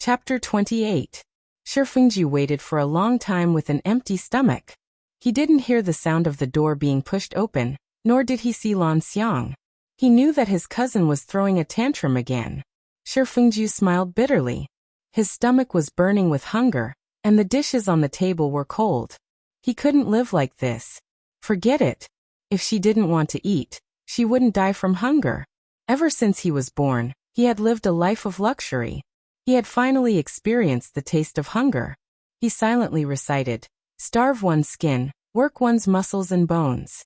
Chapter 28. Shifengju waited for a long time with an empty stomach. He didn't hear the sound of the door being pushed open, nor did he see Lan Xiang. He knew that his cousin was throwing a tantrum again. Shifengju smiled bitterly. His stomach was burning with hunger, and the dishes on the table were cold. He couldn't live like this. Forget it. If she didn't want to eat, she wouldn't die from hunger. Ever since he was born, he had lived a life of luxury. He had finally experienced the taste of hunger. He silently recited, "Starve one's skin, work one's muscles and bones."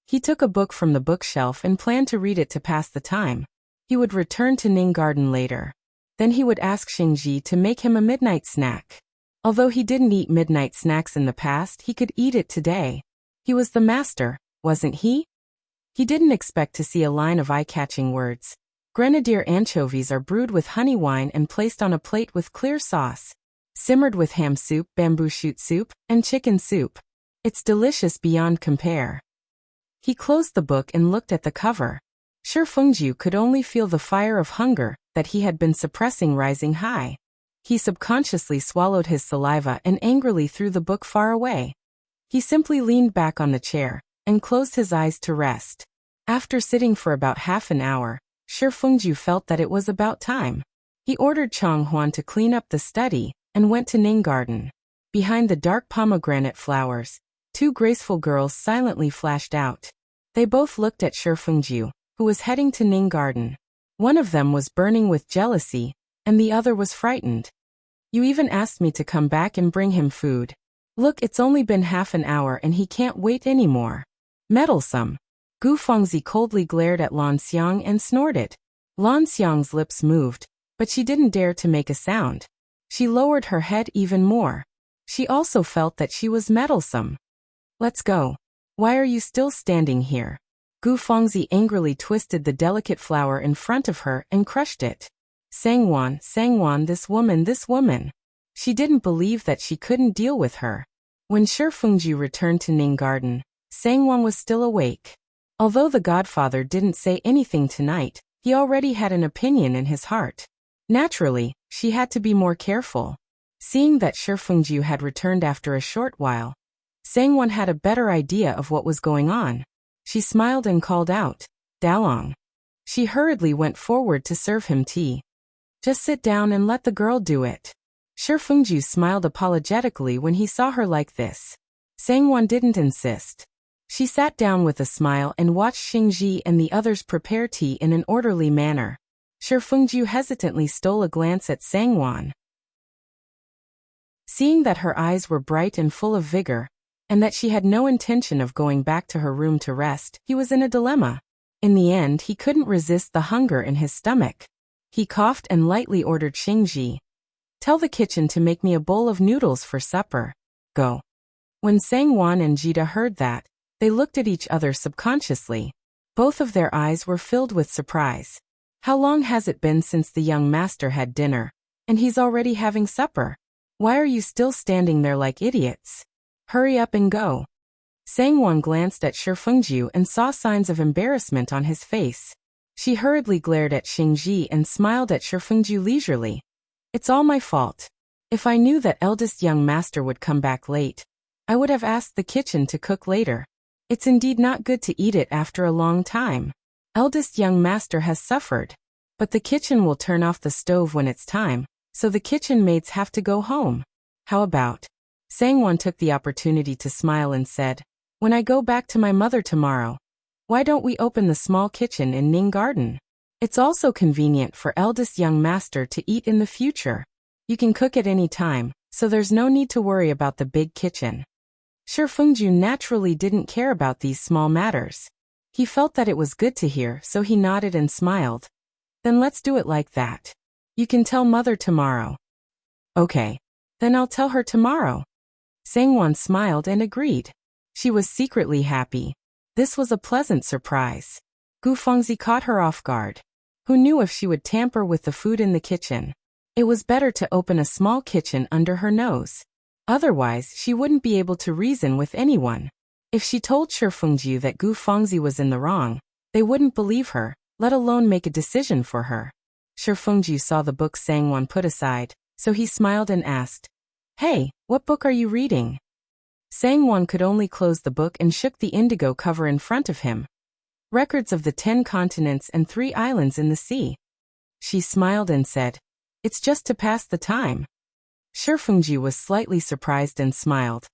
He took a book from the bookshelf and planned to read it to pass the time. He would return to Ning Garden later. Then he would ask Xingji to make him a midnight snack. Although he didn't eat midnight snacks in the past, he could eat it today. He was the master, wasn't he? He didn't expect to see a line of eye-catching words. Grenadier anchovies are brewed with honey wine and placed on a plate with clear sauce. Simmered with ham soup, bamboo shoot soup, and chicken soup. It's delicious beyond compare. He closed the book and looked at the cover. Shifengju could only feel the fire of hunger that he had been suppressing rising high. He subconsciously swallowed his saliva and angrily threw the book far away. He simply leaned back on the chair and closed his eyes to rest. After sitting for about half an hour, Shifengju felt that it was about time. He ordered Chang Huan to clean up the study and went to Ning Garden. Behind the dark pomegranate flowers, two graceful girls silently flashed out. They both looked at Shifengju, who was heading to Ning Garden. One of them was burning with jealousy, and the other was frightened. "You even asked me to come back and bring him food. Look, it's only been half an hour and he can't wait anymore. Meddlesome." Gu Fengzi coldly glared at Lan Xiang and snorted. Lan Xiang's lips moved, but she didn't dare to make a sound. She lowered her head even more. She also felt that she was meddlesome. "Let's go. Why are you still standing here?" Gu Fengzi angrily twisted the delicate flower in front of her and crushed it. Sangwan, this woman. She didn't believe that she couldn't deal with her. When Shifengju returned to Ning Garden, Sangwan was still awake. Although the godfather didn't say anything tonight, he already had an opinion in his heart. Naturally, she had to be more careful. Seeing that Shifengju had returned after a short while, Sangwan had a better idea of what was going on. She smiled and called out, "Dalong." She hurriedly went forward to serve him tea. "Just sit down and let the girl do it." Shifengju smiled apologetically when he saw her like this. Sangwan didn't insist. She sat down with a smile and watched Xingji and the others prepare tea in an orderly manner. Shifengju hesitantly stole a glance at Sangwan. Seeing that her eyes were bright and full of vigor, and that she had no intention of going back to her room to rest, he was in a dilemma. In the end, he couldn't resist the hunger in his stomach. He coughed and lightly ordered Xingji, "Tell the kitchen to make me a bowl of noodles for supper. Go." When Sangwan and Jita heard that, they looked at each other subconsciously. Both of their eyes were filled with surprise. How long has it been since the young master had dinner, and he's already having supper? Why are you still standing there like idiots? Hurry up and go. Sangwan glanced at Shifengju and saw signs of embarrassment on his face. She hurriedly glared at Xingji and smiled at Shifengju leisurely. "It's all my fault. If I knew that eldest young master would come back late, I would have asked the kitchen to cook later. It's indeed not good to eat it after a long time. Eldest young master has suffered. But the kitchen will turn off the stove when it's time, so the kitchen maids have to go home. How about?" Sangwan took the opportunity to smile and said, "When I go back to my mother tomorrow, why don't we open the small kitchen in Ning Garden? It's also convenient for eldest young master to eat in the future. You can cook at any time, so there's no need to worry about the big kitchen." Shifengju naturally didn't care about these small matters. He felt that it was good to hear, so he nodded and smiled. "Then let's do it like that. You can tell mother tomorrow." "Okay. Then I'll tell her tomorrow." Sangwan smiled and agreed. She was secretly happy. This was a pleasant surprise. Gu Fengzi caught her off guard. Who knew if she would tamper with the food in the kitchen? It was better to open a small kitchen under her nose. Otherwise, she wouldn't be able to reason with anyone. If she told Shifengju that Gu Fengzi was in the wrong, they wouldn't believe her, let alone make a decision for her. Shifengju saw the book Sangwan put aside, so he smiled and asked, "Hey, what book are you reading?" Sangwon could only close the book and shook the indigo cover in front of him. Records of the 10 continents and 3 islands in the sea. She smiled and said, "It's just to pass the time." Shifengji was slightly surprised and smiled.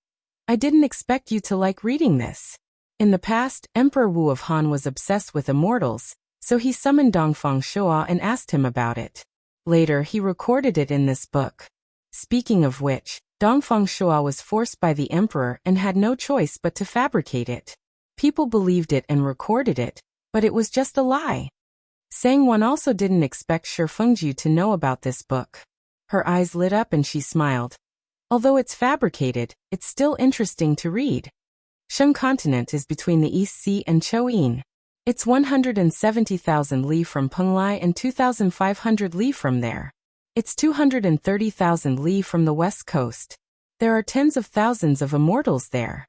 "I didn't expect you to like reading this." In the past, Emperor Wu of Han was obsessed with immortals, so he summoned Dongfang Shua and asked him about it. Later he recorded it in this book. Speaking of which, Dongfang Shua was forced by the emperor and had no choice but to fabricate it. People believed it and recorded it, but it was just a lie. Sangwon also didn't expect Shifengji to know about this book. Her eyes lit up and she smiled. Although it's fabricated, it's still interesting to read. Shun continent is between the East Sea and Choyin. It's 170,000 li from Penglai and 2,500 li from there. It's 230,000 li from the west coast. There are tens of thousands of immortals there.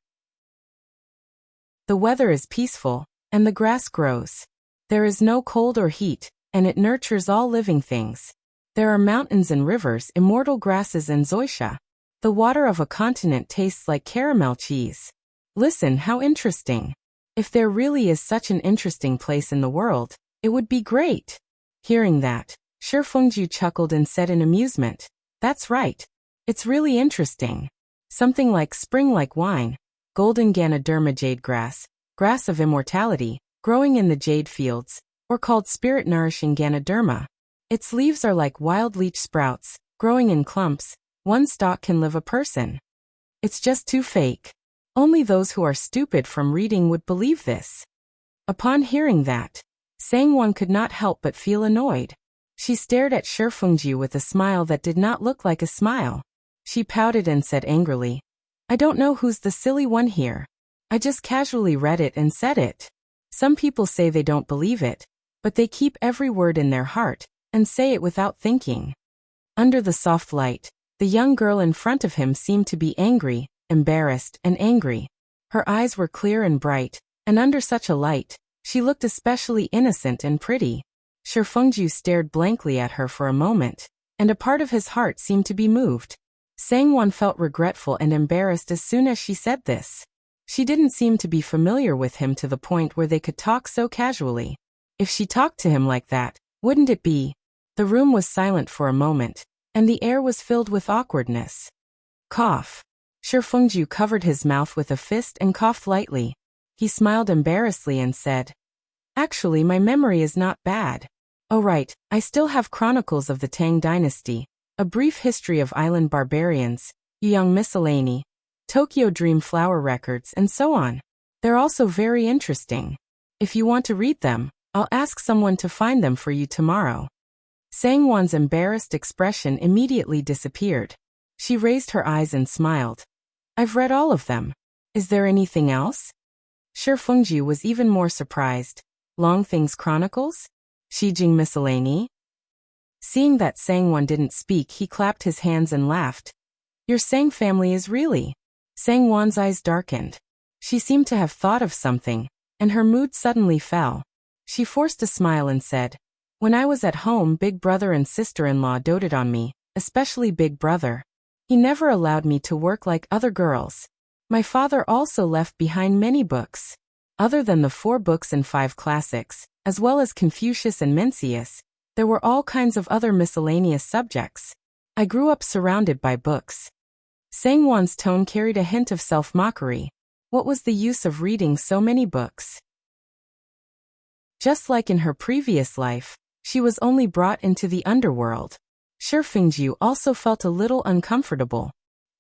The weather is peaceful, and the grass grows. There is no cold or heat, and it nurtures all living things. There are mountains and rivers, immortal grasses and zoysha. The water of a continent tastes like caramel cheese. Listen, how interesting. If there really is such an interesting place in the world, it would be great. Hearing that, Shifengji chuckled and said in amusement, "That's right. It's really interesting. Something like spring like wine, golden Ganoderma jade grass, grass of immortality, growing in the jade fields, or called spirit-nourishing Ganoderma. Its leaves are like wild leech sprouts, growing in clumps. One stalk can live a person. It's just too fake. Only those who are stupid from reading would believe this." Upon hearing that, Sangwon could not help but feel annoyed. She stared at Shifengji with a smile that did not look like a smile. She pouted and said angrily, "I don't know who's the silly one here. I just casually read it and said it. Some people say they don't believe it, but they keep every word in their heart and say it without thinking." Under the soft light, the young girl in front of him seemed to be angry, embarrassed, and angry. Her eyes were clear and bright, and under such a light, she looked especially innocent and pretty. Shifengji stared blankly at her for a moment, and a part of his heart seemed to be moved. Sangwon felt regretful and embarrassed as soon as she said this. She didn't seem to be familiar with him to the point where they could talk so casually. If she talked to him like that, wouldn't it be? The room was silent for a moment, and the air was filled with awkwardness. Cough. Shifengji covered his mouth with a fist and coughed lightly. He smiled embarrassedly and said, "Actually, my memory is not bad. Oh right, I still have Chronicles of the Tang Dynasty, A Brief History of Island Barbarians, Young Miscellany, Tokyo Dream Flower Records, and so on. They're also very interesting. If you want to read them, I'll ask someone to find them for you tomorrow." Sangwon's embarrassed expression immediately disappeared. She raised her eyes and smiled. "I've read all of them. Is there anything else?" Shifengji was even more surprised. "Long Things Chronicles? Shijing Miscellany?" Seeing that Sangwon didn't speak, he clapped his hands and laughed. "Your Sang family is really..." Sangwon's eyes darkened. She seemed to have thought of something, and her mood suddenly fell. She forced a smile and said, "When I was at home, Big Brother and sister-in-law doted on me, especially Big Brother. He never allowed me to work like other girls. My father also left behind many books. Other than the 4 books and 5 classics, as well as Confucius and Mencius, there were all kinds of other miscellaneous subjects. I grew up surrounded by books." Sangwon's tone carried a hint of self-mockery. What was the use of reading so many books? Just like in her previous life, she was only brought into the underworld. Shifengji also felt a little uncomfortable.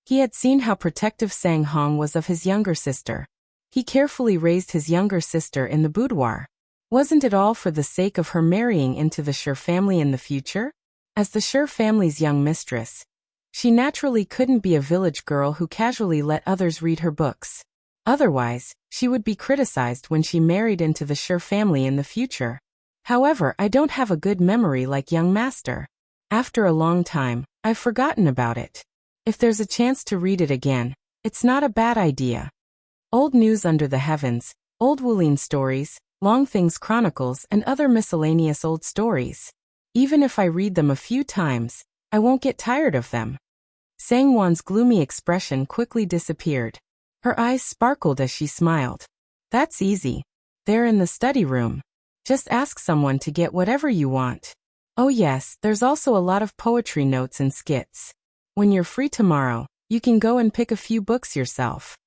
He had seen how protective Sang Hong was of his younger sister. He carefully raised his younger sister in the boudoir. Wasn't it all for the sake of her marrying into the Shi family in the future? As the Shi family's young mistress, she naturally couldn't be a village girl who casually let others read her books. Otherwise, she would be criticized when she married into the Shi family in the future. However, I don't have a good memory like young master. After a long time, I've forgotten about it. If there's a chance to read it again, it's not a bad idea. Old News Under the Heavens, Old Wulin Stories, Long Things Chronicles, and other miscellaneous old stories. Even if I read them a few times, I won't get tired of them. Sangwon's gloomy expression quickly disappeared. Her eyes sparkled as she smiled. That's easy. They're in the study room. Just ask someone to get whatever you want. Oh yes, there's also a lot of poetry notes and skits. When you're free tomorrow, you can go and pick a few books yourself.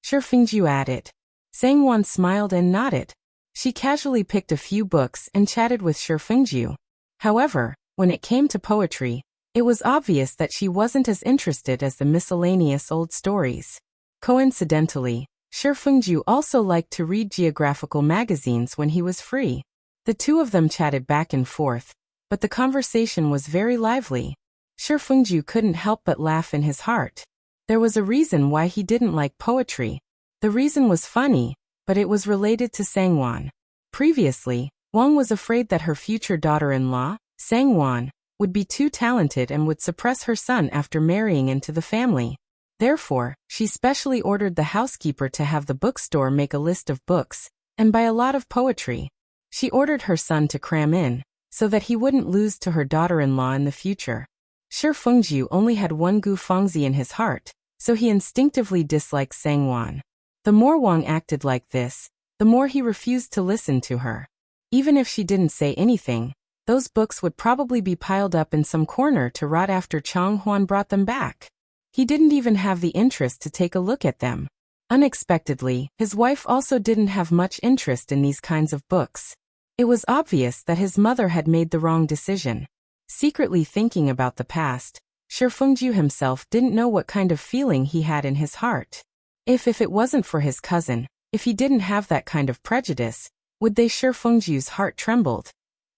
Sure, Fingju added. Sangwon smiled and nodded. She casually picked a few books and chatted with Sure Fingju. However, when it came to poetry, it was obvious that she wasn't as interested as the miscellaneous old stories. Coincidentally, Sure Fingju also liked to read geographical magazines when he was free. The two of them chatted back and forth, but the conversation was very lively. Sure Fingju couldn't help but laugh in his heart. There was a reason why he didn't like poetry. The reason was funny, but it was related to Sangwon. Previously, Wang was afraid that her future daughter-in-law, Sangwon, would be too talented and would suppress her son after marrying into the family. Therefore, she specially ordered the housekeeper to have the bookstore make a list of books, and buy a lot of poetry. She ordered her son to cram in, so that he wouldn't lose to her daughter-in-law in the future. Sure Fengju only had one Gu Fengzi in his heart, so he instinctively disliked Sangwon. The more Wang acted like this, the more he refused to listen to her. Even if she didn't say anything, those books would probably be piled up in some corner to rot after Chang Huan brought them back. He didn't even have the interest to take a look at them. Unexpectedly, his wife also didn't have much interest in these kinds of books. It was obvious that his mother had made the wrong decision. Secretly thinking about the past, Sure Fengju himself didn't know what kind of feeling he had in his heart. If it wasn't for his cousin, if he didn't have that kind of prejudice, would they? Sure Fengju's heart trembled.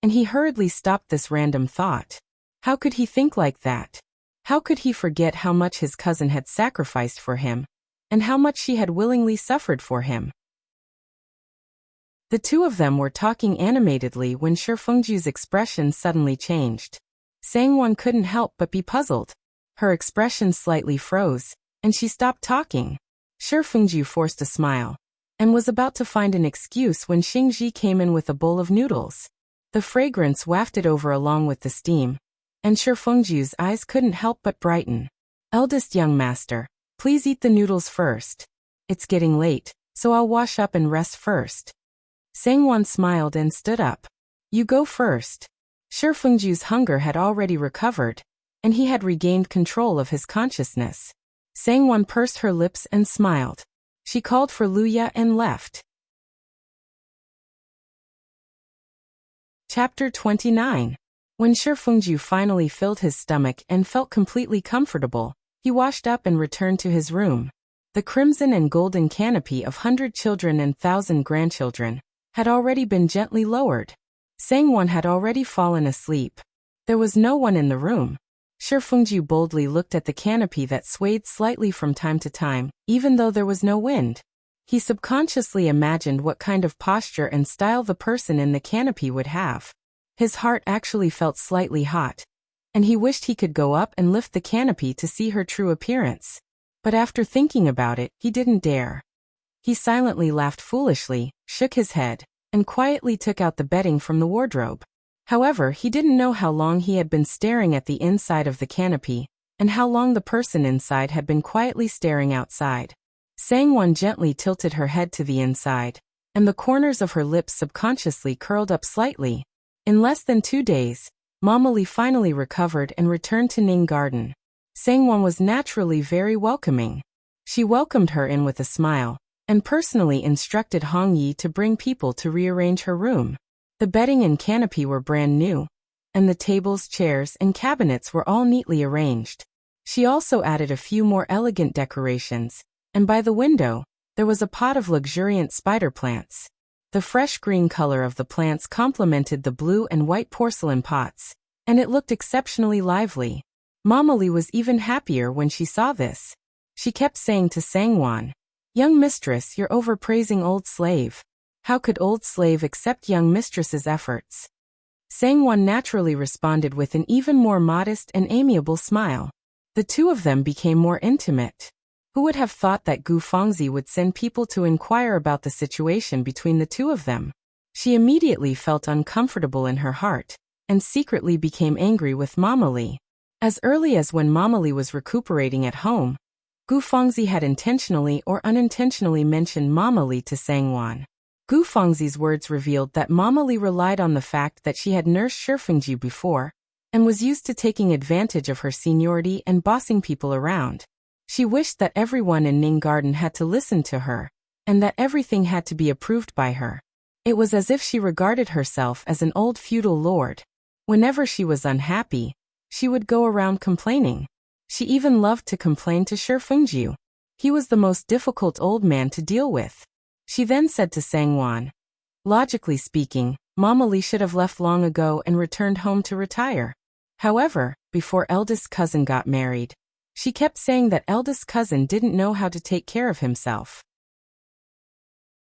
And he hurriedly stopped this random thought. How could he think like that? How could he forget how much his cousin had sacrificed for him, and how much she had willingly suffered for him? The two of them were talking animatedly when Sure Fengju's expression suddenly changed. Sangwon couldn't help but be puzzled. Her expression slightly froze, and she stopped talking. Sure Fengju forced a smile, and was about to find an excuse when Xingji came in with a bowl of noodles. The fragrance wafted over along with the steam, and Sure Fengju's eyes couldn't help but brighten. Eldest young master, please eat the noodles first. It's getting late, so I'll wash up and rest first. Sangwon smiled and stood up. You go first. Sure Fengju's hunger had already recovered, and he had regained control of his consciousness. Sangwon pursed her lips and smiled. She called for Luya and left. Chapter 29. When Sure Fengju finally filled his stomach and felt completely comfortable, he washed up and returned to his room. The crimson and golden canopy of 100 children and 1,000 grandchildren had already been gently lowered. Sangwon had already fallen asleep. There was no one in the room. Sure Fengju boldly looked at the canopy that swayed slightly from time to time, even though there was no wind. He subconsciously imagined what kind of posture and style the person in the canopy would have. His heart actually felt slightly hot, and he wished he could go up and lift the canopy to see her true appearance. But after thinking about it, he didn't dare. He silently laughed foolishly, shook his head, and quietly took out the bedding from the wardrobe. However, he didn't know how long he had been staring at the inside of the canopy, and how long the person inside had been quietly staring outside. Sangwon gently tilted her head to the inside, and the corners of her lips subconsciously curled up slightly. In less than 2 days, Mama Li finally recovered and returned to Ning Garden. Sangwon was naturally very welcoming. She welcomed her in with a smile, and personally instructed Hong Yi to bring people to rearrange her room. The bedding and canopy were brand new, and the tables, chairs, and cabinets were all neatly arranged. She also added a few more elegant decorations, and by the window, there was a pot of luxuriant spider plants. The fresh green color of the plants complemented the blue and white porcelain pots, and it looked exceptionally lively. Mama Li was even happier when she saw this. She kept saying to Sangwon, "Young mistress, you're overpraising old slave. How could old slave accept young mistress's efforts?" Sangwon naturally responded with an even more modest and amiable smile. The two of them became more intimate. Who would have thought that Gu Fengzi would send people to inquire about the situation between the two of them? She immediately felt uncomfortable in her heart, and secretly became angry with Mama Li. As early as when Mama Li was recuperating at home, Gu Fangzi had intentionally or unintentionally mentioned Mama Li to Sangwon. Gu Fangzi's words revealed that Mama Li relied on the fact that she had nursed Shifengju before, and was used to taking advantage of her seniority and bossing people around. She wished that everyone in Ning Garden had to listen to her, and that everything had to be approved by her. It was as if she regarded herself as an old feudal lord. Whenever she was unhappy, she would go around complaining. She even loved to complain to Shifengju. He was the most difficult old man to deal with. She then said to Sangwon, logically speaking, Mama Li should have left long ago and returned home to retire. However, before eldest cousin got married, she kept saying that eldest cousin didn't know how to take care of himself.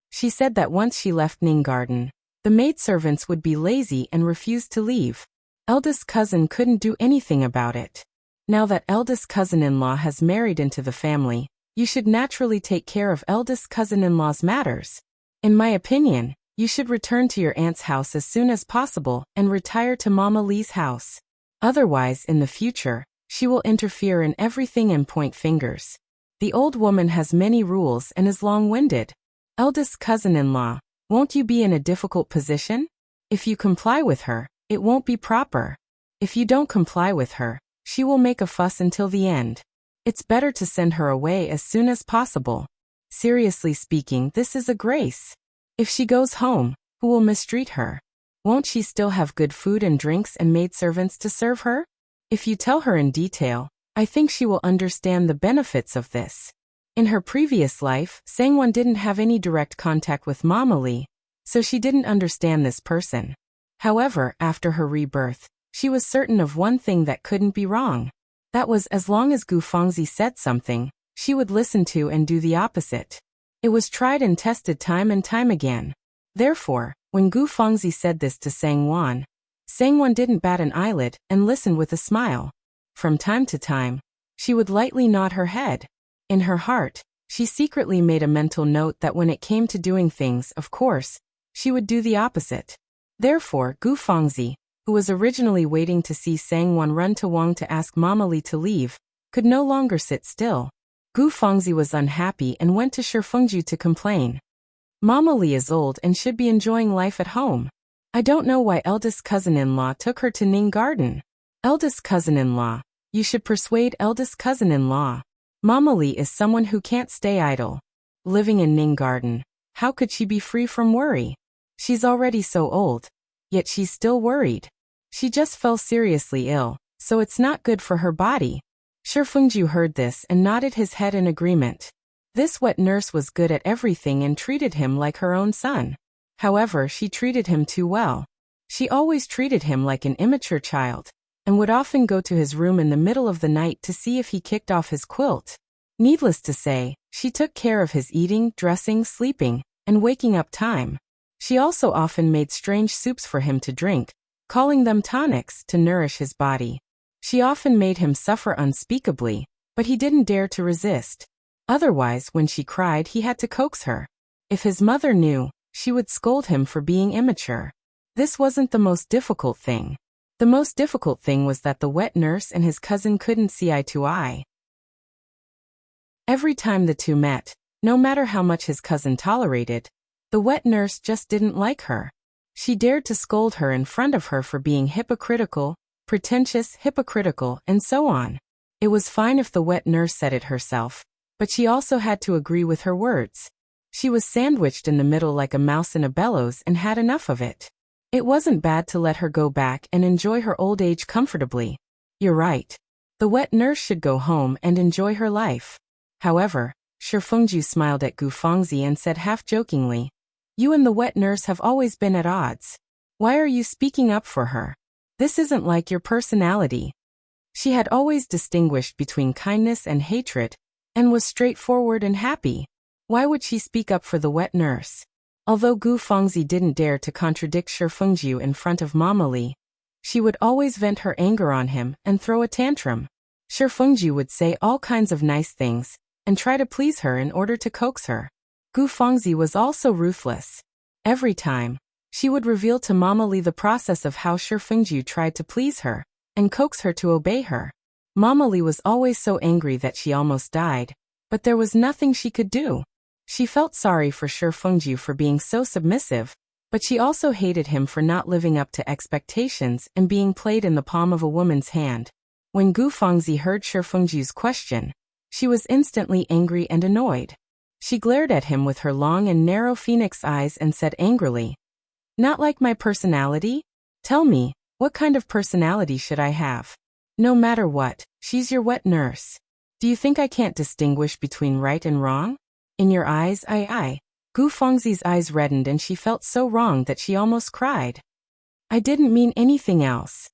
She said that once she left Ning Garden, the maidservants would be lazy and refuse to leave. Eldest cousin couldn't do anything about it. Now that eldest cousin-in-law has married into the family, you should naturally take care of eldest cousin-in-law's matters. In my opinion, you should return to your aunt's house as soon as possible and retire to Mama Li's house. Otherwise, in the future, she will interfere in everything and point fingers. The old woman has many rules and is long-winded. Eldest cousin-in-law, won't you be in a difficult position? If you comply with her, it won't be proper. If you don't comply with her, she will make a fuss until the end. It's better to send her away as soon as possible. Seriously speaking, this is a grace. If she goes home, who will mistreat her? Won't she still have good food and drinks and maidservants to serve her? If you tell her in detail, I think she will understand the benefits of this. In her previous life, Sangwon didn't have any direct contact with Mama Li, so she didn't understand this person. However, after her rebirth, she was certain of one thing that couldn't be wrong. That was, as long as Gu Fangzi said something, she would listen to and do the opposite. It was tried and tested time and time again. Therefore, when Gu Fangzi said this to Sangwon didn't bat an eyelid and listened with a smile. From time to time, she would lightly nod her head. In her heart, she secretly made a mental note that when it came to doing things, of course, she would do the opposite. Therefore, Gu Fangzi, who was originally waiting to see Sangwon run to Wang to ask Mama Li to leave, could no longer sit still. Gu Fangzi was unhappy and went to Shifengju to complain. Mama Li is old and should be enjoying life at home. I don't know why eldest cousin-in-law took her to Ning Garden. Eldest cousin-in-law, you should persuade eldest cousin-in-law. Mama Li is someone who can't stay idle. Living in Ning Garden, how could she be free from worry? She's already so old, yet she's still worried. She just fell seriously ill, so it's not good for her body. Shifengju heard this and nodded his head in agreement. This wet nurse was good at everything and treated him like her own son. However, she treated him too well. She always treated him like an immature child, and would often go to his room in the middle of the night to see if he kicked off his quilt. Needless to say, she took care of his eating, dressing, sleeping, and waking up time. She also often made strange soups for him to drink, calling them tonics, to nourish his body. She often made him suffer unspeakably, but he didn't dare to resist. Otherwise, when she cried, he had to coax her. If his mother knew, she would scold him for being immature. This wasn't the most difficult thing. The most difficult thing was that the wet nurse and his cousin couldn't see eye to eye. Every time the two met, no matter how much his cousin tolerated, the wet nurse just didn't like her. She dared to scold her in front of her for being hypocritical, pretentious, hypocritical, and so on. It was fine if the wet nurse said it herself, but she also had to agree with her words. She was sandwiched in the middle like a mouse in a bellows and had enough of it. It wasn't bad to let her go back and enjoy her old age comfortably. You're right. The wet nurse should go home and enjoy her life. However, Shifengju smiled at Gu Fangzi and said half-jokingly, "You and the wet nurse have always been at odds. Why are you speaking up for her? This isn't like your personality." She had always distinguished between kindness and hatred, and was straightforward and happy. Why would she speak up for the wet nurse? Although Gu Fangzi didn't dare to contradict Shifengju in front of Mama Li, she would always vent her anger on him and throw a tantrum. Shifengju would say all kinds of nice things, and try to please her in order to coax her. Gu Fangzi was also ruthless. Every time, she would reveal to Mama Li the process of how Shifengju tried to please her, and coax her to obey her. Mama Li was always so angry that she almost died, but there was nothing she could do. She felt sorry for Shi Fengju for being so submissive, but she also hated him for not living up to expectations and being played in the palm of a woman's hand. When Gu Fengzi heard Shi Fengju's question, she was instantly angry and annoyed. She glared at him with her long and narrow phoenix eyes and said angrily, "Not like my personality? Tell me, what kind of personality should I have? No matter what, she's your wet nurse. Do you think I can't distinguish between right and wrong? In your eyes, Gu Fengzi's eyes reddened and she felt so wrong that she almost cried. "I didn't mean anything else."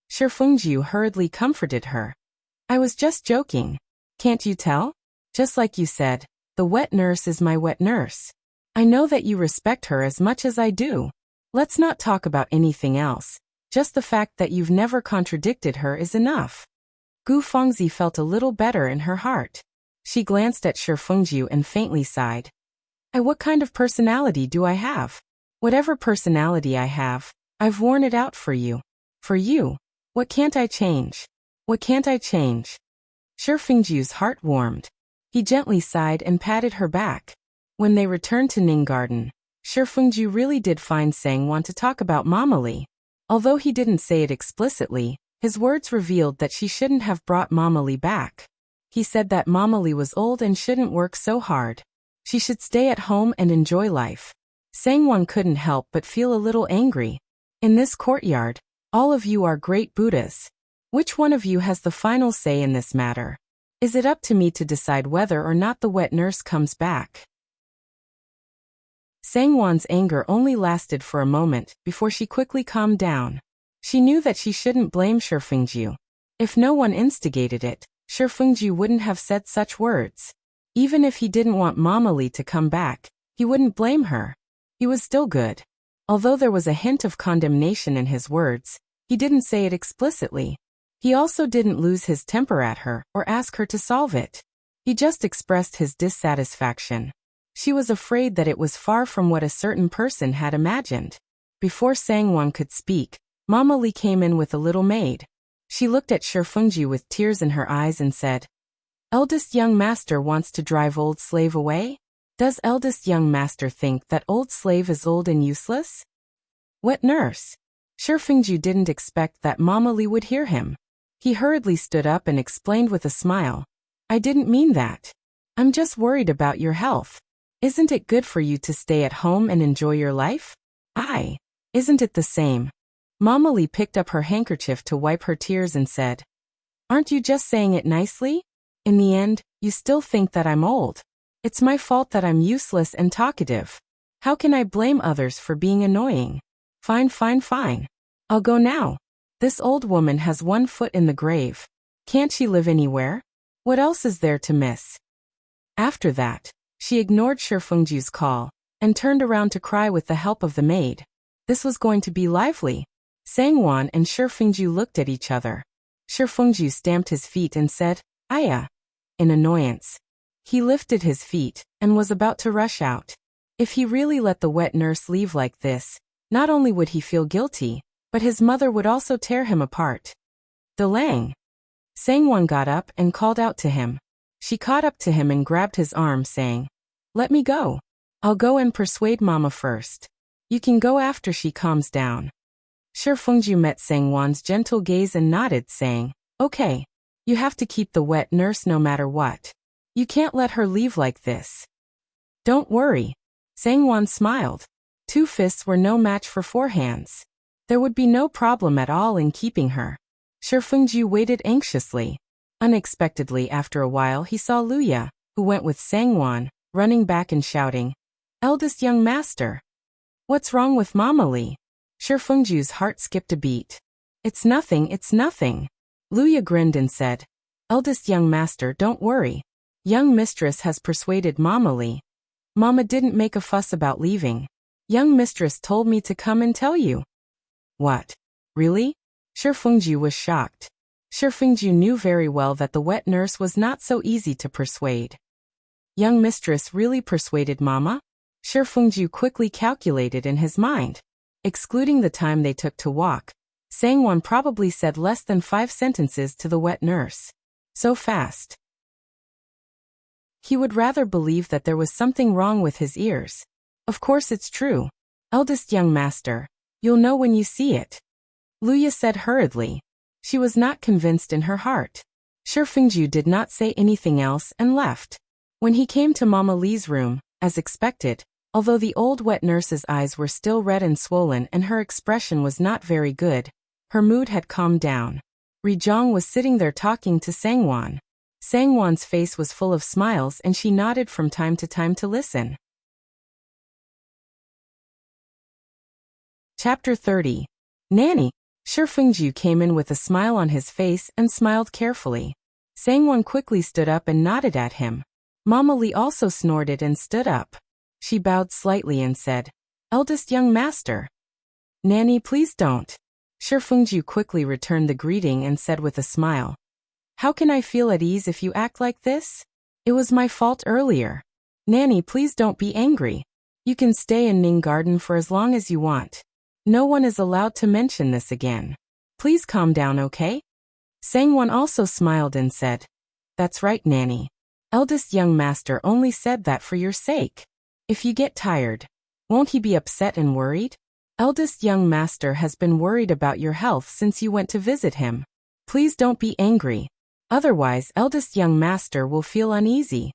Shi Fengju hurriedly comforted her. "I was just joking. Can't you tell? Just like you said, the wet nurse is my wet nurse. I know that you respect her as much as I do. Let's not talk about anything else. Just the fact that you've never contradicted her is enough." Gu Fengzi felt a little better in her heart. She glanced at Shi Fengju and faintly sighed. What kind of personality do I have? Whatever personality I have, I've worn it out for you. For you. What can't I change? What can't I change?" Shi Fengju's heart warmed. He gently sighed and patted her back. When they returned to Ning Garden, Shi Fengju really did find Sangwon to talk about Mama Li. Although he didn't say it explicitly, his words revealed that she shouldn't have brought Mama Li back. He said that Mama Li was old and shouldn't work so hard. She should stay at home and enjoy life. Sangwon couldn't help but feel a little angry. In this courtyard, all of you are great Buddhas. Which one of you has the final say in this matter? Is it up to me to decide whether or not the wet nurse comes back? Sangwon's anger only lasted for a moment before she quickly calmed down. She knew that she shouldn't blame Shi Fengju. If no one instigated it, Shi Fengju wouldn't have said such words. Even if he didn't want Mama Li to come back, he wouldn't blame her. He was still good. Although there was a hint of condemnation in his words, he didn't say it explicitly. He also didn't lose his temper at her or ask her to solve it. He just expressed his dissatisfaction. She was afraid that it was far from what a certain person had imagined. Before Sangwon could speak, Mama Li came in with a little maid. She looked at Shi Fengju with tears in her eyes and said, "Eldest young master wants to drive old slave away? Does eldest young master think that old slave is old and useless?" Wet nurse. Shi Fengju didn't expect that Mama Li would hear him. He hurriedly stood up and explained with a smile, "I didn't mean that. I'm just worried about your health. Isn't it good for you to stay at home and enjoy your life? Isn't it the same?" Mama Li picked up her handkerchief to wipe her tears and said, "Aren't you just saying it nicely? In the end, you still think that I'm old. It's my fault that I'm useless and talkative. How can I blame others for being annoying? Fine. I'll go now. This old woman has one foot in the grave. Can't she live anywhere? What else is there to miss?" After that, she ignored Shi Fengju's call and turned around to cry with the help of the maid. This was going to be lively. Sangwon and Shi Fengju looked at each other. Shi Fengju stamped his feet and said, "Aya," in annoyance. He lifted his feet and was about to rush out. If he really let the wet nurse leave like this, not only would he feel guilty, but his mother would also tear him apart. "Delang." Sangwon got up and called out to him. She caught up to him and grabbed his arm, saying, "Let me go. I'll go and persuade Mama first. You can go after she calms down." Shi Fengju met Sangwon's gentle gaze and nodded, saying, "Okay. You have to keep the wet nurse no matter what. You can't let her leave like this." "Don't worry." Sangwon smiled. 2 fists were no match for 4 hands. There would be no problem at all in keeping her. Shi Fengju waited anxiously. Unexpectedly, after a while, he saw Luya, who went with Sangwon, running back and shouting, "Eldest young master. What's wrong with Mama Li?" Shi Fengju's heart skipped a beat. It's nothing. Luya grinned and said, "Eldest young master, don't worry. Young mistress has persuaded Mama Li. Mama didn't make a fuss about leaving. Young mistress told me to come and tell you." "What? Really?" Shi Fengju was shocked. Shi Fengju knew very well that the wet nurse was not so easy to persuade. Young mistress really persuaded Mama? Shi Fengju quickly calculated in his mind. Excluding the time they took to walk, Sangwon probably said less than 5 sentences to the wet nurse. So fast. He would rather believe that there was something wrong with his ears. Of course it's true. Eldest young master. You'll know when you see it. Luya said hurriedly. She was not convinced in her heart. Shifengju did not say anything else and left. When he came to Mama Li's room, as expected, although the old wet nurse's eyes were still red and swollen and her expression was not very good, her mood had calmed down. Rijong was sitting there talking to Sangwon. Sangwon's face was full of smiles and she nodded from time to time to listen. Chapter 30. Nanny. Shifengju came in with a smile on his face and smiled carefully. Sangwon quickly stood up and nodded at him. Mama Li also snorted and stood up. She bowed slightly and said, "Eldest young master." "Nanny, please don't." Shifengju quickly returned the greeting and said with a smile, "How can I feel at ease if you act like this? It was my fault earlier. Nanny, please don't be angry. You can stay in Ning Garden for as long as you want. No one is allowed to mention this again. Please calm down, okay?" Sangwon also smiled and said, "That's right, Nanny. Eldest young master only said that for your sake. If you get tired, won't he be upset and worried? Eldest young master has been worried about your health since you went to visit him. Please don't be angry. Otherwise, eldest young master will feel uneasy."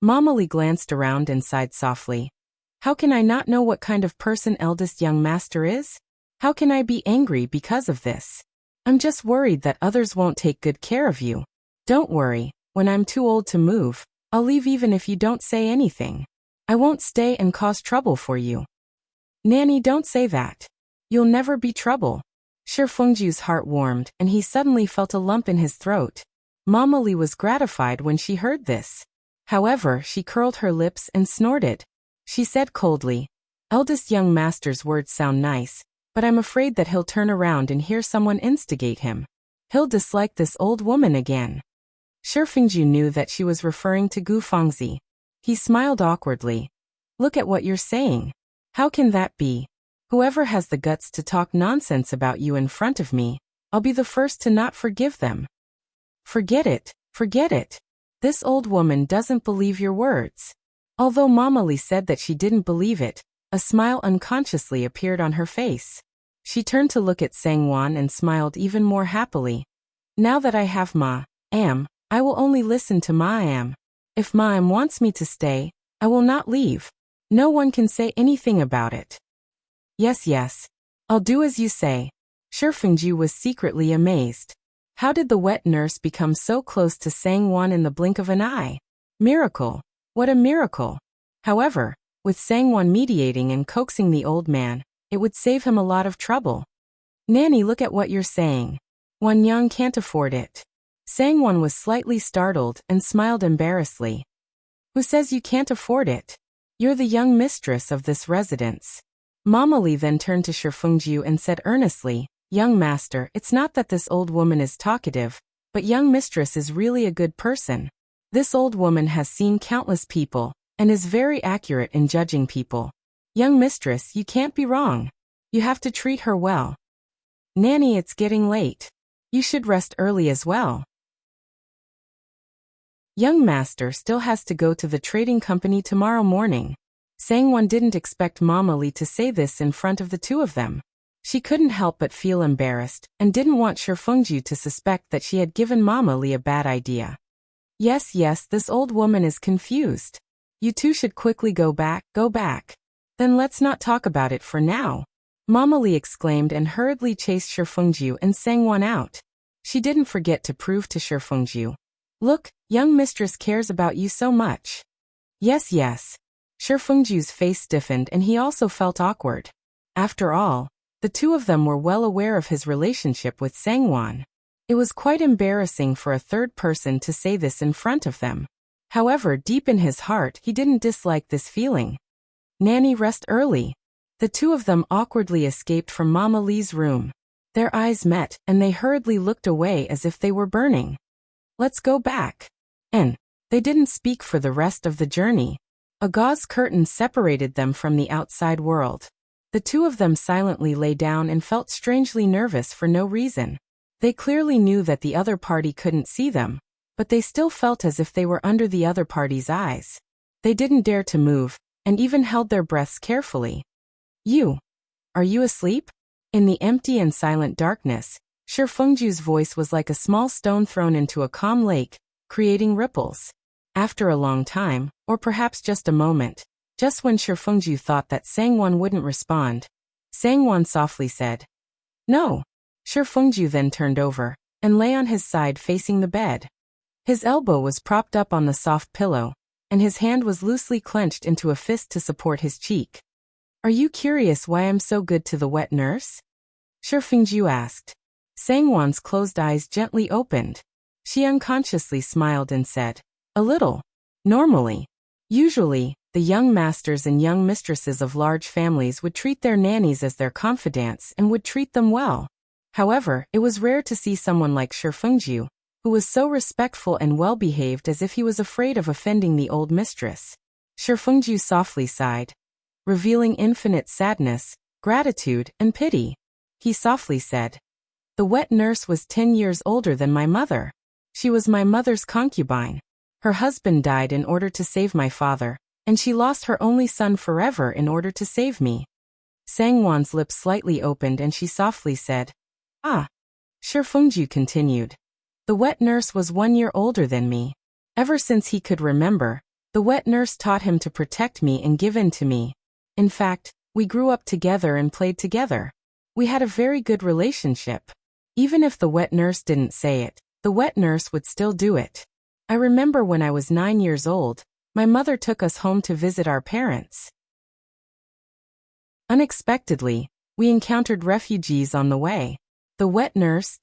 Mama Li glanced around and sighed softly. "How can I not know what kind of person eldest young master is? How can I be angry because of this? I'm just worried that others won't take good care of you. Don't worry, when I'm too old to move, I'll leave even if you don't say anything. I won't stay and cause trouble for you." "Nanny, don't say that. You'll never be trouble." Shifengju's heart warmed and he suddenly felt a lump in his throat. Mama Li was gratified when she heard this. However, she curled her lips and snorted. She said coldly, "Eldest young master's words sound nice, but I'm afraid that he'll turn around and hear someone instigate him. He'll dislike this old woman again." Shifengju knew that she was referring to Gu Fangzi. He smiled awkwardly. "Look at what you're saying. How can that be? Whoever has the guts to talk nonsense about you in front of me, I'll be the first to not forgive them." "Forget it, forget it. This old woman doesn't believe your words." Although Mama Li said that she didn't believe it, a smile unconsciously appeared on her face. She turned to look at Sangwon and smiled even more happily. "Now that I have Ma-am, I will only listen to Ma-am. If Ma-am wants me to stay, I will not leave. No one can say anything about it." Yes, I'll do as you say." Shifengju was secretly amazed. How did the wet nurse become so close to Sangwon in the blink of an eye? Miracle. What a miracle. However, with Sangwon mediating and coaxing the old man, it would save him a lot of trouble. "Nanny, look at what you're saying. Wanyang can't afford it." Sangwon was slightly startled and smiled embarrassedly. "Who says you can't afford it? You're the young mistress of this residence." Mama Li then turned to Shifengju and said earnestly, "Young master, it's not that this old woman is talkative, but young mistress is really a good person. This old woman has seen countless people, and is very accurate in judging people. Young mistress, you can't be wrong. You have to treat her well. Nanny, it's getting late. You should rest early as well." Young master still has to go to the trading company tomorrow morning. Sangwon didn't expect Mama Li to say this in front of the two of them. She couldn't help but feel embarrassed, and didn't want Shifengju to suspect that she had given Mama Li a bad idea. Yes, this old woman is confused. You two should quickly go back. Then let's not talk about it for now." Mama Li exclaimed and hurriedly chased Shifengju and Sangwon out. She didn't forget to prove to Shifengju, "Look, young mistress cares about you so much." Yes. Shifengju's face stiffened and he also felt awkward. After all, the two of them were well aware of his relationship with Sangwon. It was quite embarrassing for a third person to say this in front of them. However, deep in his heart, he didn't dislike this feeling. "Nanny, rest early." The two of them awkwardly escaped from Mama Li's room. Their eyes met, and they hurriedly looked away as if they were burning. "Let's go back." And they didn't speak for the rest of the journey. A gauze curtain separated them from the outside world. The two of them silently lay down and felt strangely nervous for no reason. They clearly knew that the other party couldn't see them, but they still felt as if they were under the other party's eyes. They didn't dare to move, and even held their breaths carefully. Are you asleep? In the empty and silent darkness, Shi Fengju's voice was like a small stone thrown into a calm lake, creating ripples. After a long time, or perhaps just a moment, just when Shi Fengju thought that Sangwon wouldn't respond, Sangwon softly said, "No." Shi Fengju then turned over, and lay on his side facing the bed. His elbow was propped up on the soft pillow, and his hand was loosely clenched into a fist to support his cheek. "Are you curious why I'm so good to the wet nurse?" Shi Fengju asked. Sangwon's closed eyes gently opened. She unconsciously smiled and said, "A little. Normally. Usually, the young masters and young mistresses of large families would treat their nannies as their confidants and would treat them well. However, it was rare to see someone like Shi Fengju, who was so respectful and well-behaved as if he was afraid of offending the old mistress." Shi Fengju softly sighed, revealing infinite sadness, gratitude, and pity. He softly said, "The wet nurse was 10 years older than my mother. She was my mother's concubine. Her husband died in order to save my father, and she lost her only son forever in order to save me." Sangwon's lips slightly opened and she softly said, "Ah." Shi Fengju continued, "The wet nurse was 1 year older than me. Ever since he could remember, the wet nurse taught him to protect me and give in to me. In fact, we grew up together and played together. We had a very good relationship. Even if the wet nurse didn't say it, the wet nurse would still do it. I remember when I was 9 years old, my mother took us home to visit our parents. Unexpectedly, we encountered refugees on the way. The wet nurse,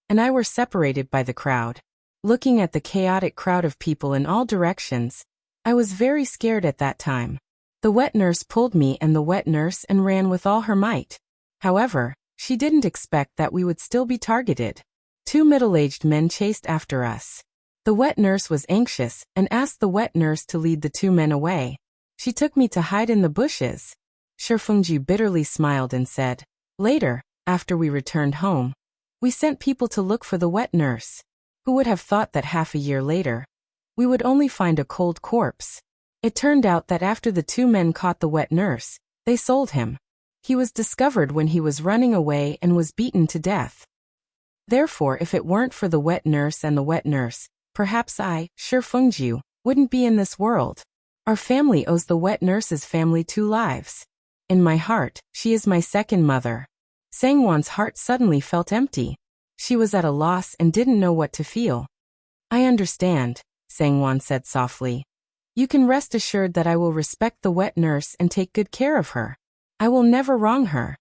and I were separated by the crowd. Looking at the chaotic crowd of people in all directions, I was very scared at that time. The wet nurse pulled me and the wet nurse and ran with all her might. However, she didn't expect that we would still be targeted. 2 middle-aged men chased after us. The wet nurse was anxious and asked the wet nurse to lead the 2 men away. She took me to hide in the bushes." Shi Fengju bitterly smiled and said, "Later, after we returned home, we sent people to look for the wet nurse. Who would have thought that half a year later, we would only find a cold corpse? It turned out that after the 2 men caught the wet nurse, they sold him. He was discovered when he was running away and was beaten to death. Therefore, if it weren't for the wet nurse and the wet nurse, perhaps I, Shi Fengju, wouldn't be in this world. Our family owes the wet nurse's family 2 lives. In my heart, she is my second mother." Sangwon's heart suddenly felt empty. She was at a loss and didn't know what to feel. "I understand," Sangwon said softly. "You can rest assured that I will respect the wet nurse and take good care of her. I will never wrong her."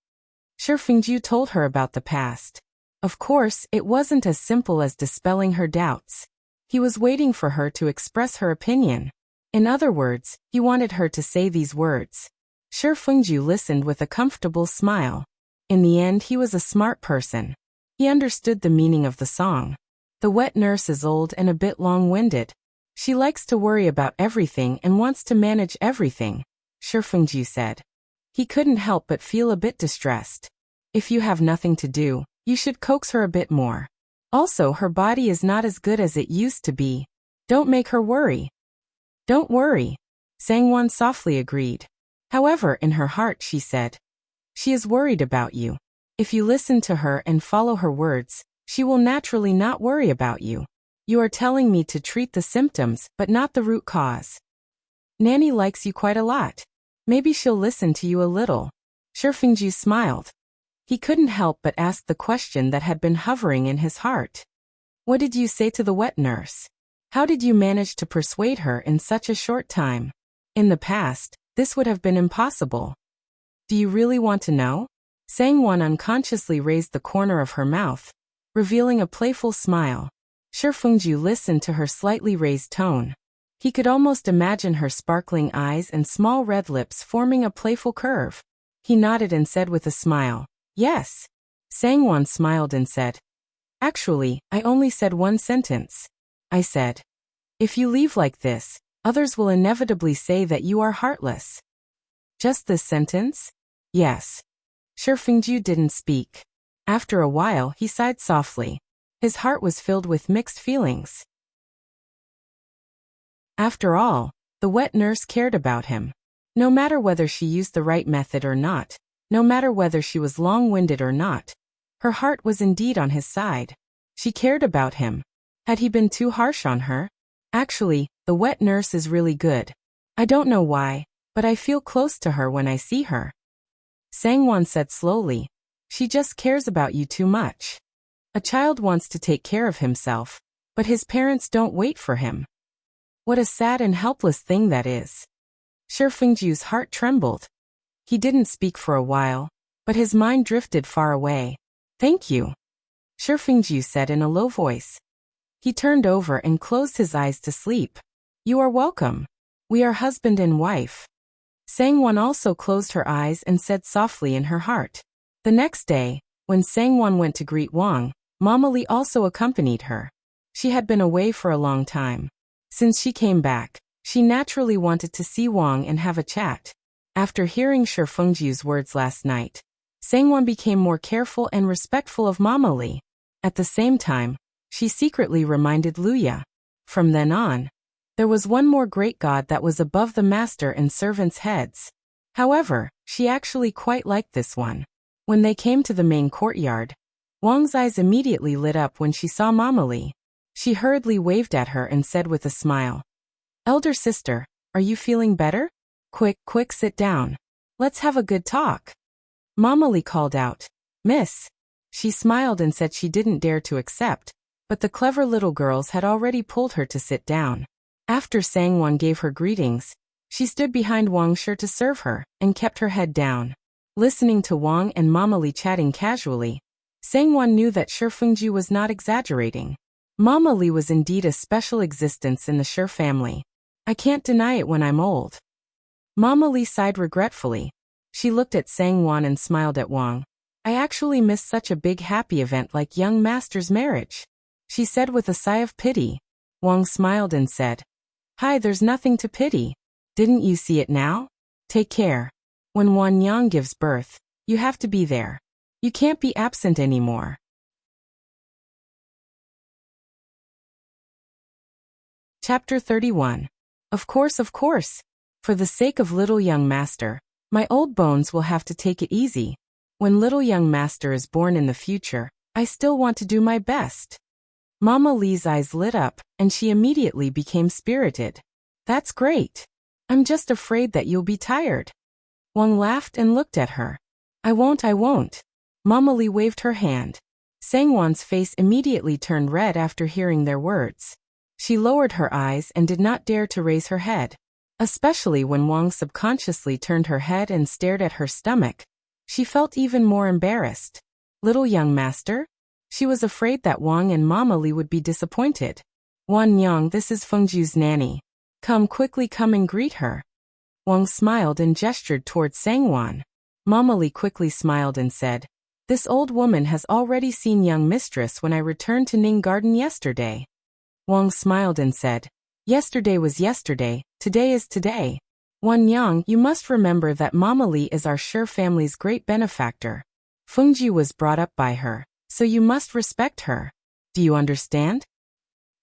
Shi Fengju told her about the past. Of course, it wasn't as simple as dispelling her doubts. He was waiting for her to express her opinion. In other words, he wanted her to say these words. Shi Fengju listened with a comfortable smile. In the end, he was a smart person. He understood the meaning of the song. The wet nurse is old and a bit long-winded. She likes to worry about everything and wants to manage everything, Shi Fengju said. He couldn't help but feel a bit distressed. If you have nothing to do, you should coax her a bit more. Also, her body is not as good as it used to be. Don't make her worry. Don't worry, Sangwon softly agreed. However, in her heart she said, she is worried about you. If you listen to her and follow her words, she will naturally not worry about you. You are telling me to treat the symptoms but not the root cause. Nanny likes you quite a lot. Maybe she'll listen to you a little. Shi Fengju smiled. He couldn't help but ask the question that had been hovering in his heart. What did you say to the wet nurse? How did you manage to persuade her in such a short time? In the past, this would have been impossible. Do you really want to know? Sangwon unconsciously raised the corner of her mouth, revealing a playful smile. Shi Fengju listened to her slightly raised tone. He could almost imagine her sparkling eyes and small red lips forming a playful curve. He nodded and said with a smile, yes. Sangwon smiled and said, actually, I only said one sentence. I said, if you leave like this, others will inevitably say that you are heartless. Just this sentence? Yes. Shifengju didn't speak. After a while, he sighed softly. His heart was filled with mixed feelings. After all, the wet nurse cared about him. No matter whether she used the right method or not, no matter whether she was long-winded or not, her heart was indeed on his side. She cared about him. Had he been too harsh on her? Actually, the wet nurse is really good. I don't know why, but I feel close to her when I see her. Sangwon said slowly. She just cares about you too much. A child wants to take care of himself, but his parents don't wait for him. What a sad and helpless thing that is. Shifengju's heart trembled. He didn't speak for a while, but his mind drifted far away. Thank you, Shifengju said in a low voice. He turned over and closed his eyes to sleep. You are welcome. We are husband and wife. Sangwon also closed her eyes and said softly in her heart. The next day, when Sangwon went to greet Wang, Mama Lee also accompanied her. She had been away for a long time. Since she came back, she naturally wanted to see Wang and have a chat. After hearing Shifengju's words last night, Sangwon became more careful and respectful of Mama Lee. At the same time, she secretly reminded Luya. From then on, there was one more great god that was above the master and servants' heads. However, she actually quite liked this one. When they came to the main courtyard, Wang's eyes immediately lit up when she saw Mama Lee. She hurriedly waved at her and said with a smile, Elder sister, are you feeling better? Quick, sit down. Let's have a good talk. Mama Lee called out, Miss. She smiled and said she didn't dare to accept, but the clever little girls had already pulled her to sit down. After Sangwon gave her greetings, she stood behind Wang Shi to serve her, and kept her head down. Listening to Wang and Mama Lee chatting casually, Sangwon knew that Shifengju was not exaggerating. Mama Lee was indeed a special existence in the Shi family. I can't deny it when I'm old. Mama Lee sighed regretfully. She looked at Sangwon and smiled at Wang. I actually missed such a big happy event like young master's marriage, she said with a sigh of pity. Wang smiled and said, Hi, there's nothing to pity. Didn't you see it now? Take care. When Wan Yang gives birth, you have to be there. You can't be absent anymore. Chapter 31. Of course. For the sake of little young master, my old bones will have to take it easy. When little young master is born in the future, I still want to do my best. Mama Lee's eyes lit up, and she immediately became spirited. That's great. I'm just afraid that you'll be tired. Wang laughed and looked at her. I won't. Mama Lee waved her hand. Sangwon's face immediately turned red after hearing their words. She lowered her eyes and did not dare to raise her head. Especially when Wang subconsciously turned her head and stared at her stomach. She felt even more embarrassed. Little young master? She was afraid that Wang and Mama Lee would be disappointed. Wan Yang, this is Fengju's nanny. Come and greet her. Wang smiled and gestured towards Sangwon. Mama Lee quickly smiled and said, This old woman has already seen young mistress when I returned to Ning Garden yesterday. Wang smiled and said, Yesterday was yesterday, today is today. Wan Yang, you must remember that Mama Lee is our Shi family's great benefactor. Fengju was brought up by her, so you must respect her. Do you understand?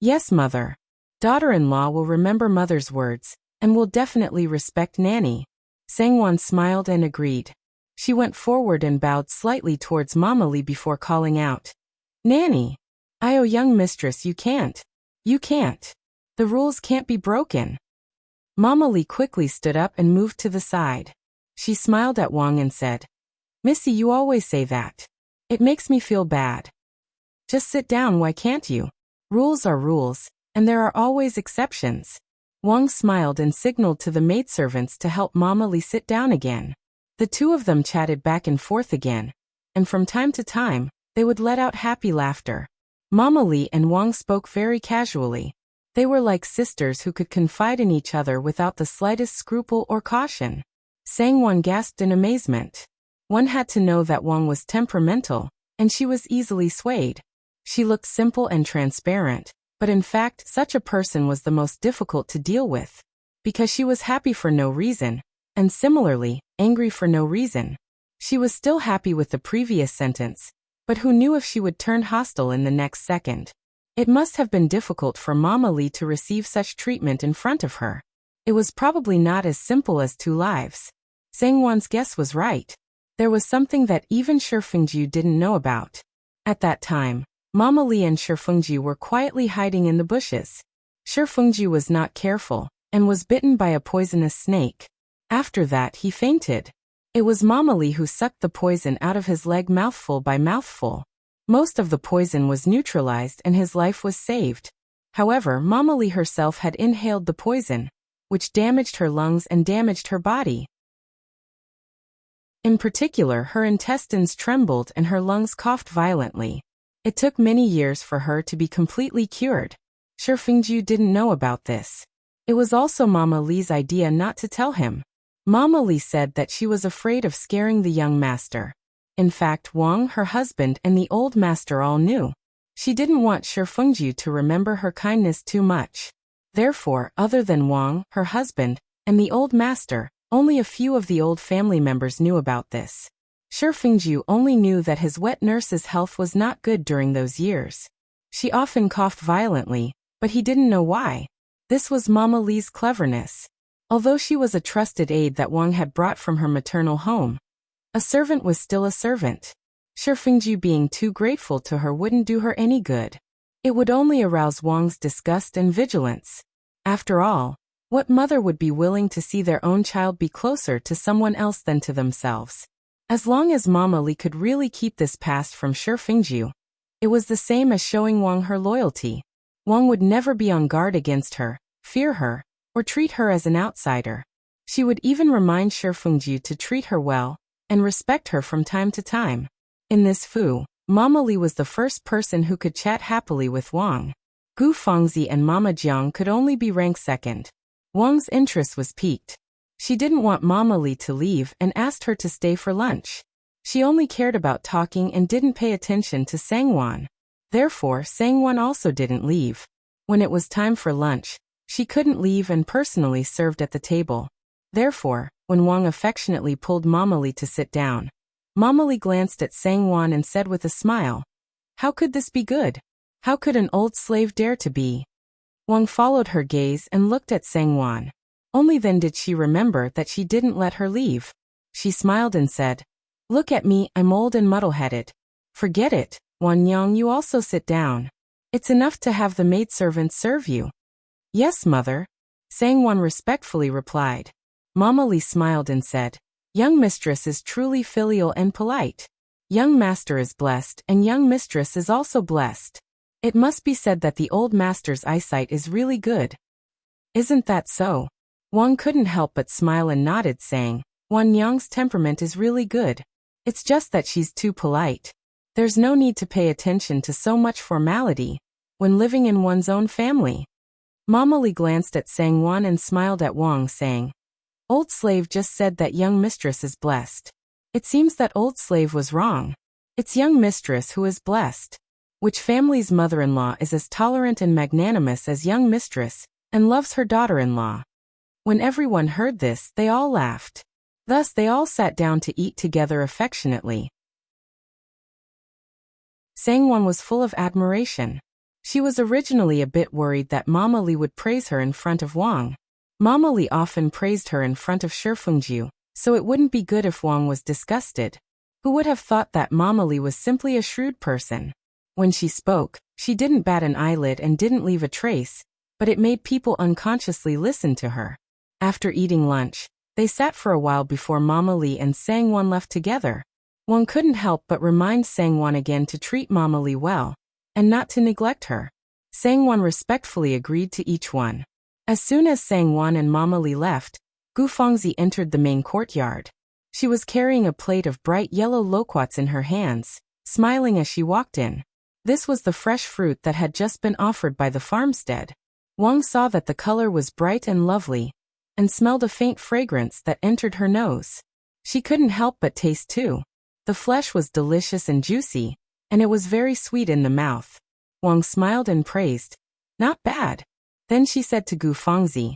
Yes, mother. Daughter-in-law will remember mother's words, and will definitely respect Nanny. Sangwon smiled and agreed. She went forward and bowed slightly towards Mama Lee before calling out, Nanny! Oh, young mistress, you can't. The rules can't be broken. Mama Lee quickly stood up and moved to the side. She smiled at Wang and said, Missy, you always say that. It makes me feel bad. Just sit down, why can't you? Rules are rules, and there are always exceptions. Wang smiled and signaled to the maidservants to help Mama Lee sit down again. The two of them chatted back and forth again, and from time to time, they would let out happy laughter. Mama Lee and Wang spoke very casually. They were like sisters who could confide in each other without the slightest scruple or caution. Sangwon gasped in amazement. One had to know that Wang was temperamental, and she was easily swayed. She looked simple and transparent, but in fact such a person was the most difficult to deal with. Because she was happy for no reason, and similarly, angry for no reason. She was still happy with the previous sentence, but who knew if she would turn hostile in the next second? It must have been difficult for Mama Lee to receive such treatment in front of her. It was probably not as simple as 2 lives. Sangwon's guess was right. There was something that even Shifengju didn't know about. At that time, Mama Lee and Shifengju were quietly hiding in the bushes. Shifengju was not careful, and was bitten by a poisonous snake. After that he fainted. It was Mama Lee who sucked the poison out of his leg mouthful by mouthful. Most of the poison was neutralized and his life was saved. However, Mama Lee herself had inhaled the poison, which damaged her lungs and damaged her body. In particular, her intestines trembled and her lungs coughed violently. It took many years for her to be completely cured. Shifengju didn't know about this. It was also Mama Lee's idea not to tell him. Mama Lee said that she was afraid of scaring the young master. In fact, Wang, her husband, and the old master all knew. She didn't want Shifengju to remember her kindness too much. Therefore, other than Wang, her husband, and the old master, only a few of the old family members knew about this. Shifengju only knew that his wet nurse's health was not good during those years. She often coughed violently, but he didn't know why. This was Mama Lee's cleverness. Although she was a trusted aide that Wang had brought from her maternal home, a servant was still a servant. Shifengju being too grateful to her wouldn't do her any good. It would only arouse Wang's disgust and vigilance. After all, what mother would be willing to see their own child be closer to someone else than to themselves? As long as Mama Lee could really keep this past from Shifengju, it was the same as showing Wang her loyalty. Wang would never be on guard against her, fear her, or treat her as an outsider. She would even remind Shifengju to treat her well, and respect her from time to time. In this fu, Mama Lee was the first person who could chat happily with Wang. Gu Fangzi and Mama Jiang could only be ranked second. Wang's interest was piqued. She didn't want Mama Lee to leave and asked her to stay for lunch. She only cared about talking and didn't pay attention to Sangwon. Therefore, Sangwon also didn't leave. When it was time for lunch, she couldn't leave and personally served at the table. Therefore, when Wang affectionately pulled Mama Lee to sit down, Mama Lee glanced at Sangwon and said with a smile, "How could this be good? How could an old slave dare to be?" Wang followed her gaze and looked at Sangwon. Only then did she remember that she didn't let her leave. She smiled and said, "Look at me, I'm old and muddle-headed." "Forget it, Wan Yang, you also sit down. It's enough to have the maidservants serve you." "Yes, mother," Sangwon respectfully replied. Mama Lee smiled and said, "Young mistress is truly filial and polite. Young master is blessed and young mistress is also blessed. It must be said that the old master's eyesight is really good. Isn't that so?" Wang couldn't help but smile and nodded, saying, "Wan Yang's temperament is really good. It's just that she's too polite. There's no need to pay attention to so much formality when living in one's own family." Mama Lee glanced at Sangwon and smiled at Wang, saying, "Old slave just said that young mistress is blessed. It seems that old slave was wrong. It's young mistress who is blessed. Which family's mother-in-law is as tolerant and magnanimous as young mistress, and loves her daughter-in-law?" When everyone heard this, they all laughed. Thus they all sat down to eat together affectionately. Sangwon was full of admiration. She was originally a bit worried that Mama Lee would praise her in front of Wang. Mama Lee often praised her in front of Shifengju, so it wouldn't be good if Wang was disgusted. Who would have thought that Mama Lee was simply a shrewd person? When she spoke, she didn't bat an eyelid and didn't leave a trace, but it made people unconsciously listen to her. After eating lunch, they sat for a while before Mama Lee and Sangwon left together. One couldn't help but remind Sangwon again to treat Mama Lee well, and not to neglect her. Sangwon respectfully agreed to each one. As soon as Sangwon and Mama Lee left, Gu Fangzi entered the main courtyard. She was carrying a plate of bright yellow loquats in her hands, smiling as she walked in. This was the fresh fruit that had just been offered by the farmstead. Wang saw that the color was bright and lovely, and smelled a faint fragrance that entered her nose. She couldn't help but taste too. The flesh was delicious and juicy, and it was very sweet in the mouth. Wang smiled and praised, "Not bad." Then she said to Gu Fangzi,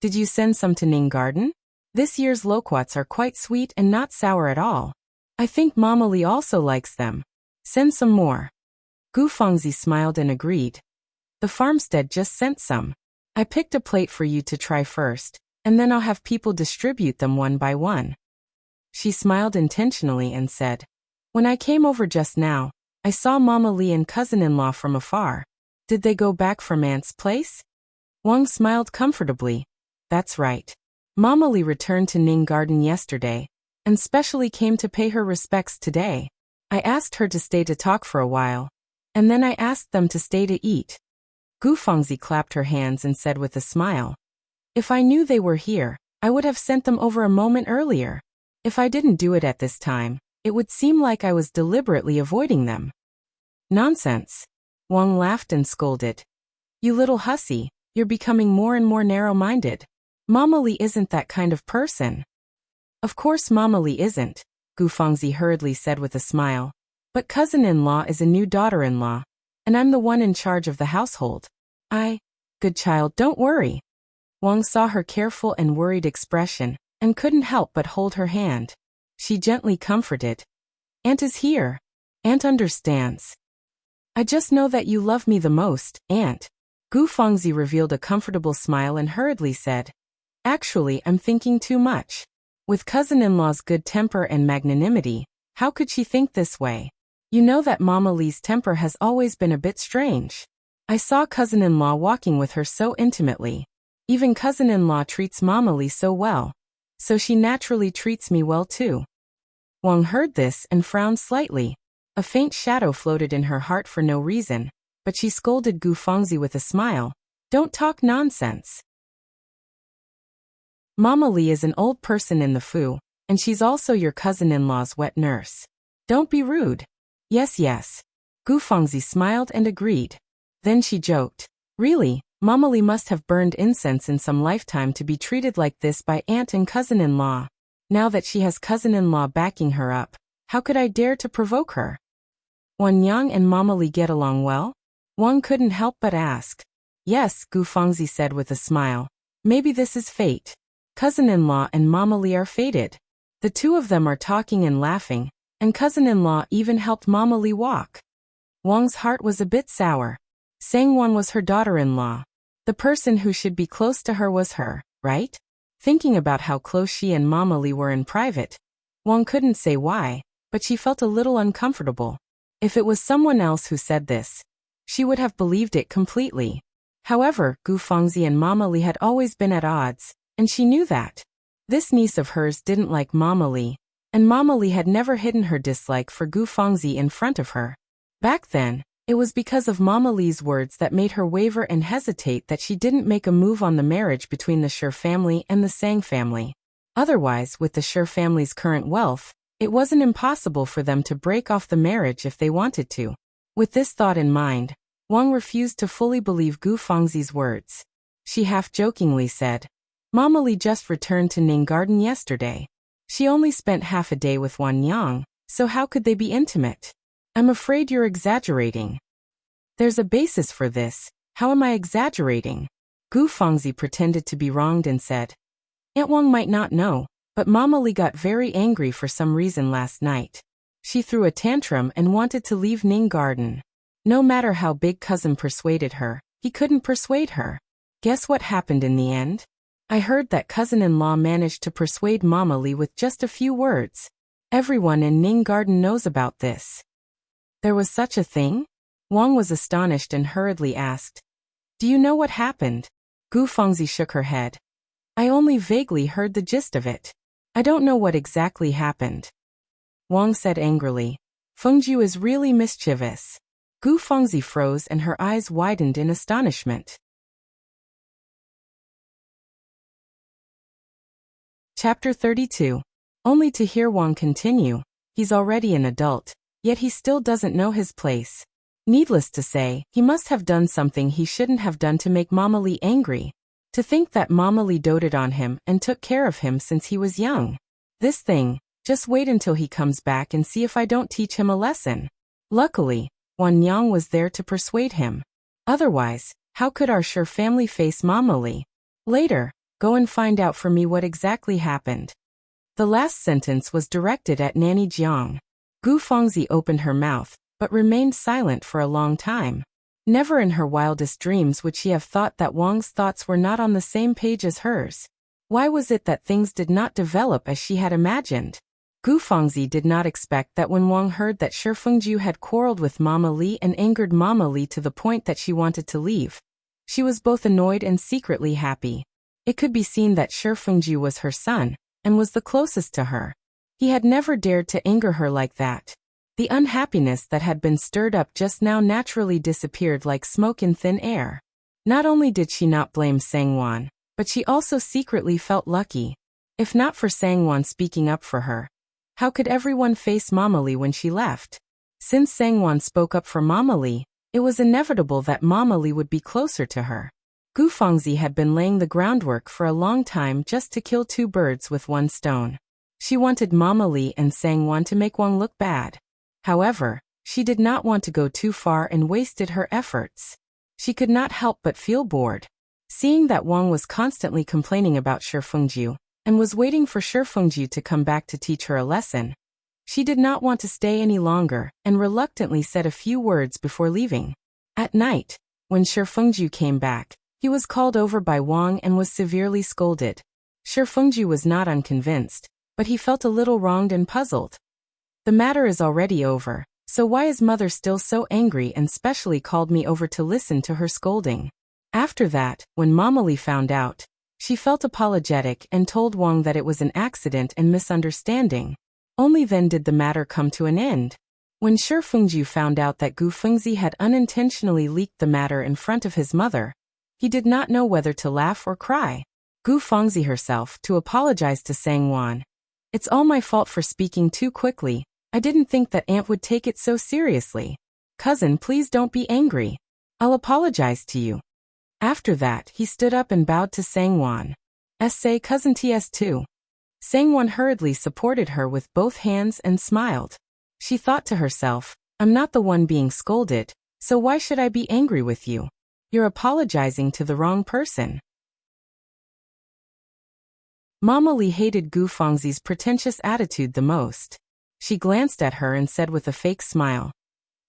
"Did you send some to Ning Garden? This year's loquats are quite sweet and not sour at all." I think Mama Lee also likes them. Send some more. Gu Fengzi smiled and agreed. The farmstead just sent some. I picked a plate for you to try first, and then I'll have people distribute them one by one. She smiled intentionally and said, When I came over just now, I saw Mama Lee and cousin-in-law from afar. Did they go back from Aunt's place? Wang smiled comfortably. That's right. Mama Lee returned to Ning Garden yesterday, and specially came to pay her respects today. I asked her to stay to talk for a while, and then I asked them to stay to eat. Gu Fengzi clapped her hands and said with a smile, If I knew they were here, I would have sent them over a moment earlier. If I didn't do it at this time, it would seem like I was deliberately avoiding them. Nonsense. Wang laughed and scolded. You little hussy, you're becoming more and more narrow-minded. Mama Lee isn't that kind of person. Of course Mama Lee isn't, Gu Fengzi hurriedly said with a smile. But cousin-in-law is a new daughter-in-law, and I'm the one in charge of the household. Good child, don't worry. Wang saw her careful and worried expression, and couldn't help but hold her hand. She gently comforted. Aunt is here. Aunt understands. I just know that you love me the most, Aunt. Gu Fengzi revealed a comfortable smile and hurriedly said, Actually, I'm thinking too much. With cousin-in-law's good temper and magnanimity, how could she think this way? You know that Mama Lee's temper has always been a bit strange. I saw cousin-in-law walking with her so intimately. Even cousin-in-law treats Mama Lee so well. So she naturally treats me well too. Wang heard this and frowned slightly. A faint shadow floated in her heart for no reason, but she scolded Gu Fengzi with a smile. Don't talk nonsense. Mama Lee is an old person in the Fu, and she's also your cousin-in-law's wet nurse. Don't be rude. Yes, yes. Gu Fengzi smiled and agreed. Then she joked. Really, Mama Lee must have burned incense in some lifetime to be treated like this by aunt and cousin-in-law. Now that she has cousin-in-law backing her up, how could I dare to provoke her? Wan Yang and Mama Lee get along well? Wang couldn't help but ask. Yes, Gu Fengzi said with a smile. Maybe this is fate. Cousin-in-law and Mama Lee are fated. The two of them are talking and laughing, and cousin-in-law even helped Mama Lee walk. Wang's heart was a bit sour. Sang-Wan was her daughter-in-law. The person who should be close to her was her, right? Thinking about how close she and Mama Lee were in private, Wang couldn't say why, but she felt a little uncomfortable. If it was someone else who said this, she would have believed it completely. However, Gu Fengzi and Mama Lee had always been at odds, and she knew that. This niece of hers didn't like Mama Lee, and Mama Lee had never hidden her dislike for Gu Fengzi in front of her. Back then, it was because of Mama Lee's words that made her waver and hesitate that she didn't make a move on the marriage between the Shi family and the Sang family. Otherwise, with the Shi family's current wealth, it wasn't impossible for them to break off the marriage if they wanted to. With this thought in mind, Wang refused to fully believe Gu Fengzi's words. She half-jokingly said, Mama Lee just returned to Ning Garden yesterday. She only spent half a day with Wan Yang, so how could they be intimate? I'm afraid you're exaggerating. There's a basis for this. How am I exaggerating? Gu Fengzi pretended to be wronged and said, Aunt Wang might not know, but Mama Lee got very angry for some reason last night. She threw a tantrum and wanted to leave Ning Garden. No matter how big cousin persuaded her, he couldn't persuade her. Guess what happened in the end? I heard that cousin-in-law managed to persuade Mama Lee with just a few words. Everyone in Ning Garden knows about this. There was such a thing? Wang was astonished and hurriedly asked, Do you know what happened? Gu Fengzi shook her head. I only vaguely heard the gist of it. I don't know what exactly happened. Wang said angrily, Fengju is really mischievous. Gu Fengzi froze and her eyes widened in astonishment. Chapter 32. Only to hear Wang continue, he's already an adult, yet he still doesn't know his place. Needless to say, he must have done something he shouldn't have done to make Mama Lee angry. To think that Mama Lee doted on him and took care of him since he was young. This thing, just wait until he comes back and see if I don't teach him a lesson. Luckily, Wan Yang was there to persuade him. Otherwise, how could our Shi family face Mama Lee? Later, go and find out for me what exactly happened. The last sentence was directed at Nanny Jiang. Gu Fangzi opened her mouth, but remained silent for a long time. Never in her wildest dreams would she have thought that Wang's thoughts were not on the same page as hers. Why was it that things did not develop as she had imagined? Gu Fangzi did not expect that when Wang heard that Shi Fengju had quarreled with Mama Li and angered Mama Li to the point that she wanted to leave. She was both annoyed and secretly happy. It could be seen that Shi Fengju was her son, and was the closest to her. He had never dared to anger her like that. The unhappiness that had been stirred up just now naturally disappeared like smoke in thin air. Not only did she not blame Sangwon, but she also secretly felt lucky. If not for Sangwon speaking up for her, how could everyone face Mama Li when she left? Since Sangwon spoke up for Mama Li, it was inevitable that Mama Li would be closer to her. Gu Fangzi had been laying the groundwork for a long time just to kill two birds with one stone. She wanted Mama Li and Sangwon to make Wang look bad. However, she did not want to go too far and wasted her efforts. She could not help but feel bored. Seeing that Wang was constantly complaining about Shi Fengju, and was waiting for Shi Fengju to come back to teach her a lesson, she did not want to stay any longer and reluctantly said a few words before leaving. At night, when Shi Fengju came back, he was called over by Wang and was severely scolded. Shi Fengju was not unconvinced, but he felt a little wronged and puzzled. The matter is already over, so why is mother still so angry and specially called me over to listen to her scolding? After that, when Mama Li found out, she felt apologetic and told Wang that it was an accident and misunderstanding. Only then did the matter come to an end. When Shi Fengju found out that Gu Fengzi had unintentionally leaked the matter in front of his mother, he did not know whether to laugh or cry. Gu Fengzi herself to apologize to Sangwon. It's all my fault for speaking too quickly. I didn't think that Aunt would take it so seriously. Cousin, please don't be angry. I'll apologize to you. After that, he stood up and bowed to Sangwon. Say cousin TS2. Sangwon hurriedly supported her with both hands and smiled. She thought to herself, I'm not the one being scolded, so why should I be angry with you? You're apologizing to the wrong person. Mama Li hated Gu Fengzi's pretentious attitude the most. She glanced at her and said with a fake smile,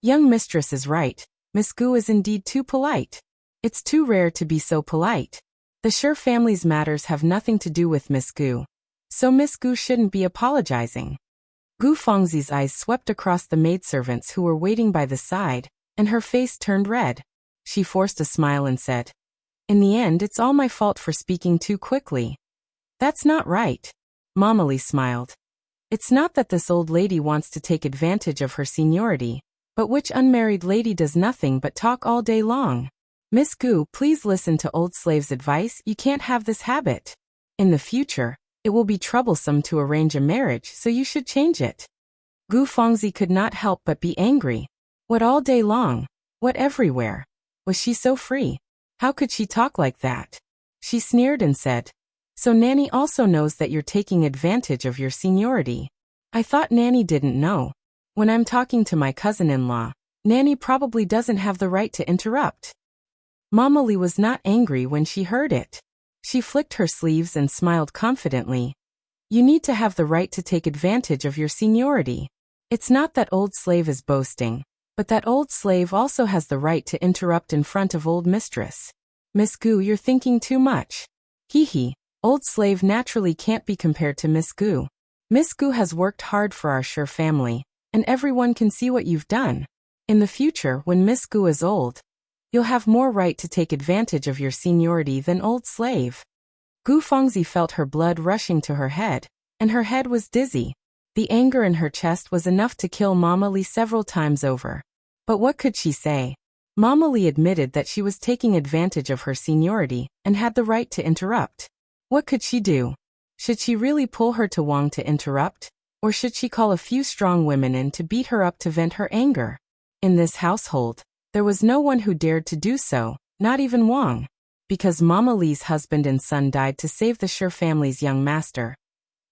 Young mistress is right, Miss Gu is indeed too polite. It's too rare to be so polite. The Shi family's matters have nothing to do with Miss Gu, so Miss Gu shouldn't be apologizing. Gu Fengzi's eyes swept across the maidservants who were waiting by the side, and her face turned red. She forced a smile and said, In the end, it's all my fault for speaking too quickly. That's not right. Mama Li smiled. It's not that this old lady wants to take advantage of her seniority, but which unmarried lady does nothing but talk all day long? Miss Gu, please listen to old slave's advice. You can't have this habit. In the future, it will be troublesome to arrange a marriage, so you should change it. Gu Fengzi could not help but be angry. What all day long? What everywhere? Was she so free? How could she talk like that? She sneered and said, So Nanny also knows that you're taking advantage of your seniority. I thought Nanny didn't know. When I'm talking to my cousin-in-law, Nanny probably doesn't have the right to interrupt. Mama Li was not angry when she heard it. She flicked her sleeves and smiled confidently. You need to have the right to take advantage of your seniority. It's not that old slave is boasting, but that old slave also has the right to interrupt in front of old mistress. Miss Gu, you're thinking too much. Hee hee, old slave naturally can't be compared to Miss Gu. Miss Gu has worked hard for our Shi family, and everyone can see what you've done. In the future, when Miss Gu is old, you'll have more right to take advantage of your seniority than old slave. Gu Fengzi felt her blood rushing to her head, and her head was dizzy. The anger in her chest was enough to kill Mama Li several times over. But what could she say? Mama Li admitted that she was taking advantage of her seniority and had the right to interrupt. What could she do? Should she really pull her to Wang to interrupt? Or should she call a few strong women in to beat her up to vent her anger? In this household, there was no one who dared to do so, not even Wang. Because Mama Li's husband and son died to save the Shi family's young master.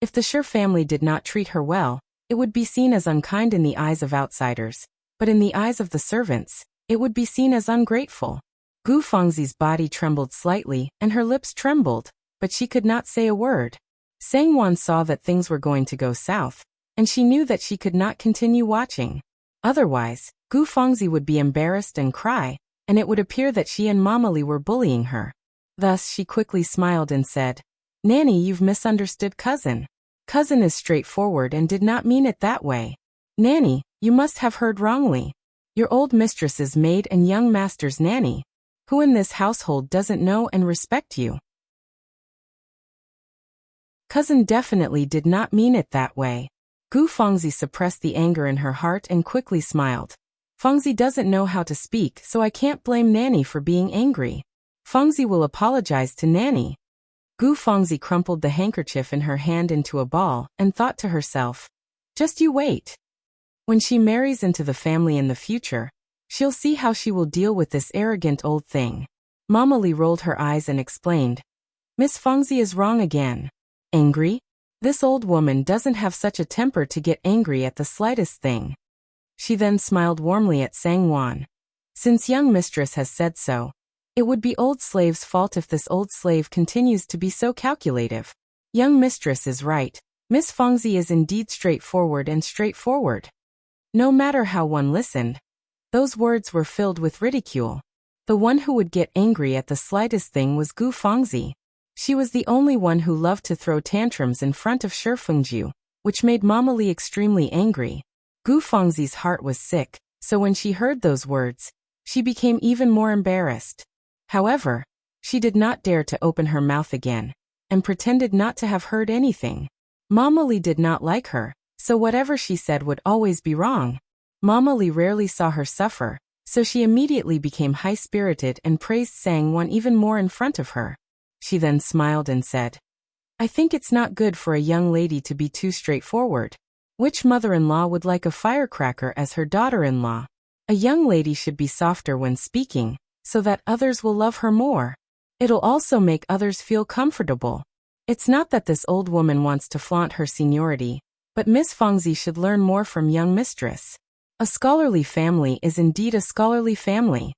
If the Shi family did not treat her well, it would be seen as unkind in the eyes of outsiders, but in the eyes of the servants, it would be seen as ungrateful. Gu Fengzi's body trembled slightly and her lips trembled, but she could not say a word. Sangwon saw that things were going to go south, and she knew that she could not continue watching. Otherwise, Gu Fangzi would be embarrassed and cry, and it would appear that she and Mama Li were bullying her. Thus she quickly smiled and said, "Nanny, you've misunderstood cousin. Cousin is straightforward and did not mean it that way. Nanny, you must have heard wrongly. Your old mistress is maid and young master's nanny. Who in this household doesn't know and respect you? Cousin definitely did not mean it that way." Gu Fangzi suppressed the anger in her heart and quickly smiled. "Fangzi doesn't know how to speak, so I can't blame Nanny for being angry. Fangzi will apologize to Nanny." Gu Fangzi crumpled the handkerchief in her hand into a ball and thought to herself, "Just you wait. When she marries into the family in the future, she'll see how she will deal with this arrogant old thing." Mama Li rolled her eyes and explained, "Miss Fangzi is wrong again. Angry? This old woman doesn't have such a temper to get angry at the slightest thing." She then smiled warmly at Sangwon. "Since young mistress has said so, it would be old slave's fault if this old slave continues to be so calculative. Young mistress is right. Miss Fangzi is indeed straightforward and straightforward." No matter how one listened, those words were filled with ridicule. The one who would get angry at the slightest thing was Gu Fangzi. She was the only one who loved to throw tantrums in front of Shifengju, which made Mama Li extremely angry. Gu Fangzi's heart was sick, so when she heard those words, she became even more embarrassed. However, she did not dare to open her mouth again, and pretended not to have heard anything. Mama Li did not like her, so whatever she said would always be wrong. Mama Li rarely saw her suffer, so she immediately became high-spirited and praised Sangwon even more in front of her. She then smiled and said, "I think it's not good for a young lady to be too straightforward. Which mother-in-law would like a firecracker as her daughter-in-law? A young lady should be softer when speaking, so that others will love her more. It'll also make others feel comfortable. It's not that this old woman wants to flaunt her seniority, but Miss Fangzi should learn more from young mistress. A scholarly family is indeed a scholarly family."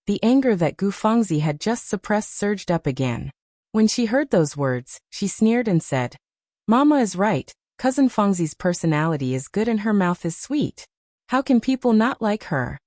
The anger that Gu Fangzi had just suppressed surged up again. When she heard those words, she sneered and said, "Mama is right. Cousin Fangzi's personality is good and her mouth is sweet. How can people not like her?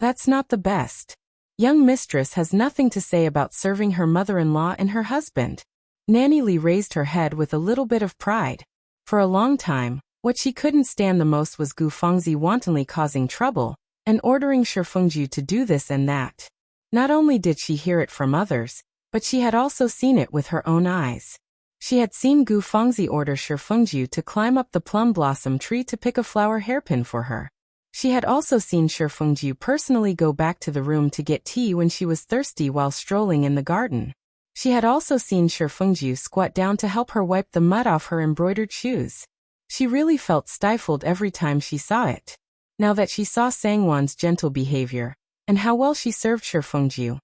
That's not the best. Young mistress has nothing to say about serving her mother-in-law and her husband." Nanny Li raised her head with a little bit of pride. For a long time, what she couldn't stand the most was Gu Fangzi wantonly causing trouble, and ordering Shifengju to do this and that. Not only did she hear it from others, but she had also seen it with her own eyes. She had seen Gu Fangzi order Shifengju to climb up the plum blossom tree to pick a flower hairpin for her. She had also seen Shifengju personally go back to the room to get tea when she was thirsty while strolling in the garden. She had also seen Shifengju squat down to help her wipe the mud off her embroidered shoes. She really felt stifled every time she saw it. Now that she saw Sangwon's gentle behavior, and how well she served Shifengju,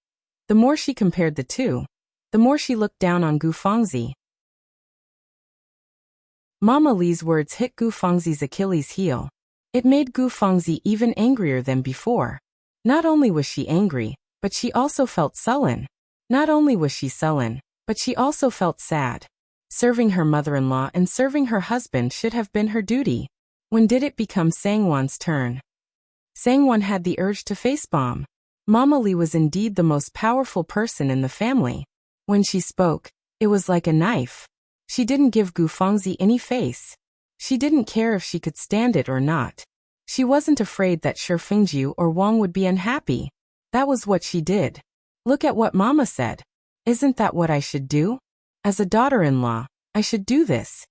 the more she compared the two, the more she looked down on Gu Fangzi. Mama Li's words hit Gu Fangzi's Achilles heel. It made Gu Fangzi even angrier than before. Not only was she angry, but she also felt sullen. Not only was she sullen, but she also felt sad. Serving her mother-in-law and serving her husband should have been her duty. When did it become Sangwon's turn? Sangwon had the urge to face-bomb. Mama Li was indeed the most powerful person in the family. When she spoke, it was like a knife. She didn't give Gu Fangzi any face. She didn't care if she could stand it or not. She wasn't afraid that Shifengju or Wang would be unhappy. That was what she did. Look at what Mama said. Isn't that what I should do? As a daughter-in-law, I should do this.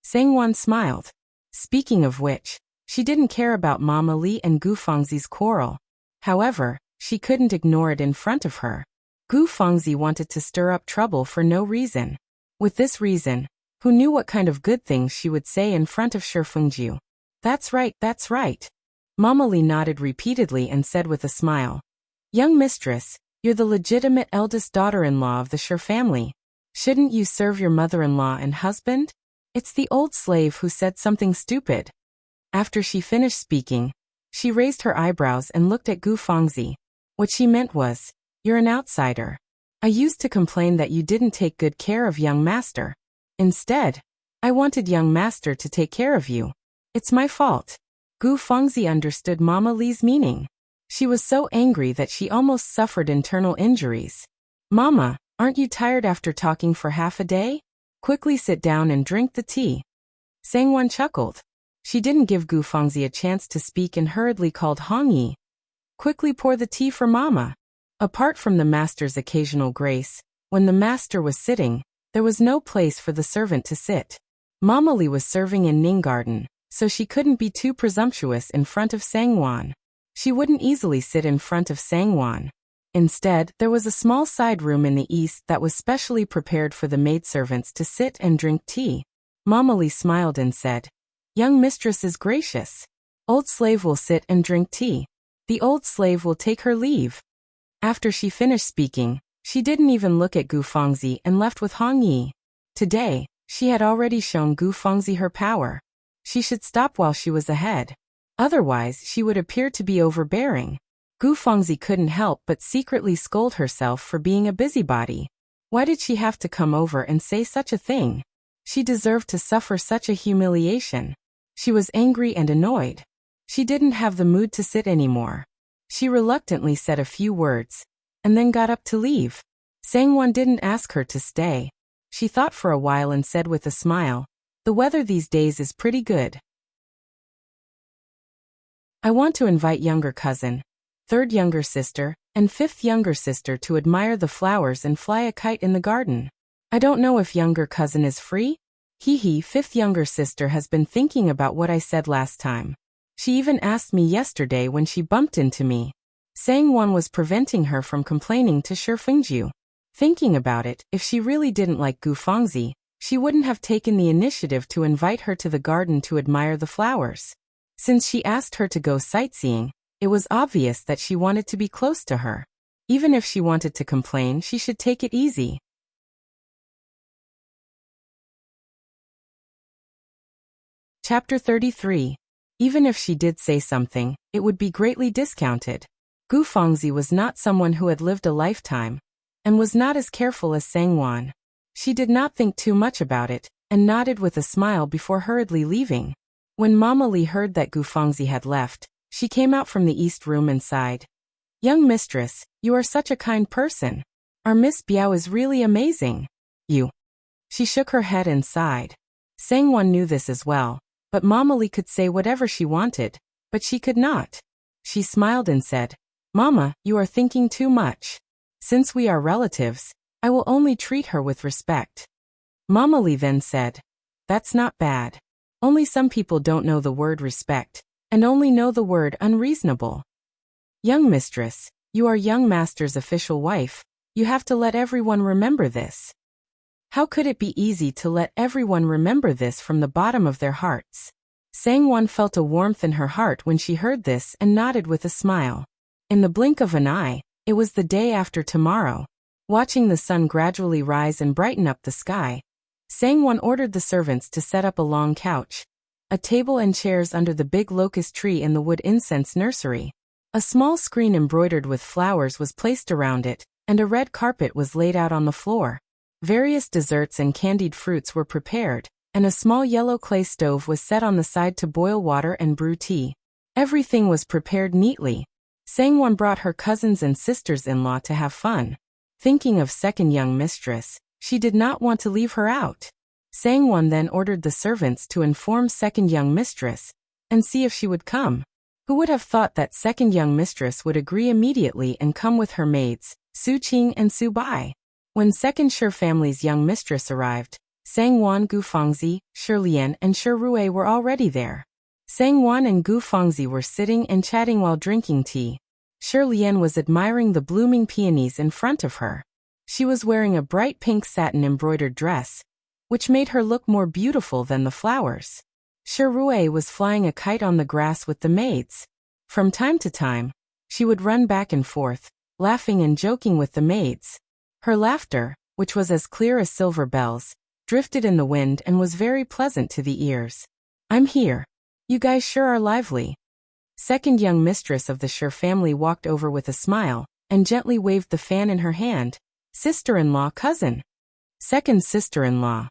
Sangwon smiled. Speaking of which, she didn't care about Mama Li and Gu Fangzi's quarrel. However, she couldn't ignore it in front of her. Gu Fangzi wanted to stir up trouble for no reason. With this reason, who knew what kind of good things she would say in front of Shifengju? That's right, that's right. Mama Li nodded repeatedly and said with a smile, "Young mistress, you're the legitimate eldest daughter-in-law of the Shir family. Shouldn't you serve your mother-in-law and husband? It's the old slave who said something stupid." After she finished speaking, she raised her eyebrows and looked at Gu Fangzi. What she meant was, "You're an outsider. I used to complain that you didn't take good care of young master. Instead, I wanted young master to take care of you. It's my fault. Gu Fengzi understood Mama Li's meaning. She was so angry that she almost suffered internal injuries. Mama, aren't you tired after talking for half a day? Quickly sit down and drink the tea. Sangwon chuckled. She didn't give Gu Fengzi a chance to speak and hurriedly called Hong Yi. Quickly pour the tea for Mama. Apart from the master's occasional grace, when the master was sitting, there was no place for the servant to sit. Mama Li was serving in Ning Garden, so she couldn't be too presumptuous in front of Sangwon. She wouldn't easily sit in front of Sangwon. Instead, there was a small side room in the east that was specially prepared for the maidservants to sit and drink tea. Mama Li smiled and said, "Young mistress is gracious. Old slave will sit and drink tea. The old slave will take her leave." After she finished speaking, she didn't even look at Gu Fengzi and left with Hong Yi. Today, she had already shown Gu Fengzi her power. She should stop while she was ahead. Otherwise, she would appear to be overbearing. Gu Fengzi couldn't help but secretly scold herself for being a busybody. Why did she have to come over and say such a thing? She deserved to suffer such a humiliation. She was angry and annoyed. She didn't have the mood to sit anymore. She reluctantly said a few words, and then got up to leave. Sangwon didn't ask her to stay. She thought for a while and said with a smile, "The weather these days is pretty good. I want to invite younger cousin, third younger sister, and fifth younger sister to admire the flowers and fly a kite in the garden. I don't know if younger cousin is free? Hee, fifth younger sister has been thinking about what I said last time. She even asked me yesterday when she bumped into me." Sangwon was preventing her from complaining to Shifengju. Thinking about it, if she really didn't like Gu Fengzi, she wouldn't have taken the initiative to invite her to the garden to admire the flowers. Since she asked her to go sightseeing, it was obvious that she wanted to be close to her. Even if she wanted to complain, she should take it easy. Chapter 33. Even if she did say something, it would be greatly discounted. Gu Fengzi was not someone who had lived a lifetime, and was not as careful as Sangwon. She did not think too much about it, and nodded with a smile before hurriedly leaving. When Mama Li heard that Gu Fengzi had left, she came out from the east room and sighed. "Young mistress, you are such a kind person. Our Miss Biao is really amazing. You." She shook her head and sighed. Sangwon knew this as well, but Mama Li could say whatever she wanted, but she could not. She smiled and said, "Mama, you are thinking too much. Since we are relatives, I will only treat her with respect." Mama Li then said, "That's not bad. Only some people don't know the word respect, and only know the word unreasonable. Young mistress, you are young master's official wife. You have to let everyone remember this." How could it be easy to let everyone remember this from the bottom of their hearts? Sangwon felt a warmth in her heart when she heard this and nodded with a smile. In the blink of an eye, it was the day after tomorrow. Watching the sun gradually rise and brighten up the sky, Sangwon ordered the servants to set up a long couch, a table and chairs under the big locust tree in the wood incense nursery. A small screen embroidered with flowers was placed around it, and a red carpet was laid out on the floor. Various desserts and candied fruits were prepared, and a small yellow clay stove was set on the side to boil water and brew tea. Everything was prepared neatly. Sangwon brought her cousins and sisters-in-law to have fun. Thinking of second young mistress, she did not want to leave her out. Sangwon then ordered the servants to inform second young mistress, and see if she would come. Who would have thought that second young mistress would agree immediately and come with her maids, Su Qing and Su Bai? When second Shi family's young mistress arrived, Sangwon, Gu Fengzi, Shi Lian and Shi Rui were already there. Sangwon and Gu Fengzi were sitting and chatting while drinking tea. Shi Lian was admiring the blooming peonies in front of her. She was wearing a bright pink satin embroidered dress, which made her look more beautiful than the flowers. Shi Rui was flying a kite on the grass with the maids. From time to time, she would run back and forth, laughing and joking with the maids. Her laughter, which was as clear as silver bells, drifted in the wind and was very pleasant to the ears. "I'm here. You guys sure are lively." Second young mistress of the Shi family walked over with a smile, and gently waved the fan in her hand. "Sister-in-law, cousin." "Second sister-in-law."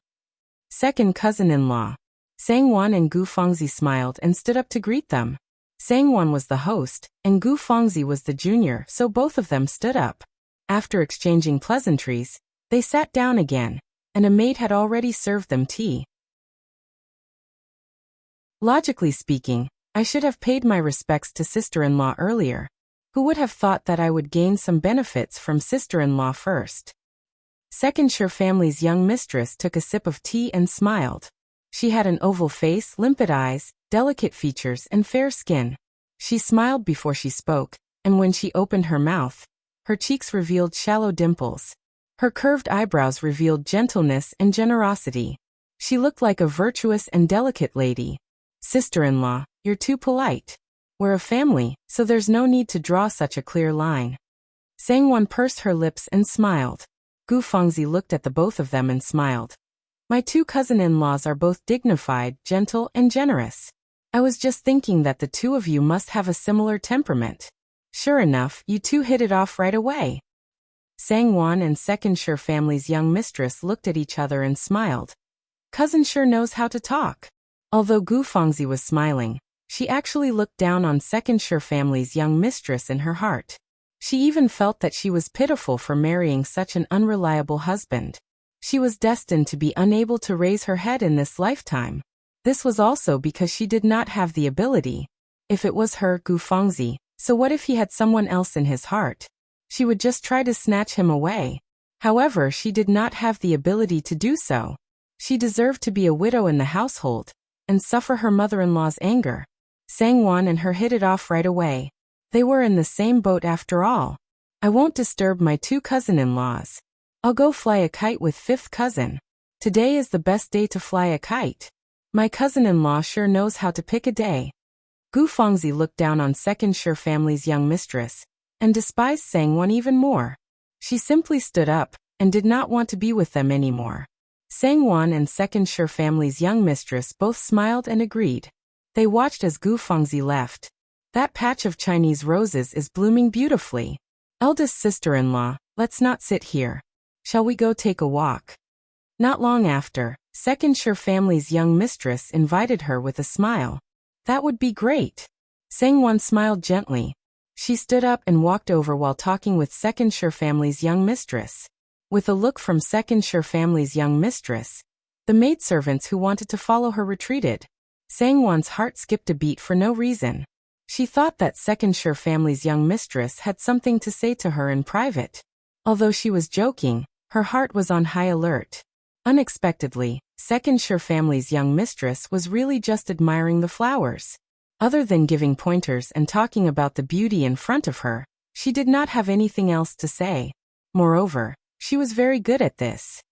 Second cousin-in-law. Sangwon and Gu Fangzi smiled and stood up to greet them. Sangwon was the host, and Gu Fangzi was the junior, so both of them stood up. After exchanging pleasantries, they sat down again, and a maid had already served them tea. Logically speaking, I should have paid my respects to sister-in-law earlier. Who would have thought that I would gain some benefits from sister-in-law first? Second Sher family's young mistress took a sip of tea and smiled. She had an oval face, limpid eyes, delicate features, and fair skin. She smiled before she spoke, and when she opened her mouth, her cheeks revealed shallow dimples. Her curved eyebrows revealed gentleness and generosity. She looked like a virtuous and delicate lady. Sister-in-law, you're too polite. We're a family, so there's no need to draw such a clear line. Sangwon pursed her lips and smiled. Gu Fangzi looked at the both of them and smiled. My two cousin-in-laws are both dignified, gentle, and generous. I was just thinking that the two of you must have a similar temperament. Sure enough, you two hit it off right away. Sangwon and Second Sher family's young mistress looked at each other and smiled. Cousin sure knows how to talk. Although Gu Fangzi was smiling, she actually looked down on Second Sher family's young mistress in her heart. She even felt that she was pitiful for marrying such an unreliable husband. She was destined to be unable to raise her head in this lifetime. This was also because she did not have the ability. If it was her, Gu Fangzi, so what if he had someone else in his heart? She would just try to snatch him away. However, she did not have the ability to do so. She deserved to be a widow in the household and suffer her mother-in-law's anger. Sangwon and her hit it off right away. They were in the same boat after all. I won't disturb my two cousin-in-laws. I'll go fly a kite with fifth cousin. Today is the best day to fly a kite. My cousin-in-law sure knows how to pick a day. Gu Fangzi looked down on Second Sher family's young mistress and despised Sangwon even more. She simply stood up and did not want to be with them anymore. Sangwon and Second Sher family's young mistress both smiled and agreed. They watched as Gu Fangzi left. That patch of Chinese roses is blooming beautifully. Eldest sister-in-law, let's not sit here. Shall we go take a walk? Not long after, Second Sher family's young mistress invited her with a smile. That would be great. Sangwon smiled gently. She stood up and walked over while talking with Second Sher family's young mistress. With a look from Second Sher family's young mistress, the maidservants who wanted to follow her retreated. Sangwon's heart skipped a beat for no reason. She thought that Second Sher family's young mistress had something to say to her in private. Although she was joking, her heart was on high alert. Unexpectedly, Second Sher family's young mistress was really just admiring the flowers. Other than giving pointers and talking about the beauty in front of her, she did not have anything else to say. Moreover, she was very good at this.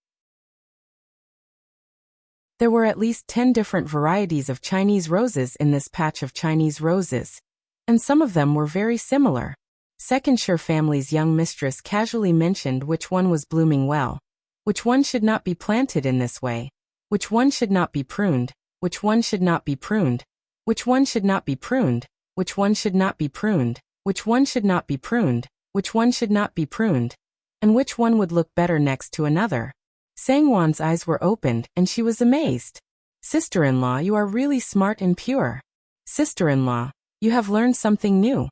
There were at least 10 different varieties of Chinese roses in this patch of Chinese roses, and some of them were very similar. Second Sher family's young mistress casually mentioned which one was blooming well, which one should not be planted in this way, which one should not be pruned, which one should not be pruned, which one should not be pruned, which one should not be pruned, which one should not be pruned, which one should not be pruned, and which one would look better next to another. Sangwon's eyes were opened and she was amazed. Sister-in-law, you are really smart and pure. Sister-in-law, you have learned something new.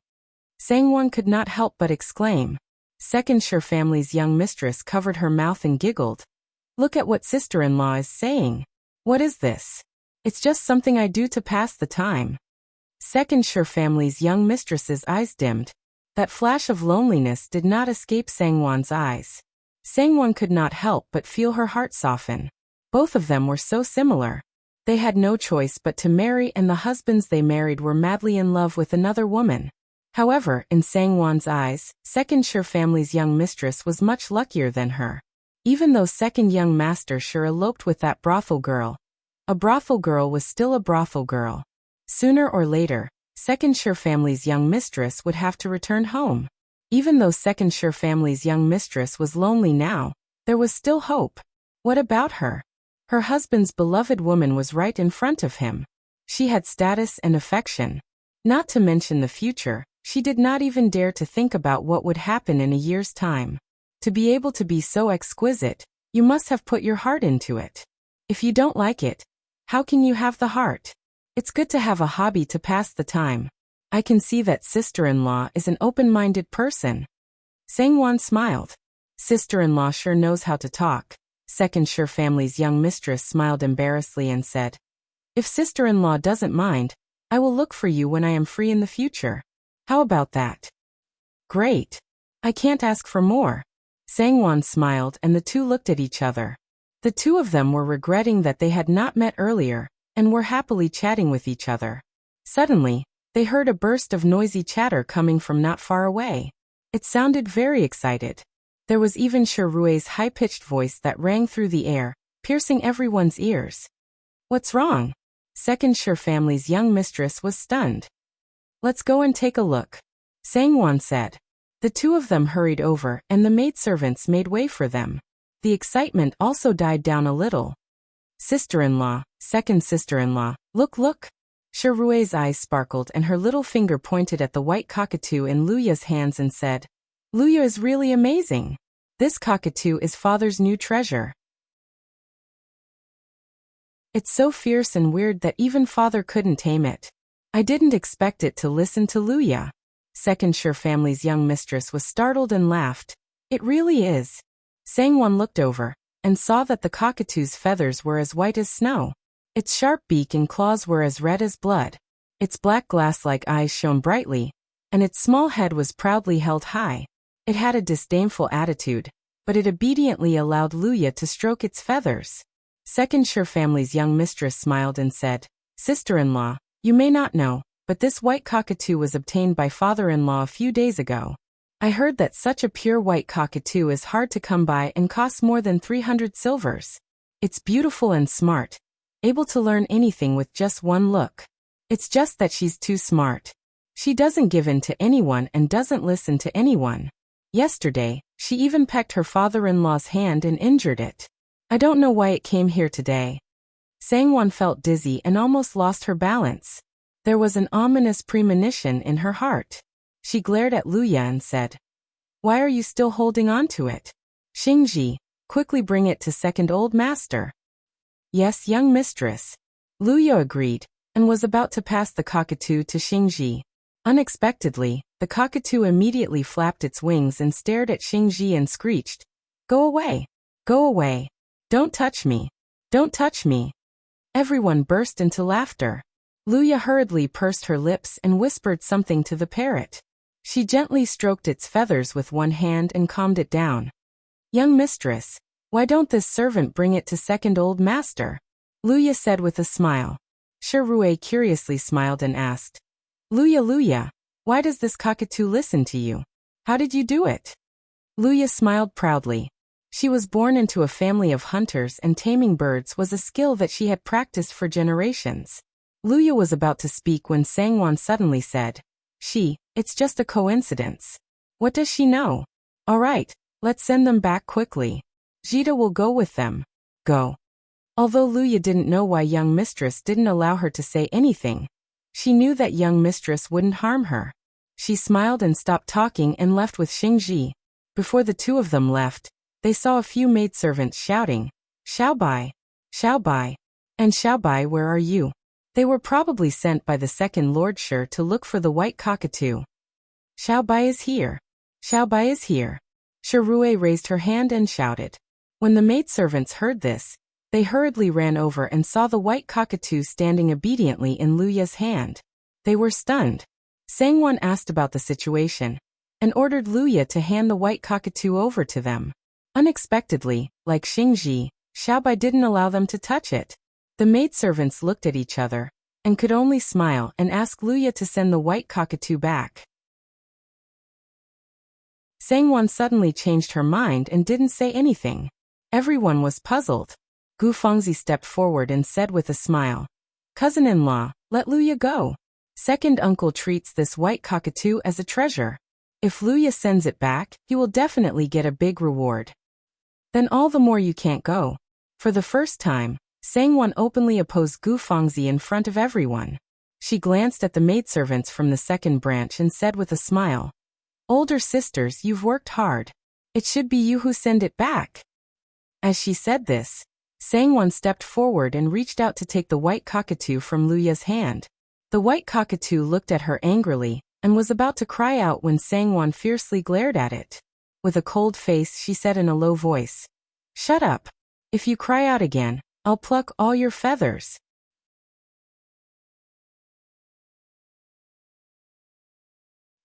Sangwon could not help but exclaim. Second Sher family's young mistress covered her mouth and giggled. Look at what sister-in-law is saying. What is this? It's just something I do to pass the time. Second Sher family's young mistress's eyes dimmed. That flash of loneliness did not escape Sangwon's eyes. Sangwon could not help but feel her heart soften. Both of them were so similar. They had no choice but to marry, and the husbands they married were madly in love with another woman. However, in Sangwon's eyes, Second Sher family's young mistress was much luckier than her. Even though Second young master Sher eloped with that brothel girl, a brothel girl was still a brothel girl. Sooner or later, Second Sher family's young mistress would have to return home. Even though Second Sher family's young mistress was lonely now, there was still hope. What about her? Her husband's beloved woman was right in front of him. She had status and affection. Not to mention the future, she did not even dare to think about what would happen in a year's time. To be able to be so exquisite, you must have put your heart into it. If you don't like it, how can you have the heart? It's good to have a hobby to pass the time. I can see that sister-in-law is an open-minded person. Sangwon smiled. Sister-in-law sure knows how to talk. Second Sure family's young mistress smiled embarrassedly and said, if sister-in-law doesn't mind, I will look for you when I am free in the future. How about that? Great. I can't ask for more. Sangwon smiled and the two looked at each other. The two of them were regretting that they had not met earlier, and were happily chatting with each other. Suddenly, they heard a burst of noisy chatter coming from not far away. It sounded very excited. There was even Rui's high-pitched voice that rang through the air, piercing everyone's ears. What's wrong? Second Sure family's young mistress was stunned. Let's go and take a look, Sangwon said. The two of them hurried over and the maidservants made way for them. The excitement also died down a little. Sister-in-law, second sister-in-law, look. Rui's eyes sparkled and her little finger pointed at the white cockatoo in Luya's hands and said, Luya is really amazing. This cockatoo is father's new treasure. It's so fierce and weird that even father couldn't tame it. I didn't expect it to listen to Luya. Second Sure family's young mistress was startled and laughed. It really is. Sangwon looked over and saw that the cockatoo's feathers were as white as snow. Its sharp beak and claws were as red as blood. Its black glass-like eyes shone brightly, and its small head was proudly held high. It had a disdainful attitude, but it obediently allowed Luya to stroke its feathers. Second Sure family's young mistress smiled and said, Sister-in-law, you may not know, but this white cockatoo was obtained by father-in-law a few days ago. I heard that such a pure white cockatoo is hard to come by and costs more than 300 silvers. It's beautiful and smart, able to learn anything with just one look. It's just that she's too smart. She doesn't give in to anyone and doesn't listen to anyone. Yesterday, she even pecked her father-in-law's hand and injured it. I don't know why it came here today. Sangwon felt dizzy and almost lost her balance. There was an ominous premonition in her heart. She glared at Luya and said, Why are you still holding on to it? Xingji, quickly bring it to second old master. Yes, young mistress. Luya agreed, and was about to pass the cockatoo to Xingji. Unexpectedly, the cockatoo immediately flapped its wings and stared at Xingji and screeched, Go away! Go away! Don't touch me! Don't touch me! Everyone burst into laughter. Luya hurriedly pursed her lips and whispered something to the parrot. She gently stroked its feathers with one hand and calmed it down. Young mistress, why don't this servant bring it to second old master? Luya said with a smile. Rui curiously smiled and asked, Luya, why does this cockatoo listen to you? How did you do it? Luya smiled proudly. She was born into a family of hunters and taming birds was a skill that she had practiced for generations. Luya was about to speak when Sangwon suddenly said, It's just a coincidence. What does she know? All right, let's send them back quickly. Jita will go with them. Go. Although Luya didn't know why young mistress didn't allow her to say anything, she knew that young mistress wouldn't harm her. She smiled and stopped talking and left with Xingji. Before the two of them left, they saw a few maidservants shouting, Xiaobai! Xiaobai! And Xiaobai, where are you? They were probably sent by the second Lord Shi to look for the white cockatoo. Xiaobai is here. Xiaobai is here. Rui raised her hand and shouted. When the maidservants heard this, they hurriedly ran over and saw the white cockatoo standing obediently in Luya's hand. They were stunned. Sangwon asked about the situation and ordered Luya to hand the white cockatoo over to them. Unexpectedly, like Xingji, Xiaobai didn't allow them to touch it. The maidservants looked at each other and could only smile and ask Luya to send the white cockatoo back. Sangwon suddenly changed her mind and didn't say anything. Everyone was puzzled. Gu Fengzi stepped forward and said with a smile, Cousin-in-law, let Luya go. Second uncle treats this white cockatoo as a treasure. If Luya sends it back, you will definitely get a big reward. Then all the more you can't go. For the first time, Sangwon openly opposed Gu Fengzi in front of everyone. She glanced at the maidservants from the second branch and said with a smile, Older sisters, you've worked hard. It should be you who send it back. As she said this, Sangwon stepped forward and reached out to take the white cockatoo from Luya's hand. The white cockatoo looked at her angrily and was about to cry out when Sangwon fiercely glared at it. With a cold face, she said in a low voice, "Shut up. If you cry out again, I'll pluck all your feathers."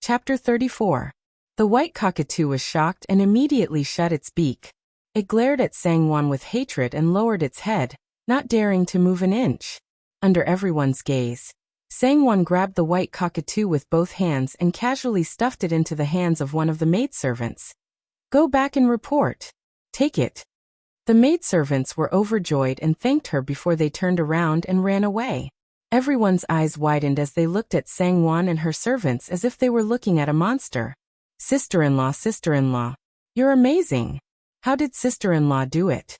Chapter 34. The white cockatoo was shocked and immediately shut its beak. It glared at Sangwon with hatred and lowered its head, not daring to move an inch. Under everyone's gaze, Sangwon grabbed the white cockatoo with both hands and casually stuffed it into the hands of one of the maidservants. "Go back and report. Take it." The maidservants were overjoyed and thanked her before they turned around and ran away. Everyone's eyes widened as they looked at Sangwon and her servants as if they were looking at a monster. Sister-in-law, sister-in-law. You're amazing. How did sister-in-law do it?"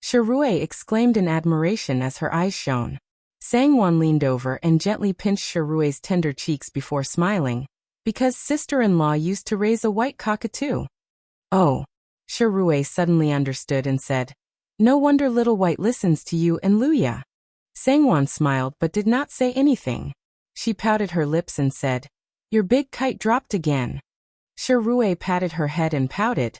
Shirue exclaimed in admiration as her eyes shone. Sangwon leaned over and gently pinched Shirue's tender cheeks before smiling. "Because sister-in-law used to raise a white cockatoo." "Oh." Shirue suddenly understood and said, "No wonder Little White listens to you and Luya." Sangwon smiled but did not say anything. She pouted her lips and said, "Your big kite dropped again." Shirue patted her head and pouted,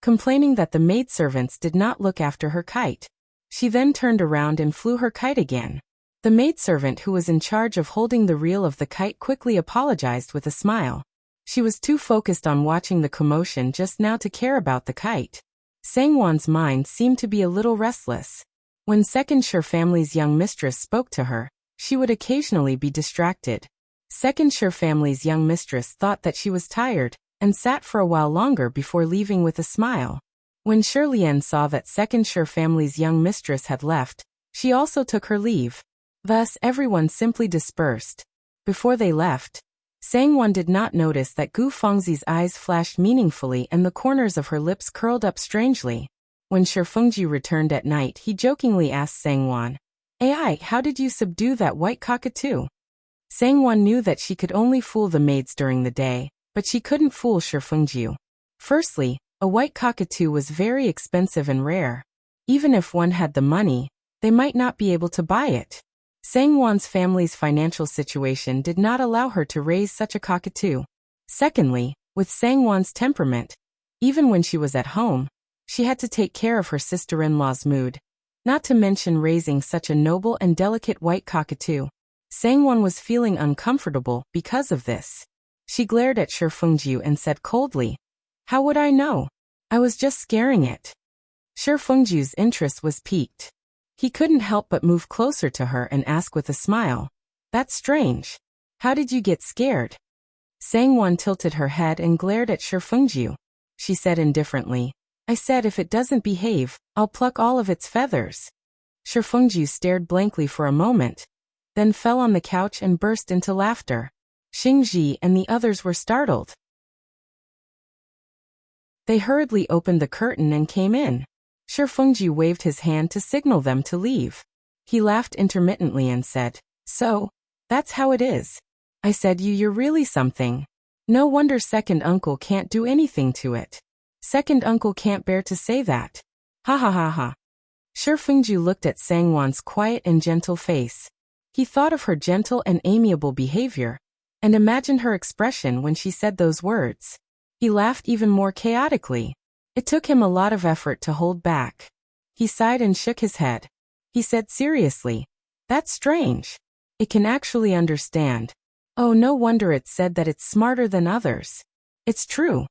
complaining that the maidservants did not look after her kite. She then turned around and flew her kite again. The maidservant who was in charge of holding the reel of the kite quickly apologized with a smile. She was too focused on watching the commotion just now to care about the kite. Sangwon's mind seemed to be a little restless. When Second Shur family's young mistress spoke to her, she would occasionally be distracted. Second Shur family's young mistress thought that she was tired and sat for a while longer before leaving with a smile. When Shirlian saw that Second Shur family's young mistress had left, she also took her leave. Thus, everyone simply dispersed. Before they left, Sangwon did not notice that Gu Fengzi's eyes flashed meaningfully and the corners of her lips curled up strangely. When Shifengji returned at night, he jokingly asked Sangwon, "Ai, how did you subdue that white cockatoo?" Sangwon knew that she could only fool the maids during the day, but she couldn't fool Shifengji. Firstly, a white cockatoo was very expensive and rare. Even if one had the money, they might not be able to buy it. Sangwon's family's financial situation did not allow her to raise such a cockatoo. Secondly, with Sangwon's temperament, even when she was at home, she had to take care of her sister-in-law's mood, not to mention raising such a noble and delicate white cockatoo. Sangwon was feeling uncomfortable because of this. She glared at Shifengji and said coldly, "How would I know? I was just scaring it." Shifengji's interest was piqued. He couldn't help but move closer to her and ask with a smile, "That's strange. How did you get scared?" Sangwon tilted her head and glared at Shifengji. She said indifferently, "I said if it doesn't behave, I'll pluck all of its feathers." Shifengji stared blankly for a moment, then fell on the couch and burst into laughter. Xingji and the others were startled. They hurriedly opened the curtain and came in. Shifengji waved his hand to signal them to leave. He laughed intermittently and said, "So, that's how it is. I said you're really something. No wonder second uncle can't do anything to it. Second uncle can't bear to say that. Ha ha ha ha." Shifengji looked at Sangwon's quiet and gentle face. He thought of her gentle and amiable behavior, and imagined her expression when she said those words. He laughed even more chaotically. It took him a lot of effort to hold back. He sighed and shook his head. He said seriously, "That's strange. It can actually understand. Oh, no wonder it said that it's smarter than others. It's true."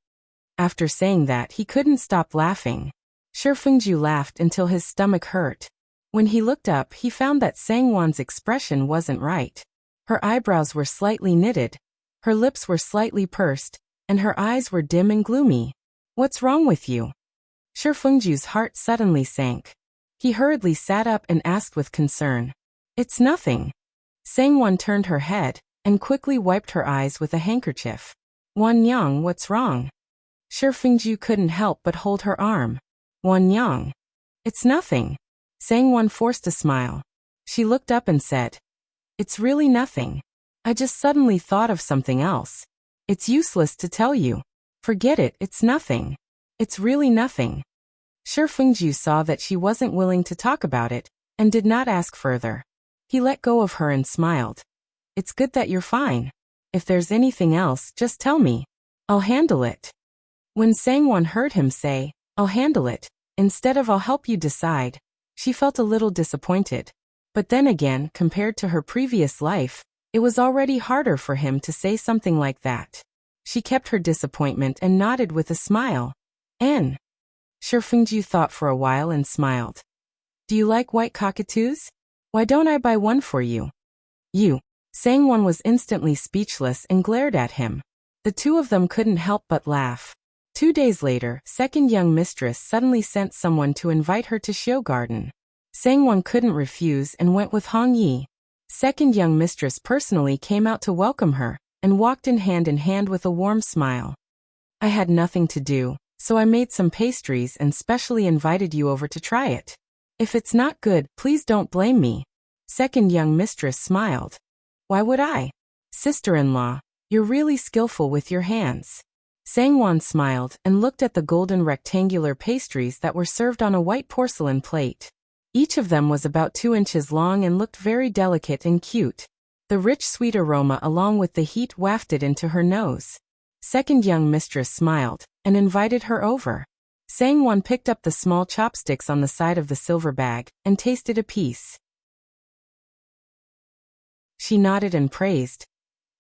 After saying that, he couldn't stop laughing. Shifengji laughed until his stomach hurt. When he looked up, he found that Sangwon's expression wasn't right. Her eyebrows were slightly knitted, her lips were slightly pursed, and her eyes were dim and gloomy. "What's wrong with you?" Shifengji's heart suddenly sank. He hurriedly sat up and asked with concern, "It's nothing." Sangwon turned her head and quickly wiped her eyes with a handkerchief. "Wanyang, what's wrong?" Shifengji couldn't help but hold her arm. "Wanyang. It's nothing." Sangwon forced a smile. She looked up and said, "It's really nothing. I just suddenly thought of something else. It's useless to tell you. Forget it, it's nothing. It's really nothing." Shi Fengju saw that she wasn't willing to talk about it, and did not ask further. He let go of her and smiled. It's good that you're fine. If there's anything else, just tell me. I'll handle it. When Sangwon heard him say, I'll handle it, instead of I'll help you decide, she felt a little disappointed. But then again, compared to her previous life, it was already harder for him to say something like that. She kept her disappointment and nodded with a smile. N. Shi Fengju thought for a while and smiled. Do you like white cockatoos? Why don't I buy one for you? You. Sangwon was instantly speechless and glared at him. The two of them couldn't help but laugh. 2 days later, second young mistress suddenly sent someone to invite her to show garden. Sangwon couldn't refuse and went with Hong Yi. Second young mistress personally came out to welcome her, and walked in hand with a warm smile. I had nothing to do, so I made some pastries and specially invited you over to try it. If it's not good, please don't blame me. Second young mistress smiled. Why would I? Sister-in-law, you're really skillful with your hands. Sangwon smiled and looked at the golden rectangular pastries that were served on a white porcelain plate. Each of them was about 2 inches long and looked very delicate and cute. The rich sweet aroma along with the heat wafted into her nose. Second young mistress smiled and invited her over. Sangwon picked up the small chopsticks on the side of the silver bag and tasted a piece. She nodded and praised.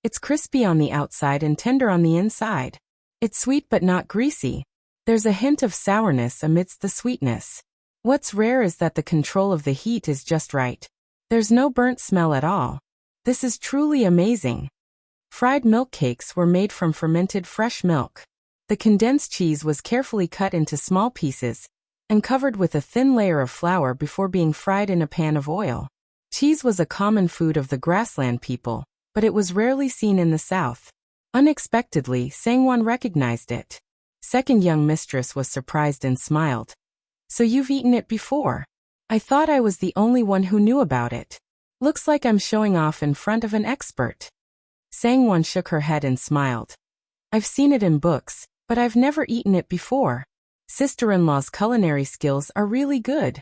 It's crispy on the outside and tender on the inside. It's sweet but not greasy. There's a hint of sourness amidst the sweetness. What's rare is that the control of the heat is just right. There's no burnt smell at all. This is truly amazing. Fried milk cakes were made from fermented fresh milk. The condensed cheese was carefully cut into small pieces and covered with a thin layer of flour before being fried in a pan of oil. Cheese was a common food of the grassland people, but it was rarely seen in the south. Unexpectedly, Sangwon recognized it. Second young mistress was surprised and smiled. So you've eaten it before? I thought I was the only one who knew about it. Looks like I'm showing off in front of an expert. Sangwon shook her head and smiled. I've seen it in books, but I've never eaten it before. Sister-in-law's culinary skills are really good.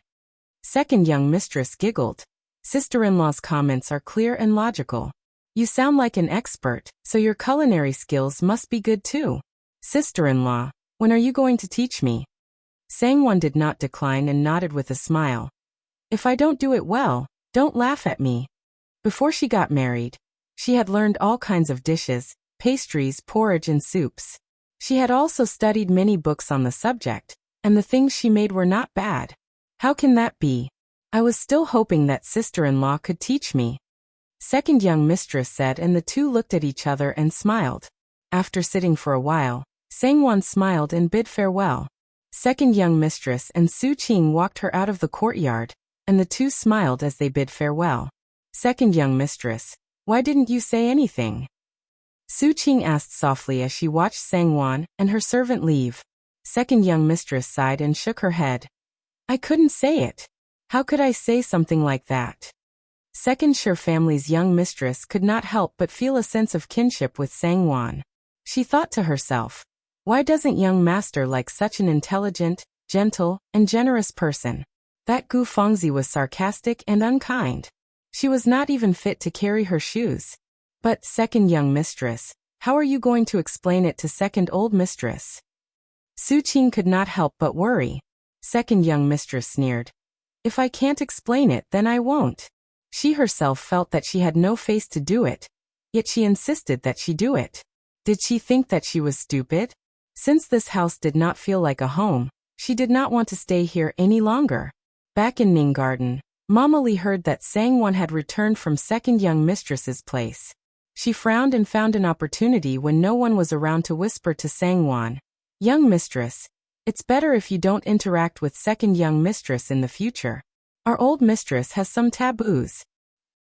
Second young mistress giggled. Sister-in-law's comments are clear and logical. You sound like an expert, so your culinary skills must be good too. Sister-in-law, when are you going to teach me? Sangwon did not decline and nodded with a smile. If I don't do it well, don't laugh at me. Before she got married, she had learned all kinds of dishes, pastries, porridge and soups. She had also studied many books on the subject, and the things she made were not bad. How can that be? I was still hoping that sister-in-law could teach me. Second young mistress said, and the two looked at each other and smiled. After sitting for a while, Sangwon smiled and bid farewell. Second young mistress and Su Qing walked her out of the courtyard, and the two smiled as they bid farewell. Second young mistress, why didn't you say anything? Su Qing asked softly as she watched Sangwon and her servant leave. Second young mistress sighed and shook her head. I couldn't say it. How could I say something like that? Second Shi family's young mistress could not help but feel a sense of kinship with Sangwon. She thought to herself, why doesn't young master like such an intelligent, gentle, and generous person? That Gu Fengzi was sarcastic and unkind. She was not even fit to carry her shoes. But, second young mistress, how are you going to explain it to second old mistress? Su Qing could not help but worry. Second young mistress sneered. If I can't explain it, then I won't. She herself felt that she had no face to do it, yet she insisted that she do it. Did she think that she was stupid? Since this house did not feel like a home, she did not want to stay here any longer. Back in Ning Garden, Mama Lee heard that Sangwon had returned from second young mistress's place. She frowned and found an opportunity when no one was around to whisper to Sangwon, young mistress, it's better if you don't interact with second young mistress in the future. Our old mistress has some taboos.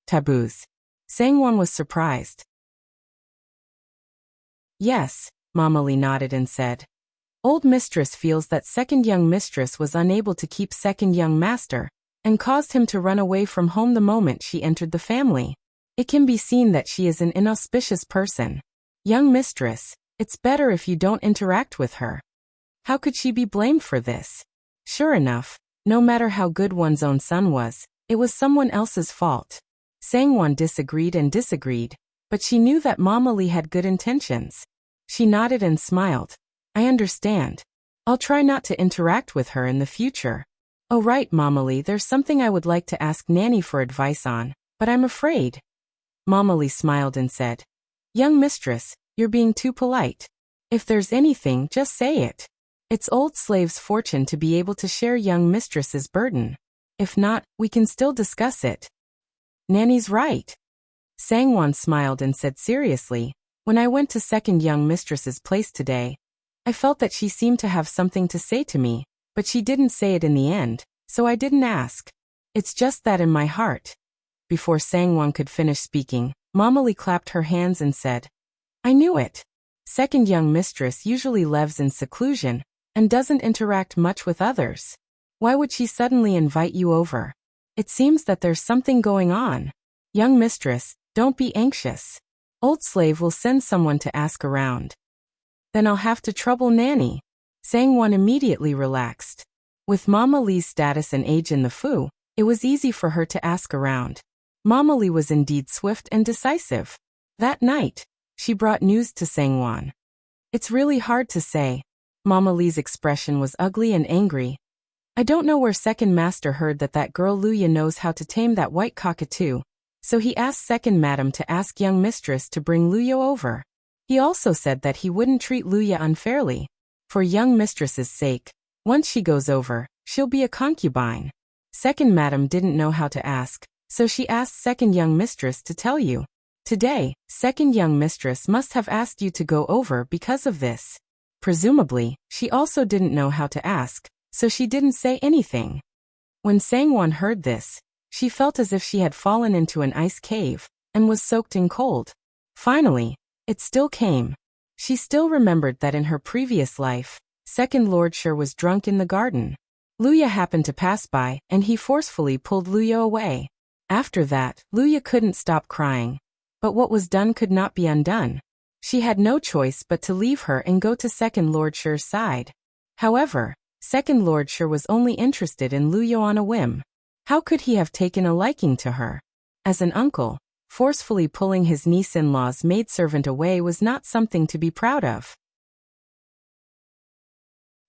Taboos? Sangwon was surprised. Yes, Mama Lee nodded and said. Old mistress feels that second young mistress was unable to keep second young master, and caused him to run away from home the moment she entered the family. It can be seen that she is an inauspicious person. Young mistress, it's better if you don't interact with her. How could she be blamed for this? Sure enough, no matter how good one's own son was, it was someone else's fault. Sangwon disagreed, but she knew that Mama Lee had good intentions. She nodded and smiled. I understand. I'll try not to interact with her in the future. Oh right, Mama Lee, there's something I would like to ask Nanny for advice on, but I'm afraid. Mama Lee smiled and said, Young mistress, you're being too polite. If there's anything, just say it. It's old slave's fortune to be able to share young mistress's burden. If not, we can still discuss it. Nanny's right. Sangwon smiled and said seriously, when I went to second young mistress's place today, I felt that she seemed to have something to say to me, but she didn't say it in the end, so I didn't ask. It's just that in my heart. Before Sangwon could finish speaking, Mama Lee clapped her hands and said, I knew it. Second young mistress usually lives in seclusion and doesn't interact much with others. Why would she suddenly invite you over? It seems that there's something going on. Young mistress, don't be anxious. Old slave will send someone to ask around. Then I'll have to trouble Nanny. Sangwon immediately relaxed. With Mama Lee's status and age in the Fu, it was easy for her to ask around. Mama Lee was indeed swift and decisive. That night, she brought news to Sangwon. It's really hard to say. Mama Lee's expression was ugly and angry. I don't know where second master heard that girl Luya knows how to tame that white cockatoo, so he asked second madam to ask young mistress to bring Luya over. He also said that he wouldn't treat Luya unfairly. For young mistress's sake, once she goes over, she'll be a concubine. Second madam didn't know how to ask, so she asked second young mistress to tell you. Today, second young mistress must have asked you to go over because of this. Presumably, she also didn't know how to ask, so she didn't say anything. When Sangwon heard this, she felt as if she had fallen into an ice cave and was soaked in cold. Finally, it still came. She still remembered that in her previous life, second Lord Sher was drunk in the garden. Luya happened to pass by, and he forcefully pulled Luya away. After that, Luya couldn't stop crying. But what was done could not be undone. She had no choice but to leave her and go to second Lord Sher's side. However, second Lord Sher was only interested in Luya on a whim. How could he have taken a liking to her? As an uncle, forcefully pulling his niece-in-law's maidservant away was not something to be proud of.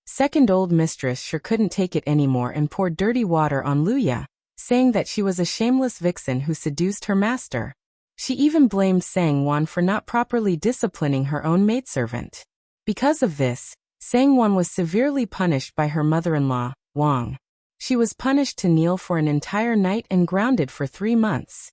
Second old mistress sure couldn't take it anymore and poured dirty water on Luya, saying that she was a shameless vixen who seduced her master. She even blamed Sangwon for not properly disciplining her own maidservant. Because of this, Sangwon was severely punished by her mother-in-law, Wang. She was punished to kneel for an entire night and grounded for 3 months.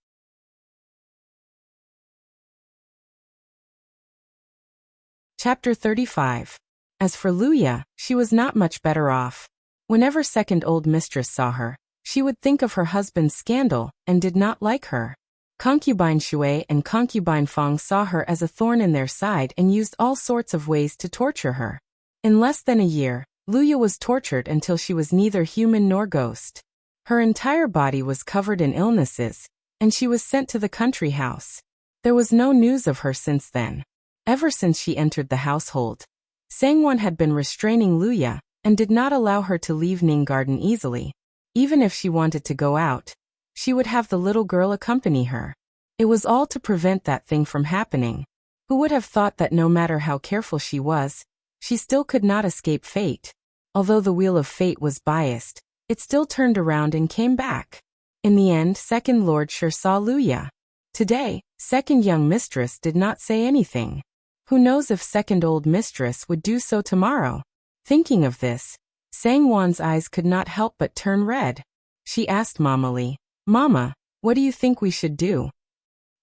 Chapter 35. As for Luya, she was not much better off. Whenever second old mistress saw her, she would think of her husband's scandal and did not like her. Concubine Shui and concubine Fong saw her as a thorn in their side and used all sorts of ways to torture her. In less than a year, Luya was tortured until she was neither human nor ghost. Her entire body was covered in illnesses, and she was sent to the country house. There was no news of her since then. Ever since she entered the household, Sangwon had been restraining Luya and did not allow her to leave Ning Garden easily. Even if she wanted to go out, she would have the little girl accompany her. It was all to prevent that thing from happening. Who would have thought that no matter how careful she was, she still could not escape fate. Although the wheel of fate was biased, it still turned around and came back. In the end, second Lord Sher saw Luya. Today, second young mistress did not say anything. Who knows if second old mistress would do so tomorrow? Thinking of this, Sangwon's eyes could not help but turn red. She asked Mama Lee, Mama, what do you think we should do?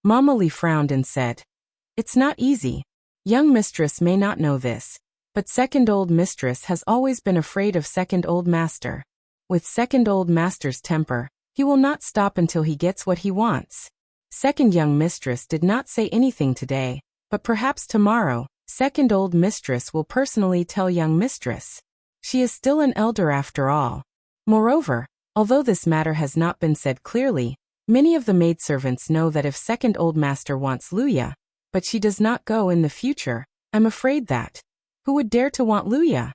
Mama Lee frowned and said, It's not easy. Young mistress may not know this, but second old mistress has always been afraid of second old master. With second old master's temper, he will not stop until he gets what he wants. Second young mistress did not say anything today, but perhaps tomorrow, second old mistress will personally tell young mistress. She is still an elder after all. Moreover, although this matter has not been said clearly, many of the maidservants know that if second old master wants Luya, but she does not go in the future, I'm afraid that. Who would dare to want Luya?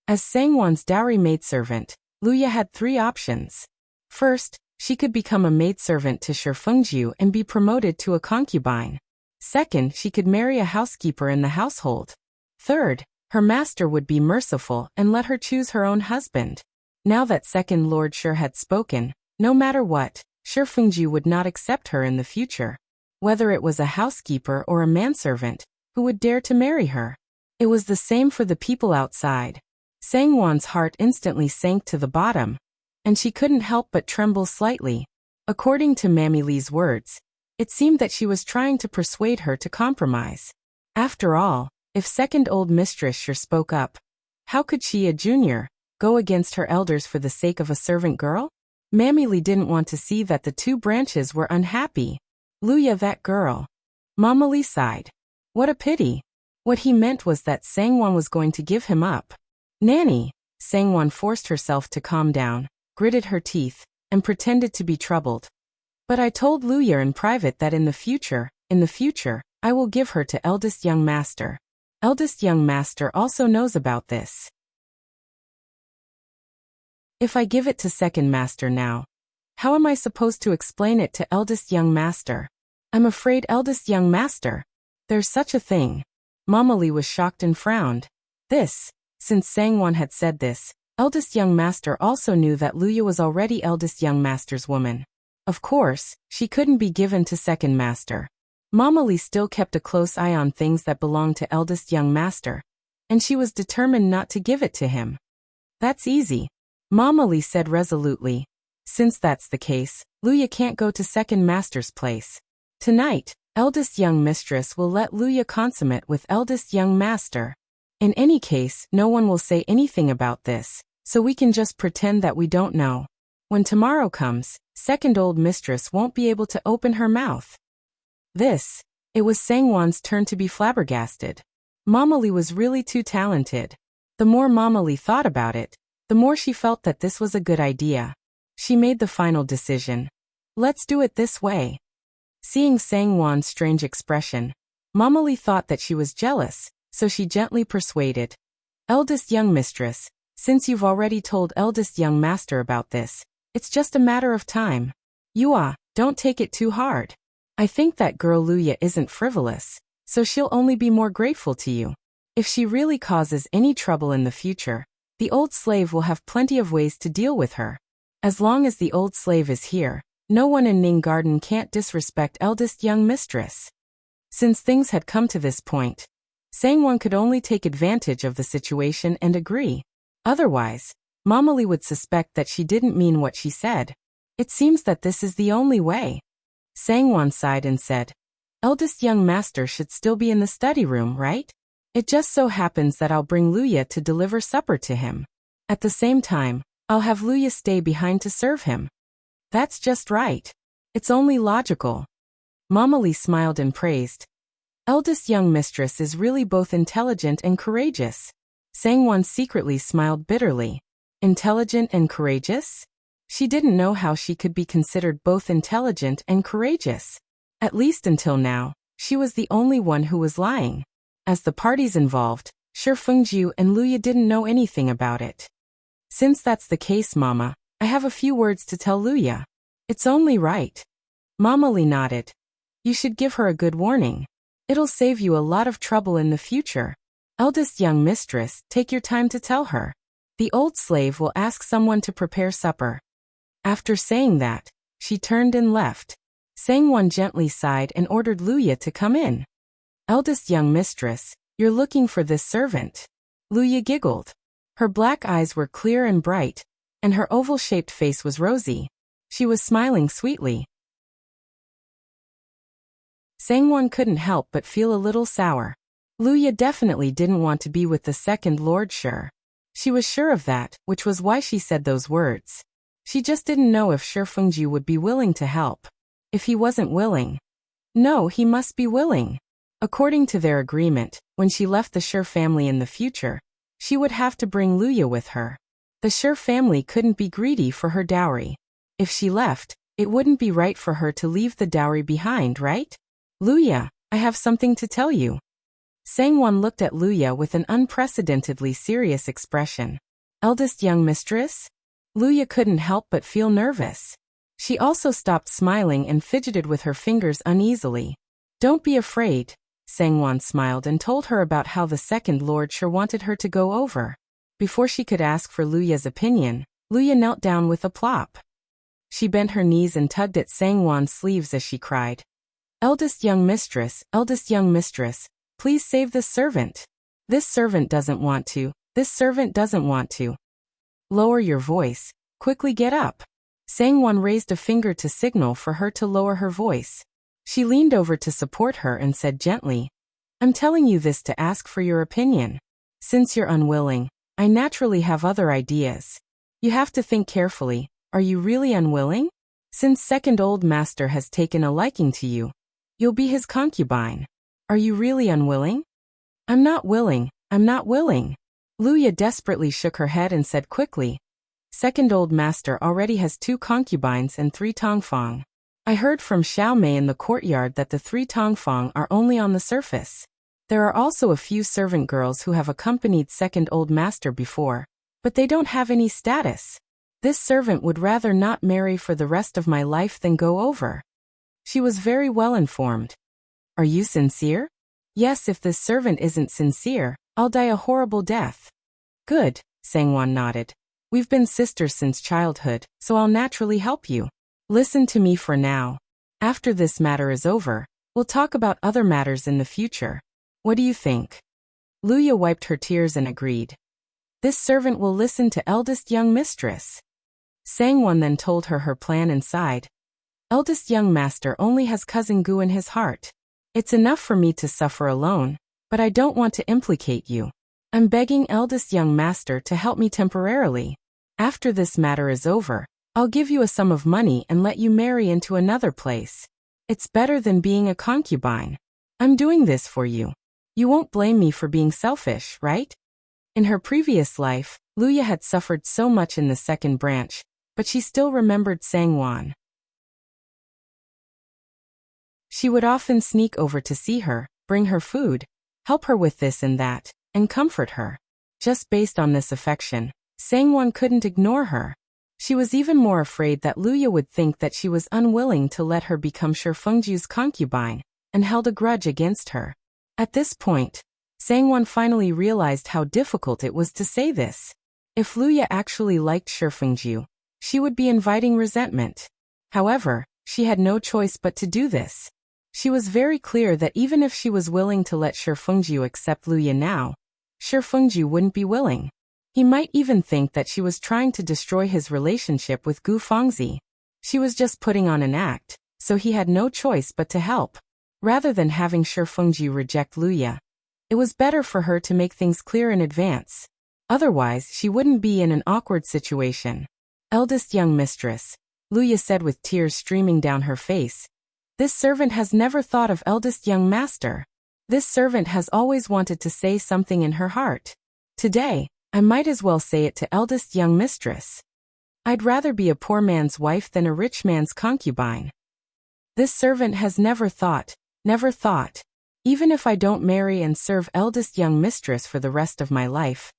As Sangwon's dowry maidservant, Luya had three options. First, she could become a maidservant to Shifengju and be promoted to a concubine. Second, she could marry a housekeeper in the household. Third, her master would be merciful and let her choose her own husband. Now that second Lord Shi had spoken, no matter what, Shifengju would not accept her in the future. Whether it was a housekeeper or a manservant, who would dare to marry her? It was the same for the people outside. Sangwon's heart instantly sank to the bottom, and she couldn't help but tremble slightly. According to Mammy Lee's words, it seemed that she was trying to persuade her to compromise. After all, if second old mistress Shi spoke up, how could she, a junior, go against her elders for the sake of a servant girl? Mammy Lee didn't want to see that the two branches were unhappy. Luya, that girl. Mama Lee sighed. What a pity. What he meant was that Sangwon was going to give him up. Nanny. Sangwon forced herself to calm down, gritted her teeth, and pretended to be troubled. But I told Luya in private that in the future, I will give her to eldest young master. Eldest young master also knows about this. If I give it to second master now, how am I supposed to explain it to eldest young master? I'm afraid eldest young master. There's such a thing. Mama Lee was shocked and frowned. Since Sangwon had said this, eldest young master also knew that Luya was already eldest young master's woman. Of course, she couldn't be given to second master. Mama Lee still kept a close eye on things that belonged to eldest young master, and she was determined not to give it to him. That's easy, Mama Lee said resolutely. Since that's the case, Luya can't go to second master's place. Tonight, eldest young mistress will let Luya consummate with eldest young master. In any case, no one will say anything about this, so we can just pretend that we don't know. When tomorrow comes, second old mistress won't be able to open her mouth. It was Sangwon's turn to be flabbergasted. Mama Lee was really too talented. The more Mama Lee thought about it, the more she felt that this was a good idea. She made the final decision. Let's do it this way. Seeing Sangwon's strange expression, Mama Lee thought that she was jealous, so she gently persuaded. Eldest young mistress, since you've already told eldest young master about this, it's just a matter of time. Don't take it too hard. I think that girl Luya isn't frivolous, so she'll only be more grateful to you. If she really causes any trouble in the future, the old slave will have plenty of ways to deal with her. As long as the old slave is here, no one in Ning Garden can't disrespect eldest young mistress. Since things had come to this point, Sangwon could only take advantage of the situation and agree. Otherwise, Mama Lee would suspect that she didn't mean what she said. It seems that this is the only way. Sangwon sighed and said, eldest young master should still be in the study room, right? It just so happens that I'll bring Luya to deliver supper to him. At the same time, I'll have Luya stay behind to serve him. That's just right. It's only logical. Mama Lee smiled and praised. Eldest young mistress is really both intelligent and courageous. Sangwon secretly smiled bitterly. Intelligent and courageous? She didn't know how she could be considered both intelligent and courageous. At least until now, she was the only one who was lying. As the parties involved, Shifengju and Luya didn't know anything about it. Since that's the case, Mama, I have a few words to tell Luya. It's only right. Mama Lee nodded. You should give her a good warning. It'll save you a lot of trouble in the future. Eldest young mistress, take your time to tell her. The old slave will ask someone to prepare supper. After saying that, she turned and left. Sangwon gently sighed and ordered Luya to come in. Eldest young mistress, you're looking for this servant. Luya giggled. Her black eyes were clear and bright, and her oval-shaped face was rosy. She was smiling sweetly. Sangwon couldn't help but feel a little sour. Luya definitely didn't want to be with the second Lord Shi. She was sure of that, which was why she said those words. She just didn't know if Shifengju would be willing to help. If he wasn't willing. No, he must be willing. According to their agreement, when she left the Shi family in the future, she would have to bring Luya with her. The Shi family couldn't be greedy for her dowry. If she left, it wouldn't be right for her to leave the dowry behind, right? Luya, I have something to tell you. Sangwon looked at Luya with an unprecedentedly serious expression. Eldest young mistress? Luya couldn't help but feel nervous. She also stopped smiling and fidgeted with her fingers uneasily. Don't be afraid, Sangwon smiled and told her about how the second lord sure wanted her to go over. Before she could ask for Luya's opinion, Luya knelt down with a plop. She bent her knees and tugged at Sangwon's sleeves as she cried. Eldest young mistress, please save this servant. This servant doesn't want to. This servant doesn't want to. Lower your voice. Quickly get up. Sangwon raised a finger to signal for her to lower her voice. She leaned over to support her and said gently, I'm telling you this to ask for your opinion. Since you're unwilling, I naturally have other ideas. You have to think carefully. Are you really unwilling? Since second old master has taken a liking to you, you'll be his concubine. Are you really unwilling? I'm not willing. I'm not willing. Luya desperately shook her head and said quickly, Second old master already has 2 concubines and 3 tongfang. I heard from Xiao Mei in the courtyard that the 3 tongfang are only on the surface. There are also a few servant girls who have accompanied second old master before, but they don't have any status. This servant would rather not marry for the rest of my life than go over. She was very well informed. Are you sincere? Yes, if this servant isn't sincere, I'll die a horrible death. Good, Sangwon nodded. We've been sisters since childhood, so I'll naturally help you. Listen to me for now. After this matter is over, we'll talk about other matters in the future. What do you think? Luya wiped her tears and agreed. This servant will listen to eldest young mistress. Sangwon then told her her plan and sighed. Eldest young master only has cousin Gu in his heart. It's enough for me to suffer alone, but I don't want to implicate you. I'm begging eldest young master to help me temporarily. After this matter is over, I'll give you a sum of money and let you marry into another place. It's better than being a concubine. I'm doing this for you. You won't blame me for being selfish, right? In her previous life, Luya had suffered so much in the second branch, but she still remembered Sangwon. She would often sneak over to see her, bring her food, help her with this and that, and comfort her. Just based on this affection, Sangwon couldn't ignore her. She was even more afraid that Luya would think that she was unwilling to let her become Shifengju's concubine, and held a grudge against her. At this point, Sangwon finally realized how difficult it was to say this. If Luya actually liked Shifengju, she would be inviting resentment. However, she had no choice but to do this. She was very clear that even if she was willing to let Shifengju accept Luya now, Shifengju wouldn't be willing. He might even think that she was trying to destroy his relationship with Gu Fengzi. She was just putting on an act, so he had no choice but to help. Rather than having Shifengju reject Luya, it was better for her to make things clear in advance. Otherwise, she wouldn't be in an awkward situation. Eldest young mistress, Luya said with tears streaming down her face. This servant has never thought of eldest young master. This servant has always wanted to say something in her heart. Today, I might as well say it to eldest young mistress. I'd rather be a poor man's wife than a rich man's concubine. This servant has never thought. Even if I don't marry and serve eldest young mistress for the rest of my life,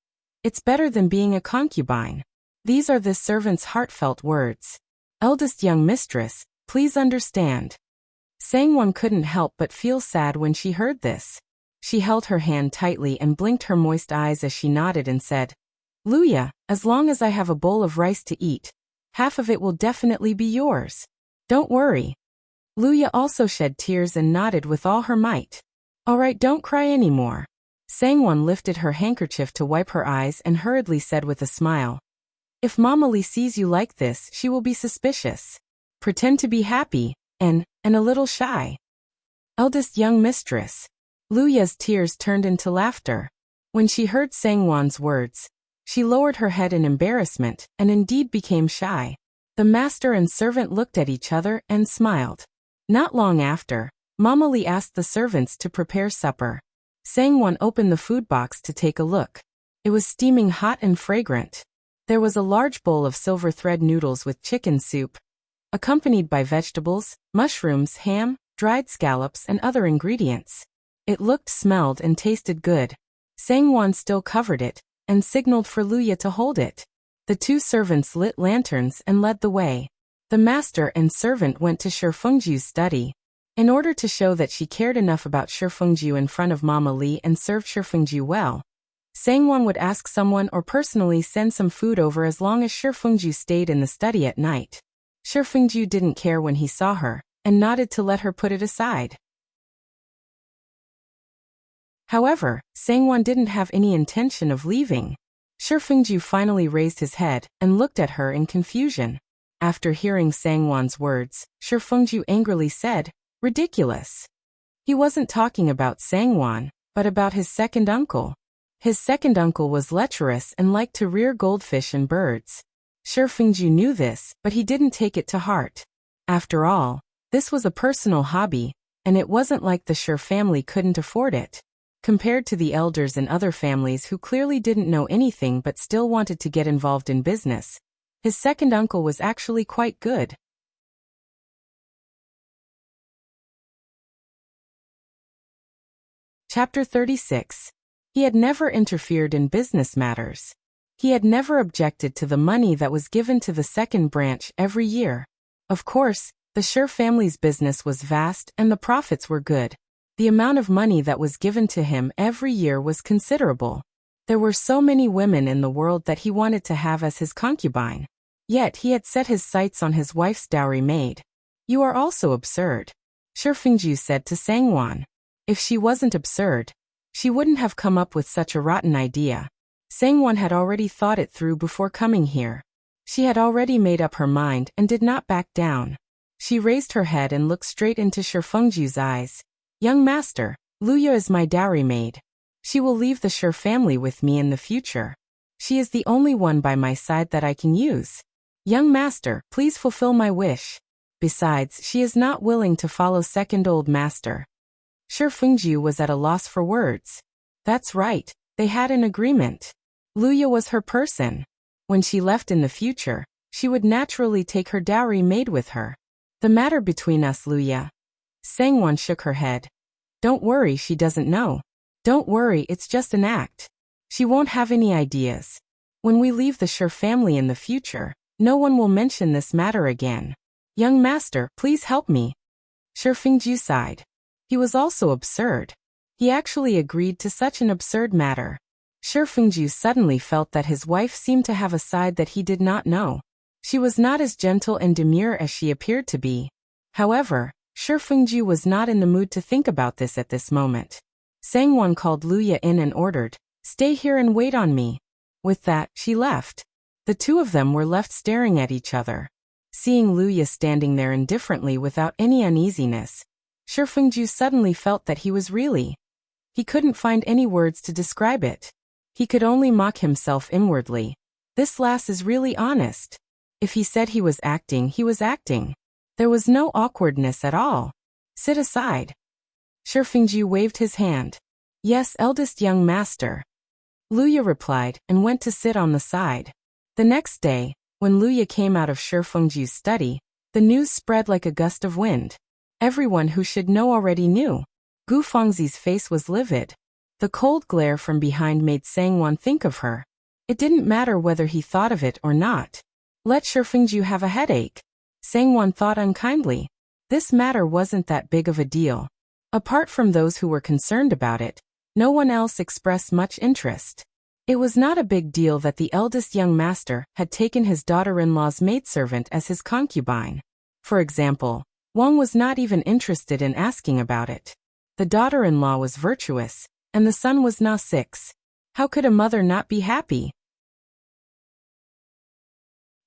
it's better than being a concubine. These are this servant's heartfelt words. Eldest young mistress, please understand. Sangwon couldn't help but feel sad when she heard this. She held her hand tightly and blinked her moist eyes as she nodded and said, Luya, as long as I have a bowl of rice to eat, half of it will definitely be yours. Don't worry. Luya also shed tears and nodded with all her might. All right, don't cry anymore. Sangwon lifted her handkerchief to wipe her eyes and hurriedly said with a smile, If Mama Lee sees you like this, she will be suspicious. Pretend to be happy, and a little shy. Eldest young mistress. Luya's tears turned into laughter. When she heard Sangwon's words, she lowered her head in embarrassment and indeed became shy. The master and servant looked at each other and smiled. Not long after, Mama Lee asked the servants to prepare supper. Sangwon opened the food box to take a look. It was steaming hot and fragrant. There was a large bowl of silver thread noodles with chicken soup, accompanied by vegetables, mushrooms, ham, dried scallops, and other ingredients. It looked, smelled, and tasted good. Sangwon still covered it, and signaled for Luya to hold it. The two servants lit lanterns and led the way. The master and servant went to Shi Fengju's study. In order to show that she cared enough about Shi Fengju in front of Mama Li and served Shi Fengju well, Sangwon would ask someone or personally send some food over as long as Shi Fengju stayed in the study at night. Shi Fengju didn't care when he saw her, and nodded to let her put it aside. However, Sangwon didn't have any intention of leaving. Shi Fengju finally raised his head and looked at her in confusion. After hearing Sangwon's words, Shi Fengju angrily said, "Ridiculous." He wasn't talking about Sangwon, but about his second uncle. His second uncle was lecherous and liked to rear goldfish and birds. Shi Fengju knew this, but he didn't take it to heart. After all, this was a personal hobby, and it wasn't like the Shi family couldn't afford it. Compared to the elders in other families who clearly didn't know anything but still wanted to get involved in business, his second uncle was actually quite good. Chapter 36. He had never interfered in business matters. He had never objected to the money that was given to the second branch every year. Of course, the Shi family's business was vast and the profits were good. The amount of money that was given to him every year was considerable. There were so many women in the world that he wanted to have as his concubine. Yet he had set his sights on his wife's dowry maid. "You are also absurd," Shi Fengju said to Sangwon. If she wasn't absurd, she wouldn't have come up with such a rotten idea. Sangwon had already thought it through before coming here. She had already made up her mind and did not back down. She raised her head and looked straight into Shi Fengju's eyes. "Young master, Luya is my dowry maid. She will leave the Shi family with me in the future. She is the only one by my side that I can use. Young master, please fulfill my wish. Besides, she is not willing to follow second old master." Shi Fengju was at a loss for words. That's right, they had an agreement. Luya was her person. When she left in the future, she would naturally take her dowry maid with her. "The matter between us, Luya." Sangwon shook her head. "Don't worry, she doesn't know. Don't worry, it's just an act. She won't have any ideas. When we leave the Shi family in the future, no one will mention this matter again. Young master, please help me." Shi Fengju sighed. He was also absurd. He actually agreed to such an absurd matter. Shi Fengju suddenly felt that his wife seemed to have a side that he did not know. She was not as gentle and demure as she appeared to be. However, Shi Fengju was not in the mood to think about this at this moment. Sangwon called Luya in and ordered, "Stay here and wait on me." With that, she left. The two of them were left staring at each other. Seeing Luya standing there indifferently without any uneasiness, Shi Fengju suddenly felt that he was really. He couldn't find any words to describe it. He could only mock himself inwardly. This lass is really honest. If he said he was acting, he was acting. There was no awkwardness at all. "Sit aside." Shi Fengju waved his hand. "Yes, eldest young master." Luya replied and went to sit on the side. The next day, when Luya came out of Shi Fengju's study, the news spread like a gust of wind. Everyone who should know already knew. Gu Fengzi's face was livid. The cold glare from behind made Sangwon think of her. It didn't matter whether he thought of it or not. Let Shi Fengju have a headache. Sangwon thought unkindly. This matter wasn't that big of a deal. Apart from those who were concerned about it, no one else expressed much interest. It was not a big deal that the eldest young master had taken his daughter-in-law's maidservant as his concubine. For example, Wang was not even interested in asking about it. The daughter-in-law was virtuous, and the son was now 6. How could a mother not be happy?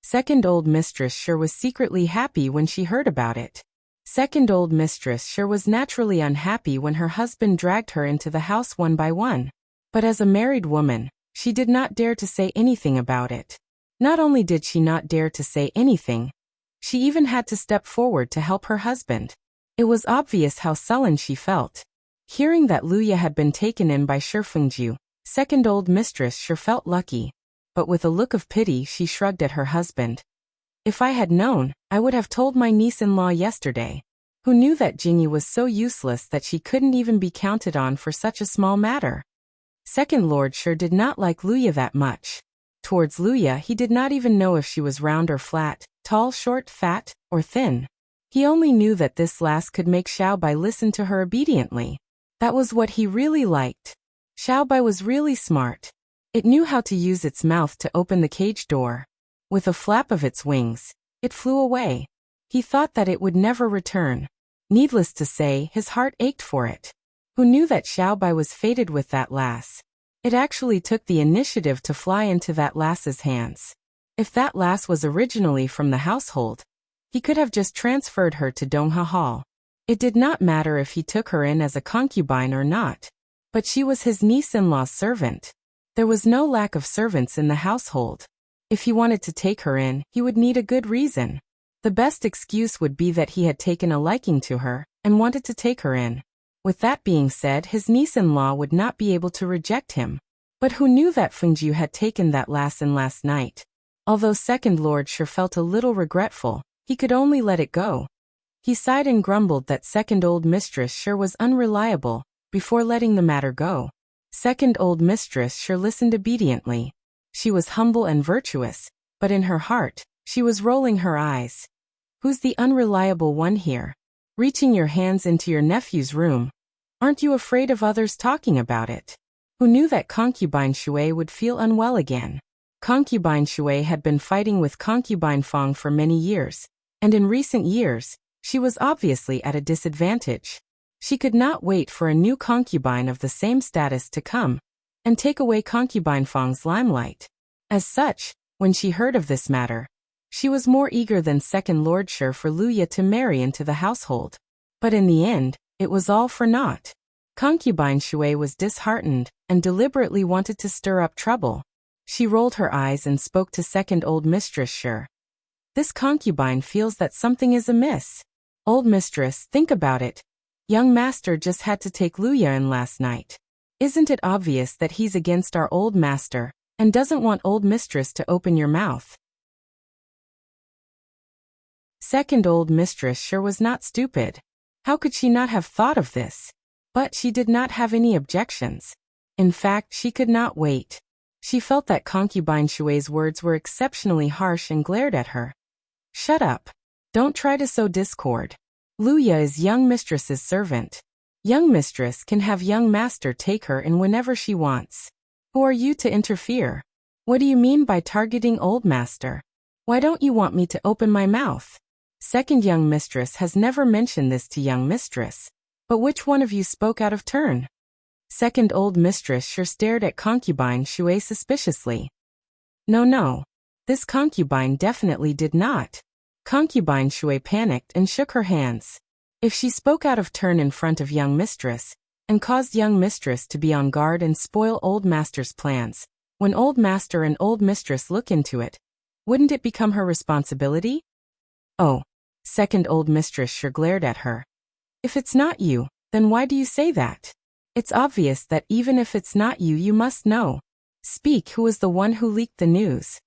Second old mistress sure was secretly happy when she heard about it. Second old mistress sure was naturally unhappy when her husband dragged her into the house one by one. But as a married woman, she did not dare to say anything about it. Not only did she not dare to say anything, she even had to step forward to help her husband. It was obvious how sullen she felt. Hearing that Luya had been taken in by Shi Fengju, second old mistress sure felt lucky. But with a look of pity she shrugged at her husband. "If I had known, I would have told my niece-in-law yesterday." Who knew that Jingyi was so useless that she couldn't even be counted on for such a small matter? Second Lord sure did not like Luya that much. Towards Luya he did not even know if she was round or flat, tall, short, fat, or thin. He only knew that this lass could make Xiaobai listen to her obediently. That was what he really liked. Xiaobai was really smart. It knew how to use its mouth to open the cage door. With a flap of its wings, it flew away. He thought that it would never return. Needless to say, his heart ached for it. Who knew that Xiaobai was fated with that lass? It actually took the initiative to fly into that lass's hands. If that lass was originally from the household, he could have just transferred her to Dongha Hall. It did not matter if he took her in as a concubine or not. But she was his niece-in-law's servant. There was no lack of servants in the household. If he wanted to take her in, he would need a good reason. The best excuse would be that he had taken a liking to her and wanted to take her in. With that being said, his niece-in-law would not be able to reject him. But who knew that Fengjiu had taken that lass in last night? Although Second Lord sure felt a little regretful, he could only let it go. He sighed and grumbled that second old mistress sure was unreliable, before letting the matter go. Second old mistress sure listened obediently. She was humble and virtuous, but in her heart, she was rolling her eyes. Who's the unreliable one here? Reaching your hands into your nephew's room. Aren't you afraid of others talking about it? Who knew that concubine Shui would feel unwell again? Concubine Shui had been fighting with concubine Fong for many years, and in recent years, she was obviously at a disadvantage. She could not wait for a new concubine of the same status to come and take away concubine Fong's limelight. As such, when she heard of this matter, she was more eager than second lordship for Luya to marry into the household. But in the end, it was all for naught. Concubine Shui was disheartened and deliberately wanted to stir up trouble. She rolled her eyes and spoke to second old mistress Sure. This concubine feels that something is amiss. Old mistress, think about it. Young master just had to take Luya in last night. Isn't it obvious that he's against our old master and doesn't want old mistress to open your mouth? Second old mistress sure was not stupid. How could she not have thought of this? But she did not have any objections. In fact, she could not wait. She felt that concubine Shui's words were exceptionally harsh and glared at her. Shut up. Don't try to sow discord. Luya is young mistress's servant. Young mistress can have young master take her in whenever she wants. Who are you to interfere? What do you mean by targeting old master? Why don't you want me to open my mouth? Second young mistress has never mentioned this to young mistress. But which one of you spoke out of turn? Second old mistress sure stared at concubine Shui suspiciously. No. This concubine definitely did not. Concubine Shui panicked and shook her hands. If she spoke out of turn in front of young mistress, and caused young mistress to be on guard and spoil old master's plans, when old master and old mistress look into it, wouldn't it become her responsibility? Oh. Second old mistress sure glared at her. If it's not you, then why do you say that? It's obvious that even if it's not you, you must know. Speak, who was the one who leaked the news?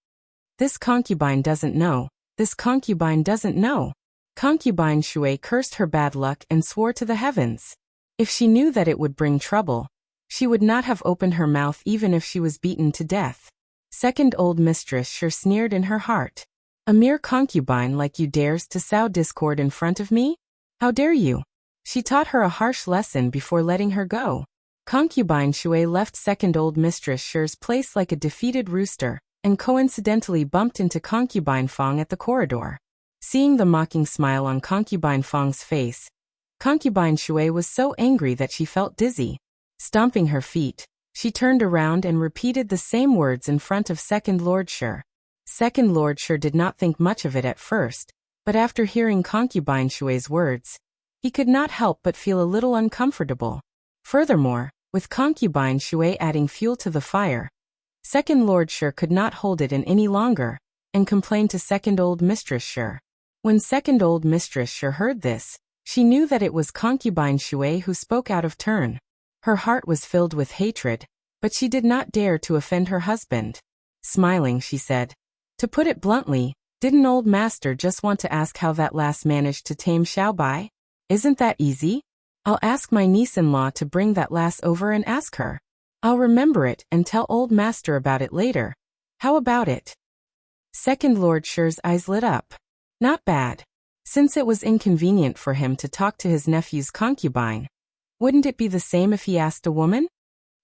This concubine doesn't know. This concubine doesn't know. Concubine Shui cursed her bad luck and swore to the heavens. If she knew that it would bring trouble, she would not have opened her mouth even if she was beaten to death. Second old mistress sure sneered in her heart. A mere concubine like you dares to sow discord in front of me? How dare you? She taught her a harsh lesson before letting her go. Concubine Shui left second old mistress Shu's place like a defeated rooster, and coincidentally bumped into concubine Fong at the corridor. Seeing the mocking smile on concubine Fong's face, concubine Shui was so angry that she felt dizzy. Stomping her feet, she turned around and repeated the same words in front of second Lord Shu. Second Lord Shu did not think much of it at first, but after hearing concubine Shui's words, he could not help but feel a little uncomfortable. Furthermore, with concubine Shui adding fuel to the fire, second Lord Shu could not hold it in any longer, and complained to second old mistress Shu. When second old mistress Shu heard this, she knew that it was concubine Shui who spoke out of turn. Her heart was filled with hatred, but she did not dare to offend her husband. Smiling, she said, "To put it bluntly, didn't old master just want to ask how that lass managed to tame Xiaobai? Isn't that easy? I'll ask my niece-in-law to bring that lass over and ask her. I'll remember it and tell old master about it later. How about it? Second Lord Sher's eyes lit up. Not bad. Since it was inconvenient for him to talk to his nephew's concubine, wouldn't it be the same if he asked a woman?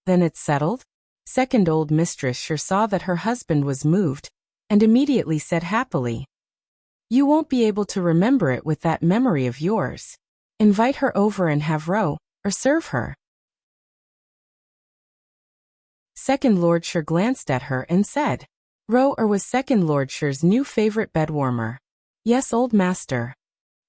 Then it's settled? Second old mistress Sher saw that her husband was moved, and immediately said happily, "You won't be able to remember it with that memory of yours. Invite her over and have roe, or serve her." Second Lord Sher glanced at her and said, "Roe or was Second Lord Sher's new favorite bedwarmer?" "Yes, old master."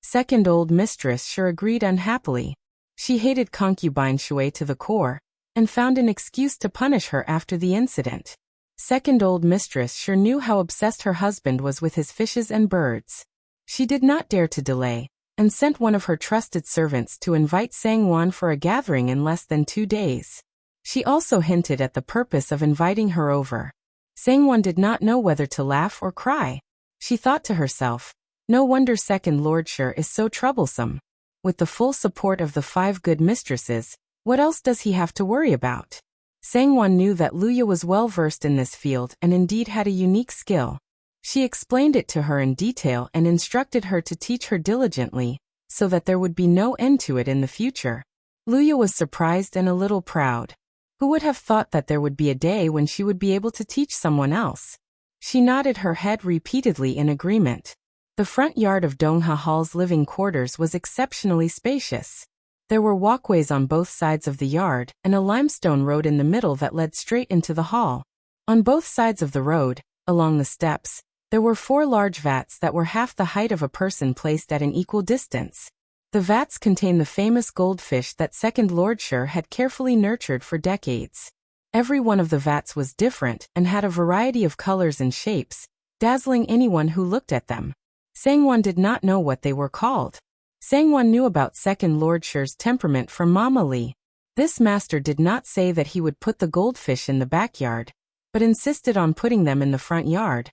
Second old mistress Sher agreed unhappily. She hated concubine Shui to the core, and found an excuse to punish her after the incident. Second old mistress Sher knew how obsessed her husband was with his fishes and birds. She did not dare to delay, and sent one of her trusted servants to invite Sangwon for a gathering in less than 2 days. She also hinted at the purpose of inviting her over. Sangwon did not know whether to laugh or cry. She thought to herself, no wonder Second Lord Sher is so troublesome. With the full support of the 5 good mistresses, what else does he have to worry about? Sangwon knew that Luya was well versed in this field and indeed had a unique skill. She explained it to her in detail and instructed her to teach her diligently, so that there would be no end to it in the future. Luya was surprised and a little proud. Who would have thought that there would be a day when she would be able to teach someone else? She nodded her head repeatedly in agreement. The front yard of Dongha Hall's living quarters was exceptionally spacious. There were walkways on both sides of the yard and a limestone road in the middle that led straight into the hall. On both sides of the road, along the steps, there were 4 large vats that were half the height of a person placed at an equal distance. The vats contained the famous goldfish that Second Lord Sher had carefully nurtured for decades. Every one of the vats was different and had a variety of colors and shapes, dazzling anyone who looked at them. Sangwon did not know what they were called. Sangwon knew about Second Lord Sher's temperament from Mama Lee. This master did not say that he would put the goldfish in the backyard, but insisted on putting them in the front yard.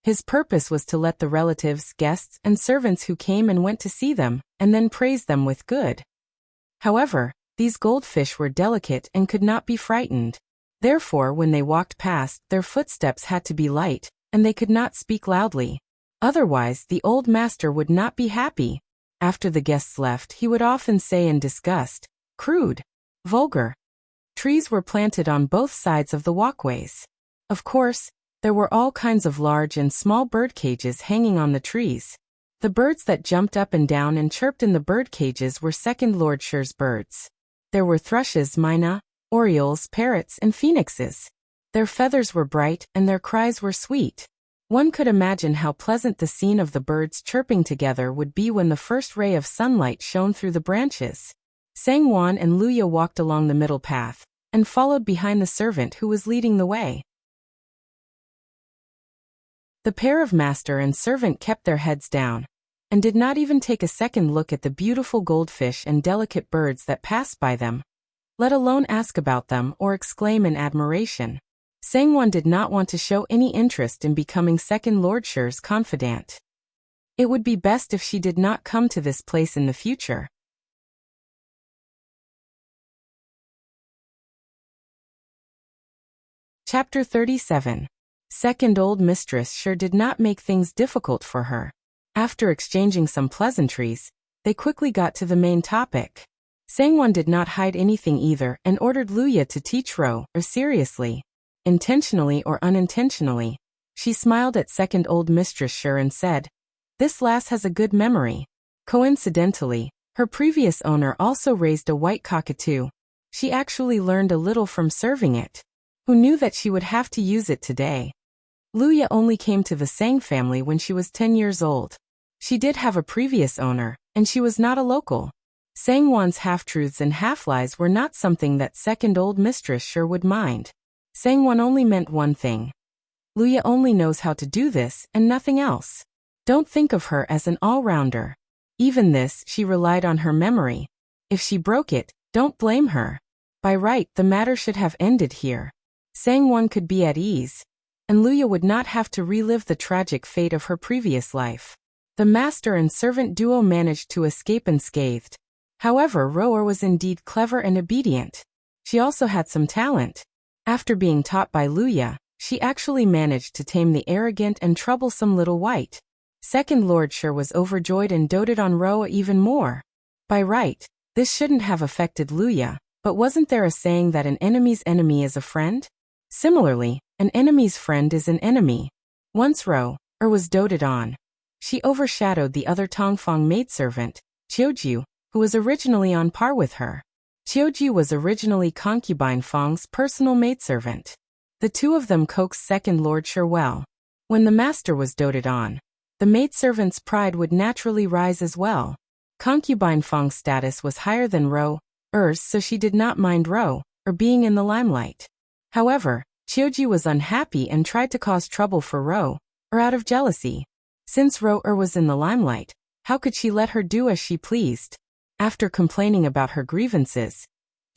His purpose was to let the relatives, guests, and servants who came and went to see them, and then praise them with good. However, these goldfish were delicate and could not be frightened. Therefore, when they walked past, their footsteps had to be light, and they could not speak loudly. Otherwise, the old master would not be happy. After the guests left, he would often say in disgust, "Crude. Vulgar." Trees were planted on both sides of the walkways. Of course, there were all kinds of large and small bird cages hanging on the trees. The birds that jumped up and down and chirped in the bird cages were Second Lord Sher's birds. There were thrushes, myna, orioles, parrots, and phoenixes. Their feathers were bright and their cries were sweet. One could imagine how pleasant the scene of the birds chirping together would be when the first ray of sunlight shone through the branches. Sangwon and Luya walked along the middle path, and followed behind the servant who was leading the way. The pair of master and servant kept their heads down, and did not even take a second look at the beautiful goldfish and delicate birds that passed by them, let alone ask about them or exclaim in admiration. Sangwon did not want to show any interest in becoming Second Lord Sher's confidant. It would be best if she did not come to this place in the future. Chapter 37. Second old mistress Sher did not make things difficult for her. After exchanging some pleasantries, they quickly got to the main topic. Sangwon did not hide anything either and ordered Luya to teach Ro, or seriously. Intentionally or unintentionally, she smiled at Second old mistress Sher and said, "This lass has a good memory." Coincidentally, her previous owner also raised a white cockatoo. She actually learned a little from serving it. Who knew that she would have to use it today? Luya only came to the Sang family when she was 10 years old. She did have a previous owner, and she was not a local. Sangwon's half-truths and half-lies were not something that Second old mistress Sher would mind. Sangwon only meant one thing. Luya only knows how to do this and nothing else. Don't think of her as an all-rounder. Even this, she relied on her memory. If she broke it, don't blame her. By right, the matter should have ended here. Sangwon could be at ease, and Luya would not have to relive the tragic fate of her previous life. The master and servant duo managed to escape unscathed. However, Roer was indeed clever and obedient. She also had some talent. After being taught by Luya, she actually managed to tame the arrogant and troublesome little white. Second Lord Sher was overjoyed and doted on Ro even more. By right, this shouldn't have affected Luya, but wasn't there a saying that an enemy's enemy is a friend? Similarly, an enemy's friend is an enemy. Once Ro was doted on. She overshadowed the other Tongfang maidservant, Qiuju, who was originally on par with her. Qiuju was originally concubine Fang's personal maidservant. The two of them coaxed Second Lord Sher well. When the master was doted on, the maidservant's pride would naturally rise as well. Concubine Fang's status was higher than Ro Er's, so she did not mind Ro being in the limelight. However, Qiuju was unhappy and tried to cause trouble for Ro out of jealousy. Since Ro was in the limelight, how could she let her do as she pleased? After complaining about her grievances,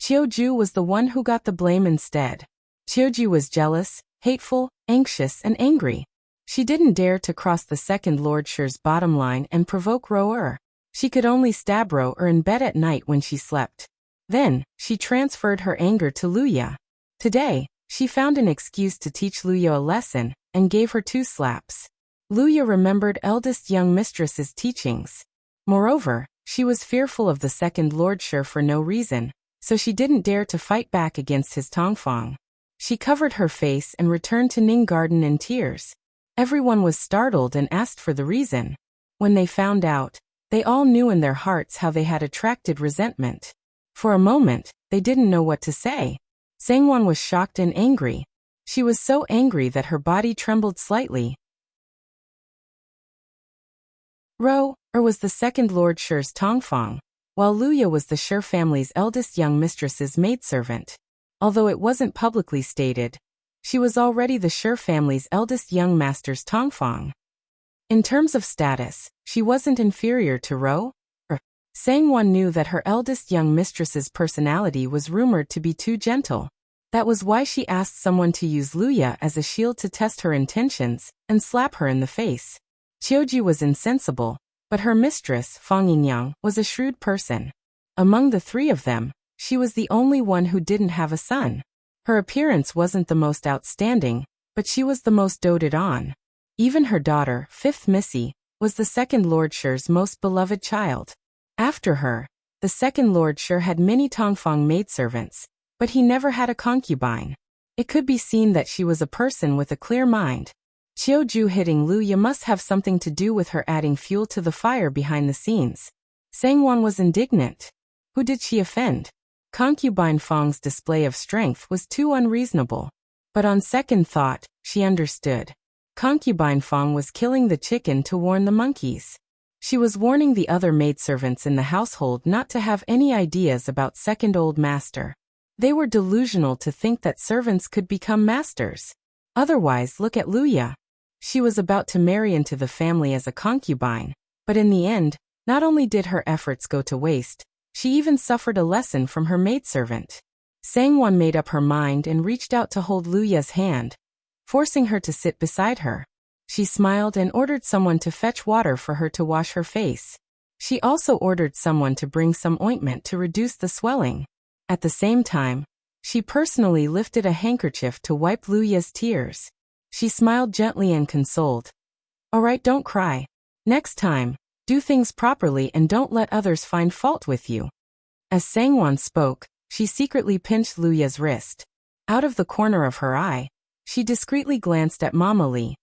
Qiuju was the one who got the blame instead. Qiuju was jealous, hateful, anxious, and angry. She didn't dare to cross the Second Lord Sher's bottom line and provoke Ro. She could only stab Ro in bed at night when she slept. Then, she transferred her anger to Luya. Today, she found an excuse to teach Luya a lesson, and gave her 2 slaps. Luya remembered eldest young mistress's teachings. Moreover, she was fearful of the Second Lord Sher for no reason, so she didn't dare to fight back against his Tongfang. She covered her face and returned to Ning Garden in tears. Everyone was startled and asked for the reason. When they found out, they all knew in their hearts how they had attracted resentment. For a moment, they didn't know what to say. Sangwon was shocked and angry. She was so angry that her body trembled slightly. Ro was the Second Lord Sher's Tongfang, while Luya was the Sher family's eldest young mistress's maidservant. Although it wasn't publicly stated, she was already the Sher family's eldest young master's Tongfang. In terms of status, she wasn't inferior to Ro. Sangwon knew that her eldest young mistress's personality was rumored to be too gentle. That was why she asked someone to use Luya as a shield to test her intentions and slap her in the face. Qiuju was insensible, but her mistress, Fang Yingyang, was a shrewd person. Among the 3 of them, she was the only one who didn't have a son. Her appearance wasn't the most outstanding, but she was the most doted on. Even her daughter, 5th Missy, was the Second Lord Sher's most beloved child. After her, the Second Lord Sher had many Tongfang maidservants, but he never had a concubine. It could be seen that she was a person with a clear mind. Qiuju hitting Luya must have something to do with her adding fuel to the fire behind the scenes. Sangwon was indignant. Who did she offend? Concubine Fang's display of strength was too unreasonable. But on second thought, she understood. Concubine Fang was killing the chicken to warn the monkeys. She was warning the other maidservants in the household not to have any ideas about Second Old Master. They were delusional to think that servants could become masters. Otherwise, look at Luya. She was about to marry into the family as a concubine, but in the end, not only did her efforts go to waste, she even suffered a lesson from her maidservant. Sangwon made up her mind and reached out to hold Luya's hand, forcing her to sit beside her. She smiled and ordered someone to fetch water for her to wash her face. She also ordered someone to bring some ointment to reduce the swelling. At the same time, she personally lifted a handkerchief to wipe Luya's tears. She smiled gently and consoled. "All right, don't cry. Next time, do things properly and don't let others find fault with you." As Sangwon spoke, she secretly pinched Luya's wrist. Out of the corner of her eye, she discreetly glanced at Mama Li.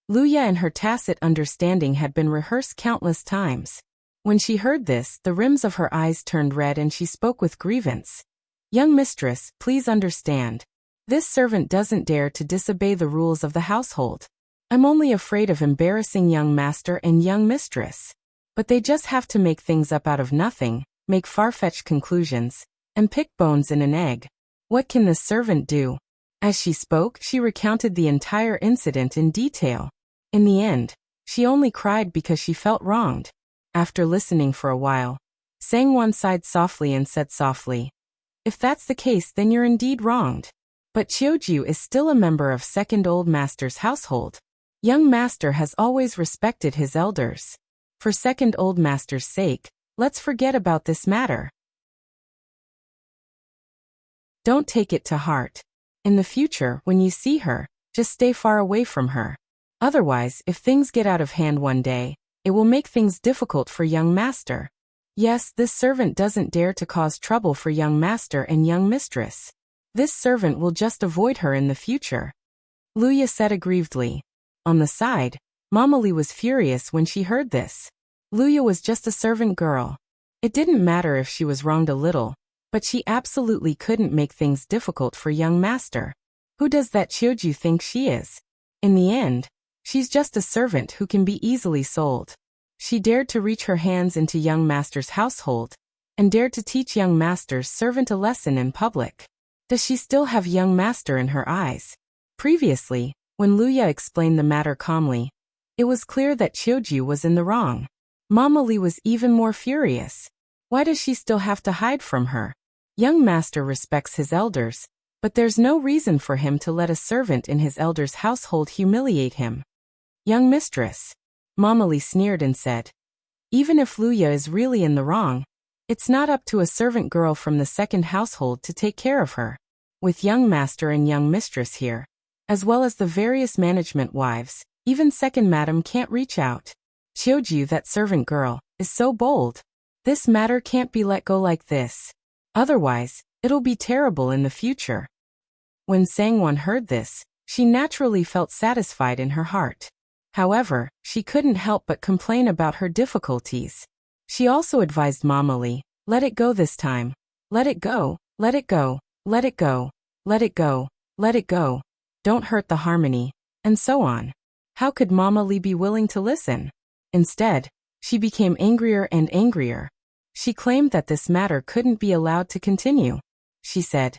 Luya and her tacit understanding had been rehearsed countless times. When she heard this, the rims of her eyes turned red and she spoke with grievance. "Young mistress, please understand. This servant doesn't dare to disobey the rules of the household. I'm only afraid of embarrassing young master and young mistress. But they just have to make things up out of nothing, make far-fetched conclusions, and pick bones in an egg. What can this servant do?" As she spoke, she recounted the entire incident in detail. In the end, she only cried because she felt wronged. After listening for a while, Sangwon sighed softly and said softly, "If that's the case, then you're indeed wronged. But Qiuju is still a member of Second Old Master's household. Young Master has always respected his elders. For Second Old Master's sake, let's forget about this matter. Don't take it to heart. In the future, when you see her, Just stay far away from her. Otherwise, if things get out of hand one day, it will make things difficult for young master. Yes, this servant doesn't dare to cause trouble for young master and young mistress. This servant will just avoid her in the future. Luya said aggrievedly. On the side, Mama Lee was furious when she heard this. Luya was just a servant girl. It didn't matter if she was wronged a little, but she absolutely couldn't make things difficult for young master. Who does that Chiuju think she is? In the end, she's just a servant who can be easily sold. She dared to reach her hands into young master's household, and dared to teach young master's servant a lesson in public. Does she still have young master in her eyes? Previously, when Luya explained the matter calmly, it was clear that Chiuju was in the wrong. Mama Lee was even more furious. Why does she still have to hide from her? Young master respects his elders, but there's no reason for him to let a servant in his elder's household humiliate him. Young mistress, Mama Lee sneered and said. Even if Luya is really in the wrong, it's not up to a servant girl from the second household to take care of her. With young master and young mistress here, as well as the various management wives, even second madam can't reach out. Chiuju, that servant girl, is so bold. This matter can't be let go like this. Otherwise, it'll be terrible in the future. When Sangwon heard this, she naturally felt satisfied in her heart. However, she couldn't help but complain about her difficulties. She also advised Mama Lee, let it go this time. Let it go, let it go, let it go, let it go, let it go. Don't hurt the harmony, and so on. How could Mama Lee be willing to listen? Instead, she became angrier and angrier. She claimed that this matter couldn't be allowed to continue. She said,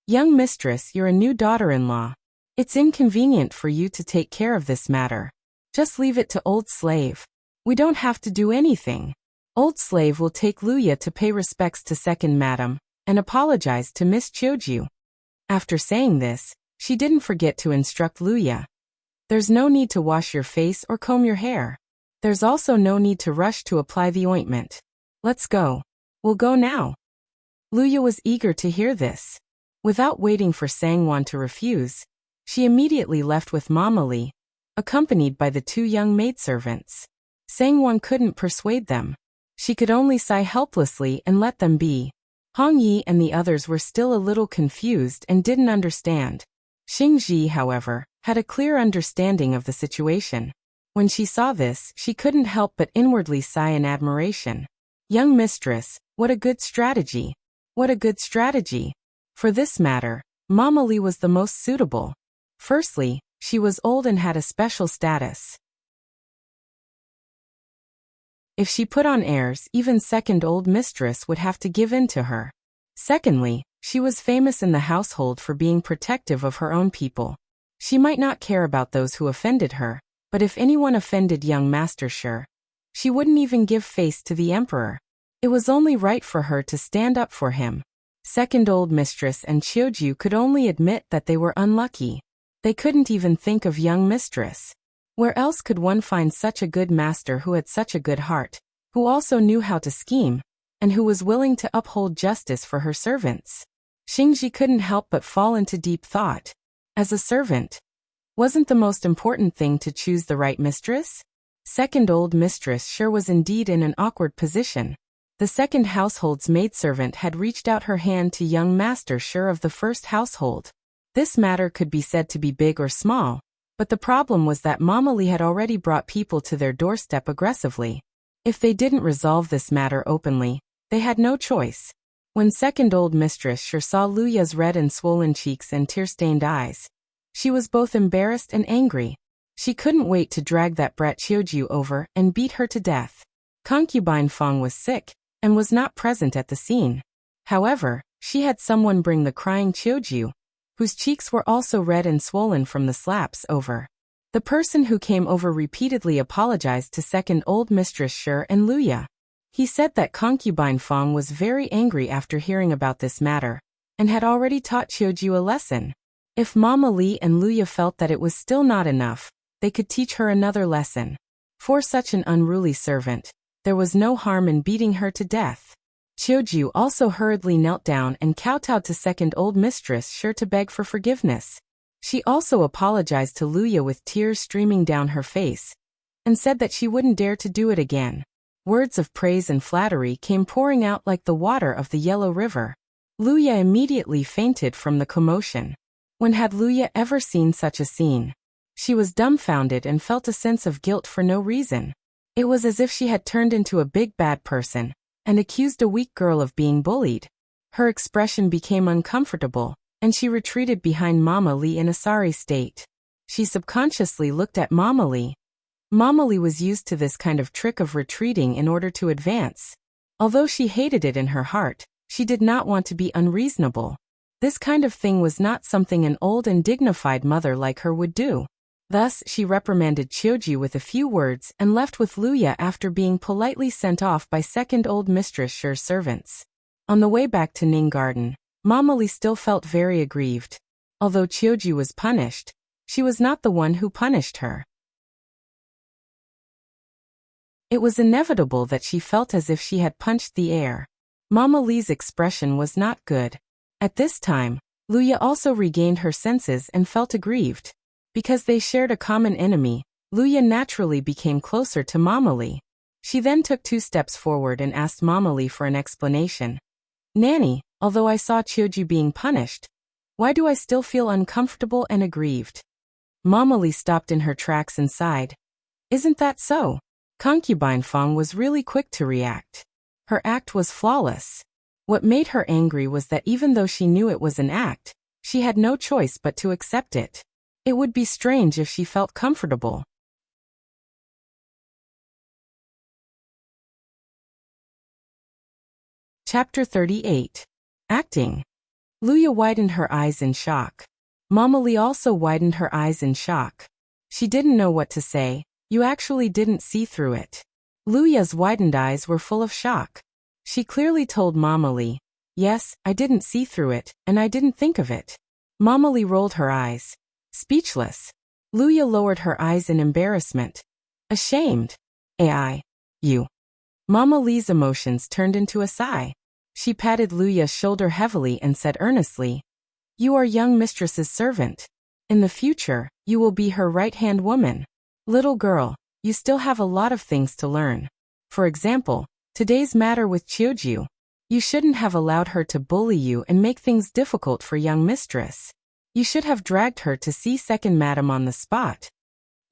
Young mistress, you're a new daughter-in-law. It's inconvenient for you to take care of this matter. Just leave it to old slave. We don't have to do anything. Old slave will take Luya to pay respects to second madam, and apologize to Miss Chiuju. After saying this, she didn't forget to instruct Luya. There's no need to wash your face or comb your hair. There's also no need to rush to apply the ointment. Let's go. We'll go now. Luya was eager to hear this. Without waiting for Sangwon to refuse, she immediately left with Mama Lee, accompanied by the two young maidservants. Sangwon couldn't persuade them. She could only sigh helplessly and let them be. Hong Yi and the others were still a little confused and didn't understand. Xingji, however, had a clear understanding of the situation. When she saw this, she couldn't help but inwardly sigh in admiration. Young mistress, what a good strategy. What a good strategy. For this matter, Mama Lee was the most suitable. Firstly, she was old and had a special status. If she put on airs, even second old mistress would have to give in to her. Secondly, she was famous in the household for being protective of her own people. She might not care about those who offended her, but if anyone offended young master Shi, she wouldn't even give face to the emperor. It was only right for her to stand up for him. Second old mistress and Chiuju could only admit that they were unlucky. They couldn't even think of young mistress. Where else could one find such a good master who had such a good heart, who also knew how to scheme, and who was willing to uphold justice for her servants? Xingji couldn't help but fall into deep thought. As a servant, wasn't the most important thing to choose the right mistress? Second old mistress sure was indeed in an awkward position. The second household's maidservant had reached out her hand to young master Shi of the first household. This matter could be said to be big or small, but the problem was that Mama Lee had already brought people to their doorstep aggressively. If they didn't resolve this matter openly, they had no choice. When second old mistress Shi saw Luya's red and swollen cheeks and tear-stained eyes, she was both embarrassed and angry. She couldn't wait to drag that brat Chiuju over and beat her to death. Concubine Feng was sick and was not present at the scene. However, she had someone bring the crying Chiuju, whose cheeks were also red and swollen from the slaps, over. The person who came over repeatedly apologized to second old mistress Shi and Luya. He said that concubine Feng was very angry after hearing about this matter, and had already taught Chiuju a lesson. If Mama Lee and Luya felt that it was still not enough, they could teach her another lesson. For such an unruly servant, there was no harm in beating her to death. Chiuju also hurriedly knelt down and kowtowed to second old mistress Shi to beg for forgiveness. She also apologized to Luya with tears streaming down her face, and said that she wouldn't dare to do it again. Words of praise and flattery came pouring out like the water of the Yellow River. Luya immediately fainted from the commotion. When had Luya ever seen such a scene? She was dumbfounded and felt a sense of guilt for no reason. It was as if she had turned into a big bad person and accused a weak girl of being bullied. Her expression became uncomfortable, and she retreated behind Mama Lee in a sorry state. She subconsciously looked at Mama Lee. Mama Lee was used to this kind of trick of retreating in order to advance. Although she hated it in her heart, she did not want to be unreasonable. This kind of thing was not something an old and dignified mother like her would do. Thus, she reprimanded Chiuji with a few words and left with Luya after being politely sent off by second old Mistress Shi's servants. On the way back to Ning Garden, Mama Lee still felt very aggrieved. Although Chiuji was punished, she was not the one who punished her. It was inevitable that she felt as if she had punched the air. Mama Lee's expression was not good. At this time, Luya also regained her senses and felt aggrieved. Because they shared a common enemy, Luya naturally became closer to Mama Lee. She then took 2 steps forward and asked Mama Lee for an explanation. Nanny, although I saw Chiuji being punished, why do I still feel uncomfortable and aggrieved? Mama Lee stopped in her tracks and sighed. Isn't that so? Concubine Fong was really quick to react. Her act was flawless. What made her angry was that even though she knew it was an act, she had no choice but to accept it. It would be strange if she felt comfortable. Chapter 38. Acting. Luya widened her eyes in shock. Mama Lee also widened her eyes in shock. She didn't know what to say. You actually didn't see through it. Luya's widened eyes were full of shock. She clearly told Mama Lee, yes, I didn't see through it, and I didn't think of it. Mama Lee rolled her eyes. Speechless. Luya lowered her eyes in embarrassment. Ashamed. You. Mama Lee's emotions turned into a sigh. She patted Luya's shoulder heavily and said earnestly, you are young mistress's servant. In the future, you will be her right-hand woman. Little girl, you still have a lot of things to learn. For example, today's matter with Chiuji. You shouldn't have allowed her to bully you and make things difficult for young mistress. You should have dragged her to see second madam on the spot.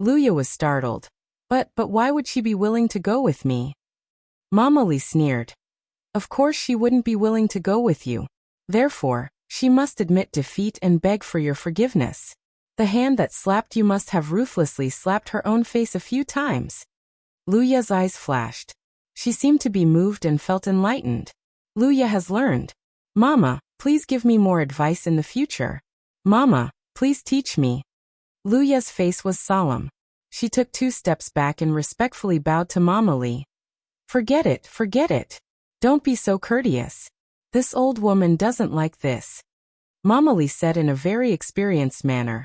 Luya was startled. But why would she be willing to go with me? Mama Lee sneered. Of course she wouldn't be willing to go with you. Therefore, she must admit defeat and beg for your forgiveness. The hand that slapped you must have ruthlessly slapped her own face a few times. Luya's eyes flashed. She seemed to be moved and felt enlightened. Luya has learned. Mama, please give me more advice in the future. Mama, please teach me. Luya's face was solemn. She took 2 steps back and respectfully bowed to Mama Lee. Forget it, forget it. Don't be so courteous. This old woman doesn't like this. Mama Lee said in a very experienced manner.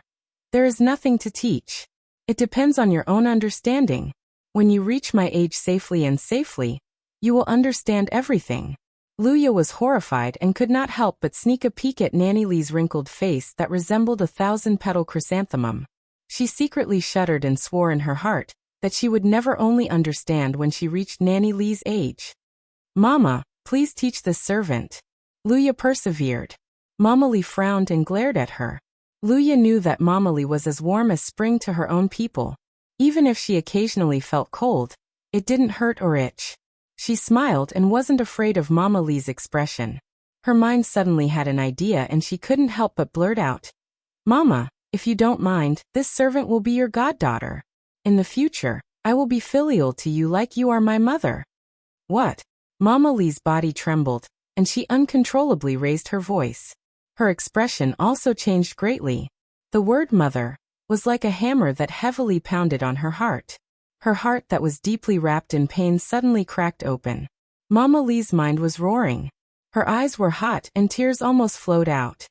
There is nothing to teach. It depends on your own understanding. When you reach my age safely, you will understand everything. Luya was horrified and could not help but sneak a peek at Nanny Lee's wrinkled face that resembled a 1,000-petal chrysanthemum. She secretly shuddered and swore in her heart that she would never only understand when she reached Nanny Lee's age. Mama, please teach this servant. Luya persevered. Mama Lee frowned and glared at her. Luya knew that Mama Lee was as warm as spring to her own people. Even if she occasionally felt cold, it didn't hurt or itch. She smiled and wasn't afraid of Mama Lee's expression. Her mind suddenly had an idea and she couldn't help but blurt out. Mama, if you don't mind, this servant will be your goddaughter. In the future, I will be filial to you like you are my mother. What? Mama Lee's body trembled, and she uncontrollably raised her voice. Her expression also changed greatly. The word mother was like a hammer that heavily pounded on her heart. Her heart that was deeply wrapped in pain suddenly cracked open. Mama Lee's mind was roaring. Her eyes were hot and tears almost flowed out.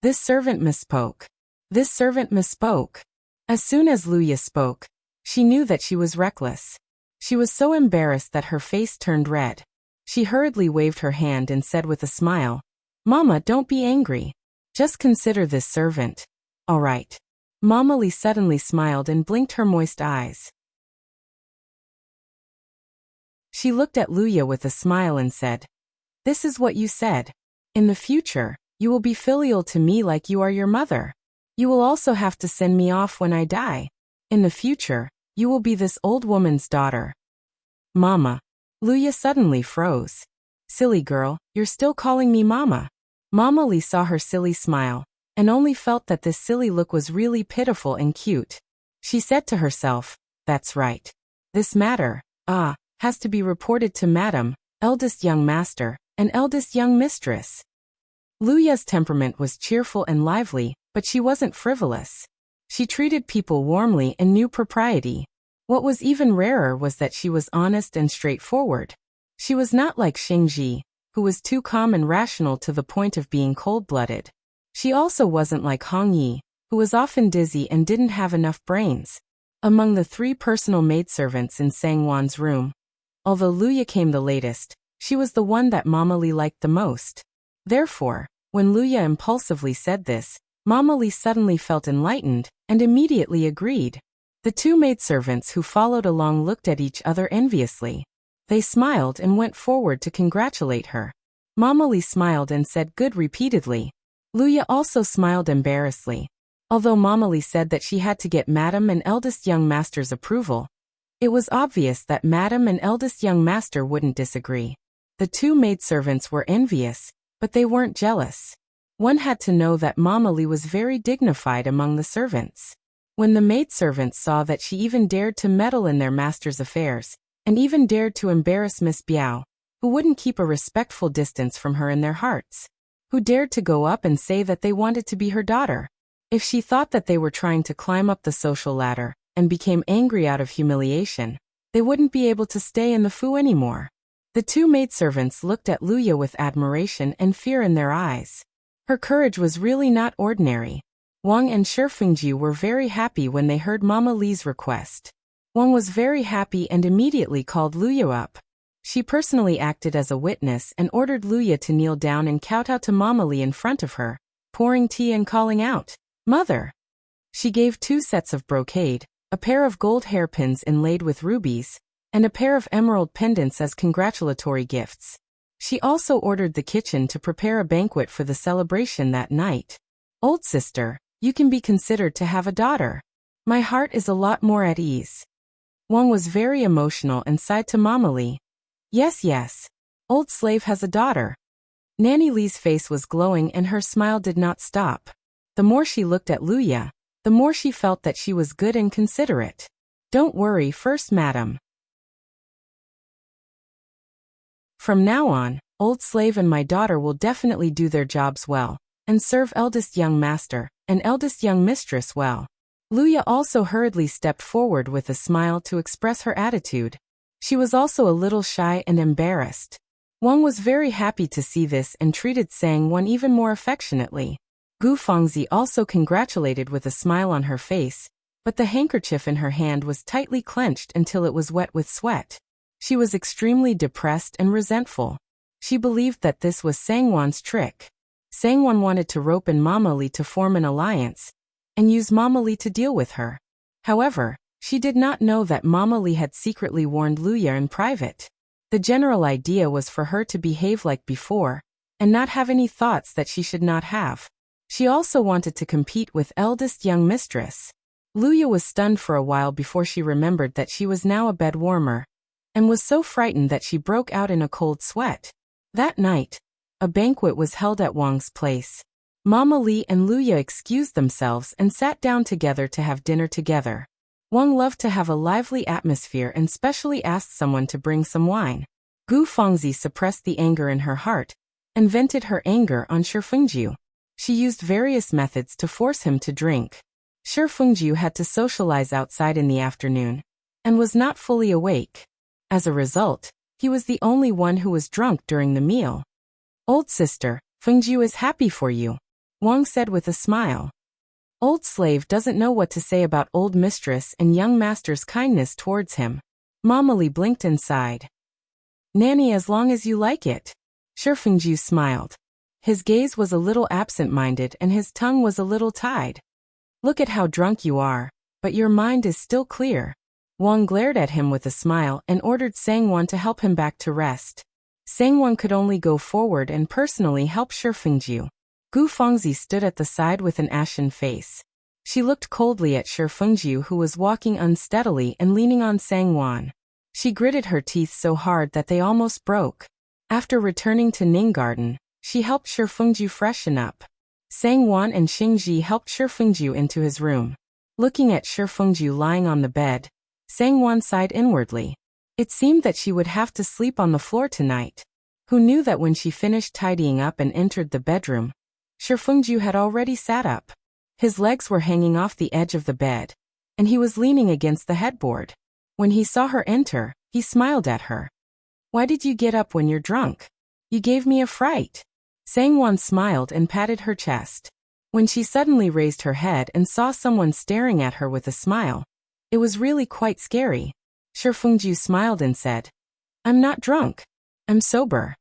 This servant misspoke. This servant misspoke. As soon as Luya spoke, she knew that she was reckless. She was so embarrassed that her face turned red. She hurriedly waved her hand and said with a smile, Mama, don't be angry. Just consider this servant. All right. Mama Lee suddenly smiled and blinked her moist eyes. She looked at Luya with a smile and said, "This is what you said. In the future, you will be filial to me like you are your mother. You will also have to send me off when I die. In the future, you will be this old woman's daughter." Mama. Luya suddenly froze. "Silly girl, you're still calling me Mama." Mama Lee saw her silly smile, and only felt that this silly look was really pitiful and cute. She said to herself, "That's right. This matter, has to be reported to Madam, eldest young master, and eldest young mistress." Luya's temperament was cheerful and lively, but she wasn't frivolous. She treated people warmly and knew propriety. What was even rarer was that she was honest and straightforward. She was not like Xingji, who was too calm and rational to the point of being cold-blooded. She also wasn't like Hong Yi, who was often dizzy and didn't have enough brains. Among the 3 personal maidservants in Sangwon's room, although Luya came the latest, she was the one that Mama Lee liked the most. Therefore, when Luya impulsively said this, Mama Lee suddenly felt enlightened, and immediately agreed. The 2 maidservants who followed along looked at each other enviously. They smiled and went forward to congratulate her. Mama Lee smiled and said good repeatedly. Luya also smiled embarrassedly. Although Mama Lee said that she had to get Madam and eldest young master's approval, it was obvious that Madam and eldest young master wouldn't disagree. The 2 maidservants were envious, but they weren't jealous. One had to know that Mama Lee was very dignified among the servants. When the maidservants saw that she even dared to meddle in their master's affairs, and even dared to embarrass Miss Biao, who wouldn't keep a respectful distance from her in their hearts, who dared to go up and say that they wanted to be her daughter, if she thought that they were trying to climb up the social ladder, and became angry out of humiliation, they wouldn't be able to stay in the fu anymore. The 2 maidservants looked at Luya with admiration and fear in their eyes. Her courage was really not ordinary. Wang and Shifengju were very happy when they heard Mama Lee's request. Wang was very happy and immediately called Luya up. She personally acted as a witness and ordered Luya to kneel down and kowtow to Mama Lee in front of her, pouring tea and calling out, "Mother!" She gave 2 sets of brocade, a pair of gold hairpins inlaid with rubies, and a pair of emerald pendants as congratulatory gifts. She also ordered the kitchen to prepare a banquet for the celebration that night. "Old sister, you can be considered to have a daughter. My heart is a lot more at ease." Wang was very emotional and sighed to Mama Lee. Yes, old slave has a daughter." Nanny Lee's face was glowing and her smile did not stop. The more she looked at Luya, the more she felt that she was good and considerate. "Don't worry, first madam. From now on, old slave and my daughter will definitely do their jobs well, and serve eldest young master and eldest young mistress well." Luya also hurriedly stepped forward with a smile to express her attitude. She was also a little shy and embarrassed. Wang was very happy to see this and treated Sangwon even more affectionately. Gu Fangzi also congratulated with a smile on her face, but the handkerchief in her hand was tightly clenched until it was wet with sweat. She was extremely depressed and resentful. She believed that this was Sangwon's trick. Sangwon wanted to rope in Mama Lee to form an alliance, and use Mama Lee to deal with her. However, she did not know that Mama Lee had secretly warned Luya in private. The general idea was for her to behave like before, and not have any thoughts that she should not have. She also wanted to compete with eldest young mistress. Luya was stunned for a while before she remembered that she was now a bed warmer, and was so frightened that she broke out in a cold sweat. That night, a banquet was held at Wang's place. Mama Lee and Luya excused themselves and sat down together to have dinner together. Wang loved to have a lively atmosphere and specially asked someone to bring some wine. Gu Fangzi suppressed the anger in her heart and vented her anger on Shifengju. She used various methods to force him to drink. Shifengju had to socialize outside in the afternoon and was not fully awake. As a result, he was the only one who was drunk during the meal. "Old sister, Fengju is happy for you," Wang said with a smile. Old slave doesn't know what to say about old mistress and young master's kindness towards him. Mama Lee blinked and sighed. "Nanny, as long as you like it." Shifengju smiled. His gaze was a little absent-minded and his tongue was a little tied. Look at how drunk you are, but your mind is still clear. Wang glared at him with a smile and ordered Sangwon to help him back to rest. Sangwon could only go forward and personally help Shifengju. Gu Fengzi stood at the side with an ashen face. She looked coldly at Shifengju, who was walking unsteadily and leaning on Sangwon. She gritted her teeth so hard that they almost broke. After returning to Ninggarden, she helped Shifengju freshen up. Sangwon and Xingji helped Shifengju into his room. Looking at Shifengju lying on the bed, Sangwon sighed inwardly. It seemed that she would have to sleep on the floor tonight. Who knew that when she finished tidying up and entered the bedroom, Shifengju had already sat up. His legs were hanging off the edge of the bed, and he was leaning against the headboard. When he saw her enter, he smiled at her. "Why did you get up when you're drunk? You gave me a fright." Sangwon smiled and patted her chest. When she suddenly raised her head and saw someone staring at her with a smile, it was really quite scary. Shifengju smiled and said, "I'm not drunk. I'm sober."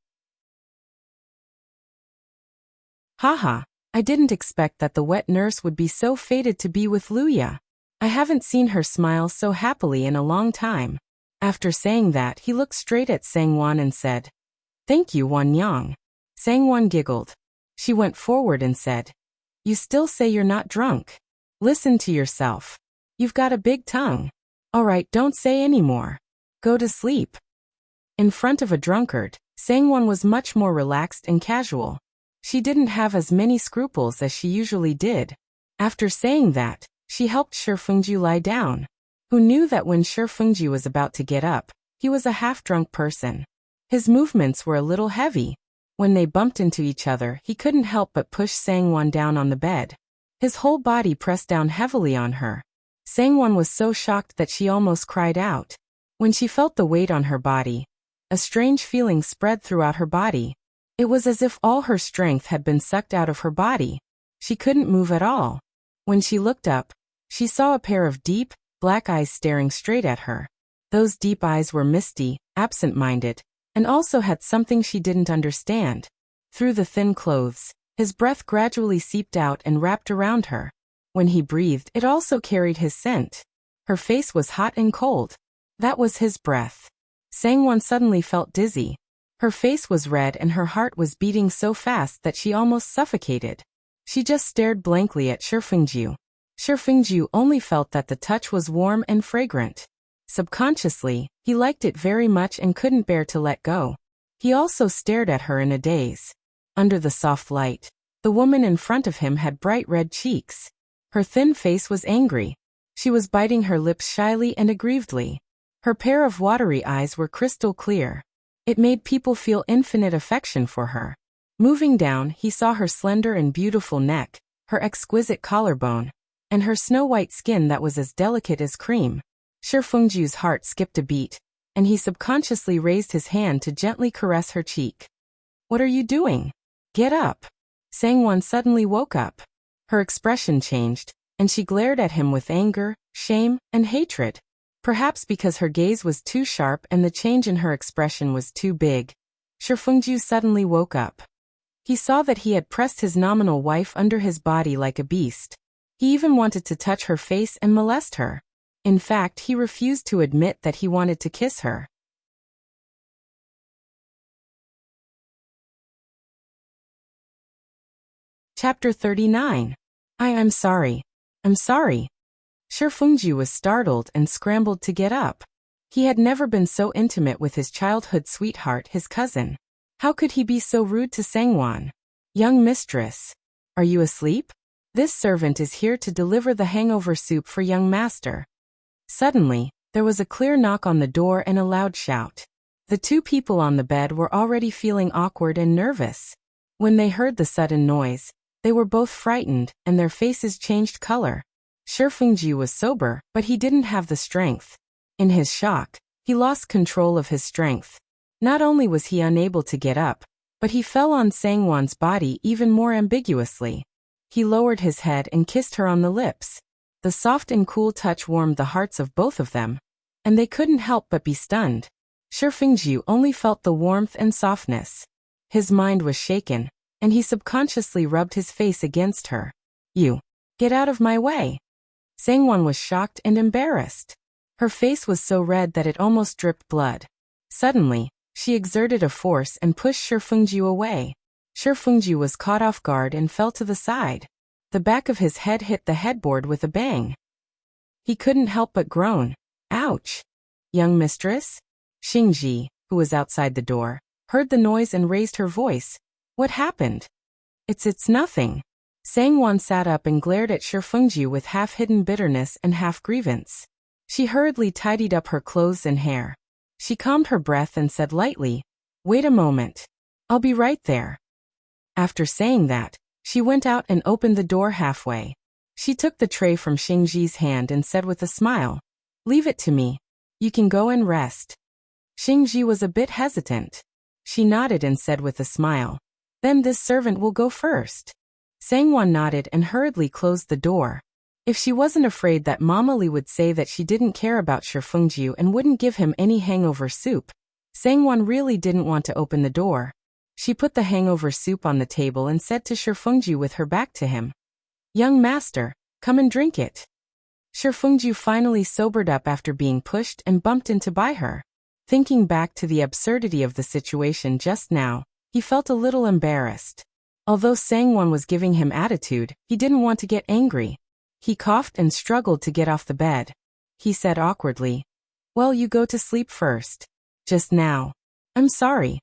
Haha, I didn't expect that the wet nurse would be so fated to be with Luya. I haven't seen her smile so happily in a long time. After saying that, he looked straight at Sangwon and said, "Thank you, Wanyang." Sangwon giggled. She went forward and said, "You still say you're not drunk? Listen to yourself. You've got a big tongue. All right, don't say any more. Go to sleep." In front of a drunkard, Sangwon was much more relaxed and casual. She didn't have as many scruples as she usually did. After saying that, she helped Shifengju lie down. Who knew that when Shifengju was about to get up, he was a half-drunk person. His movements were a little heavy. When they bumped into each other, he couldn't help but push Sangwon down on the bed. His whole body pressed down heavily on her. Sangwon was so shocked that she almost cried out. When she felt the weight on her body, a strange feeling spread throughout her body. It was as if all her strength had been sucked out of her body. She couldn't move at all. When she looked up, she saw a pair of deep, black eyes staring straight at her. Those deep eyes were misty, absent-minded, and also had something she didn't understand. Through the thin clothes, his breath gradually seeped out and wrapped around her. When he breathed, it also carried his scent. Her face was hot and cold. That was his breath. Sangwon suddenly felt dizzy. Her face was red and her heart was beating so fast that she almost suffocated. She just stared blankly at Shifengju. Shifengju only felt that the touch was warm and fragrant. Subconsciously, he liked it very much and couldn't bear to let go. He also stared at her in a daze. Under the soft light, the woman in front of him had bright red cheeks. Her thin face was angry. She was biting her lips shyly and aggrievedly. Her pair of watery eyes were crystal clear. It made people feel infinite affection for her. Moving down, he saw her slender and beautiful neck, her exquisite collarbone, and her snow-white skin that was as delicate as cream. Shifengju's heart skipped a beat, and he subconsciously raised his hand to gently caress her cheek. "What are you doing? Get up." Sangwon suddenly woke up. Her expression changed, and she glared at him with anger, shame, and hatred. Perhaps because her gaze was too sharp and the change in her expression was too big, Shifengju suddenly woke up. He saw that he had pressed his nominal wife under his body like a beast. He even wanted to touch her face and molest her. In fact, he refused to admit that he wanted to kiss her. Chapter 39. I'm sorry. I'm sorry. Shifengju was startled and scrambled to get up. He had never been so intimate with his childhood sweetheart, his cousin. How could he be so rude to Sangwon? "Young mistress, are you asleep? This servant is here to deliver the hangover soup for young master." Suddenly, there was a clear knock on the door and a loud shout. The two people on the bed were already feeling awkward and nervous. When they heard the sudden noise, they were both frightened, and their faces changed color. Shifengju was sober, but he didn't have the strength. In his shock, he lost control of his strength. Not only was he unable to get up, but he fell on Sangwon's body even more ambiguously. He lowered his head and kissed her on the lips. The soft and cool touch warmed the hearts of both of them, and they couldn't help but be stunned. Shifengju only felt the warmth and softness. His mind was shaken, and he subconsciously rubbed his face against her. "You Get out of my way. Sangwon was shocked and embarrassed. Her face was so red that it almost dripped blood. Suddenly, she exerted a force and pushed Shifengju away. Shifengju was caught off guard and fell to the side. The back of his head hit the headboard with a bang. He couldn't help but groan. Ouch! Young mistress? Xingji, who was outside the door, heard the noise and raised her voice. What happened? It's nothing. Sangwon sat up and glared at Shifengju with half-hidden bitterness and half-grievance. She hurriedly tidied up her clothes and hair. She calmed her breath and said lightly, "Wait a moment. I'll be right there." After saying that, she went out and opened the door halfway. She took the tray from Xingji's hand and said with a smile, "Leave it to me. You can go and rest." Xingji was a bit hesitant. She nodded and said with a smile, "Then this servant will go first." Sangwon nodded and hurriedly closed the door. If she wasn't afraid that Mama Lee would say that she didn't care about Shifengju and wouldn't give him any hangover soup, Sangwon really didn't want to open the door. She put the hangover soup on the table and said to Shifengju with her back to him, "Young master, come and drink it." Shifengju finally sobered up after being pushed and bumped into by her. Thinking back to the absurdity of the situation just now, he felt a little embarrassed. Although Sangwon was giving him attitude, he didn't want to get angry. He coughed and struggled to get off the bed. He said awkwardly, "Well, you go to sleep first. Just now. I'm sorry.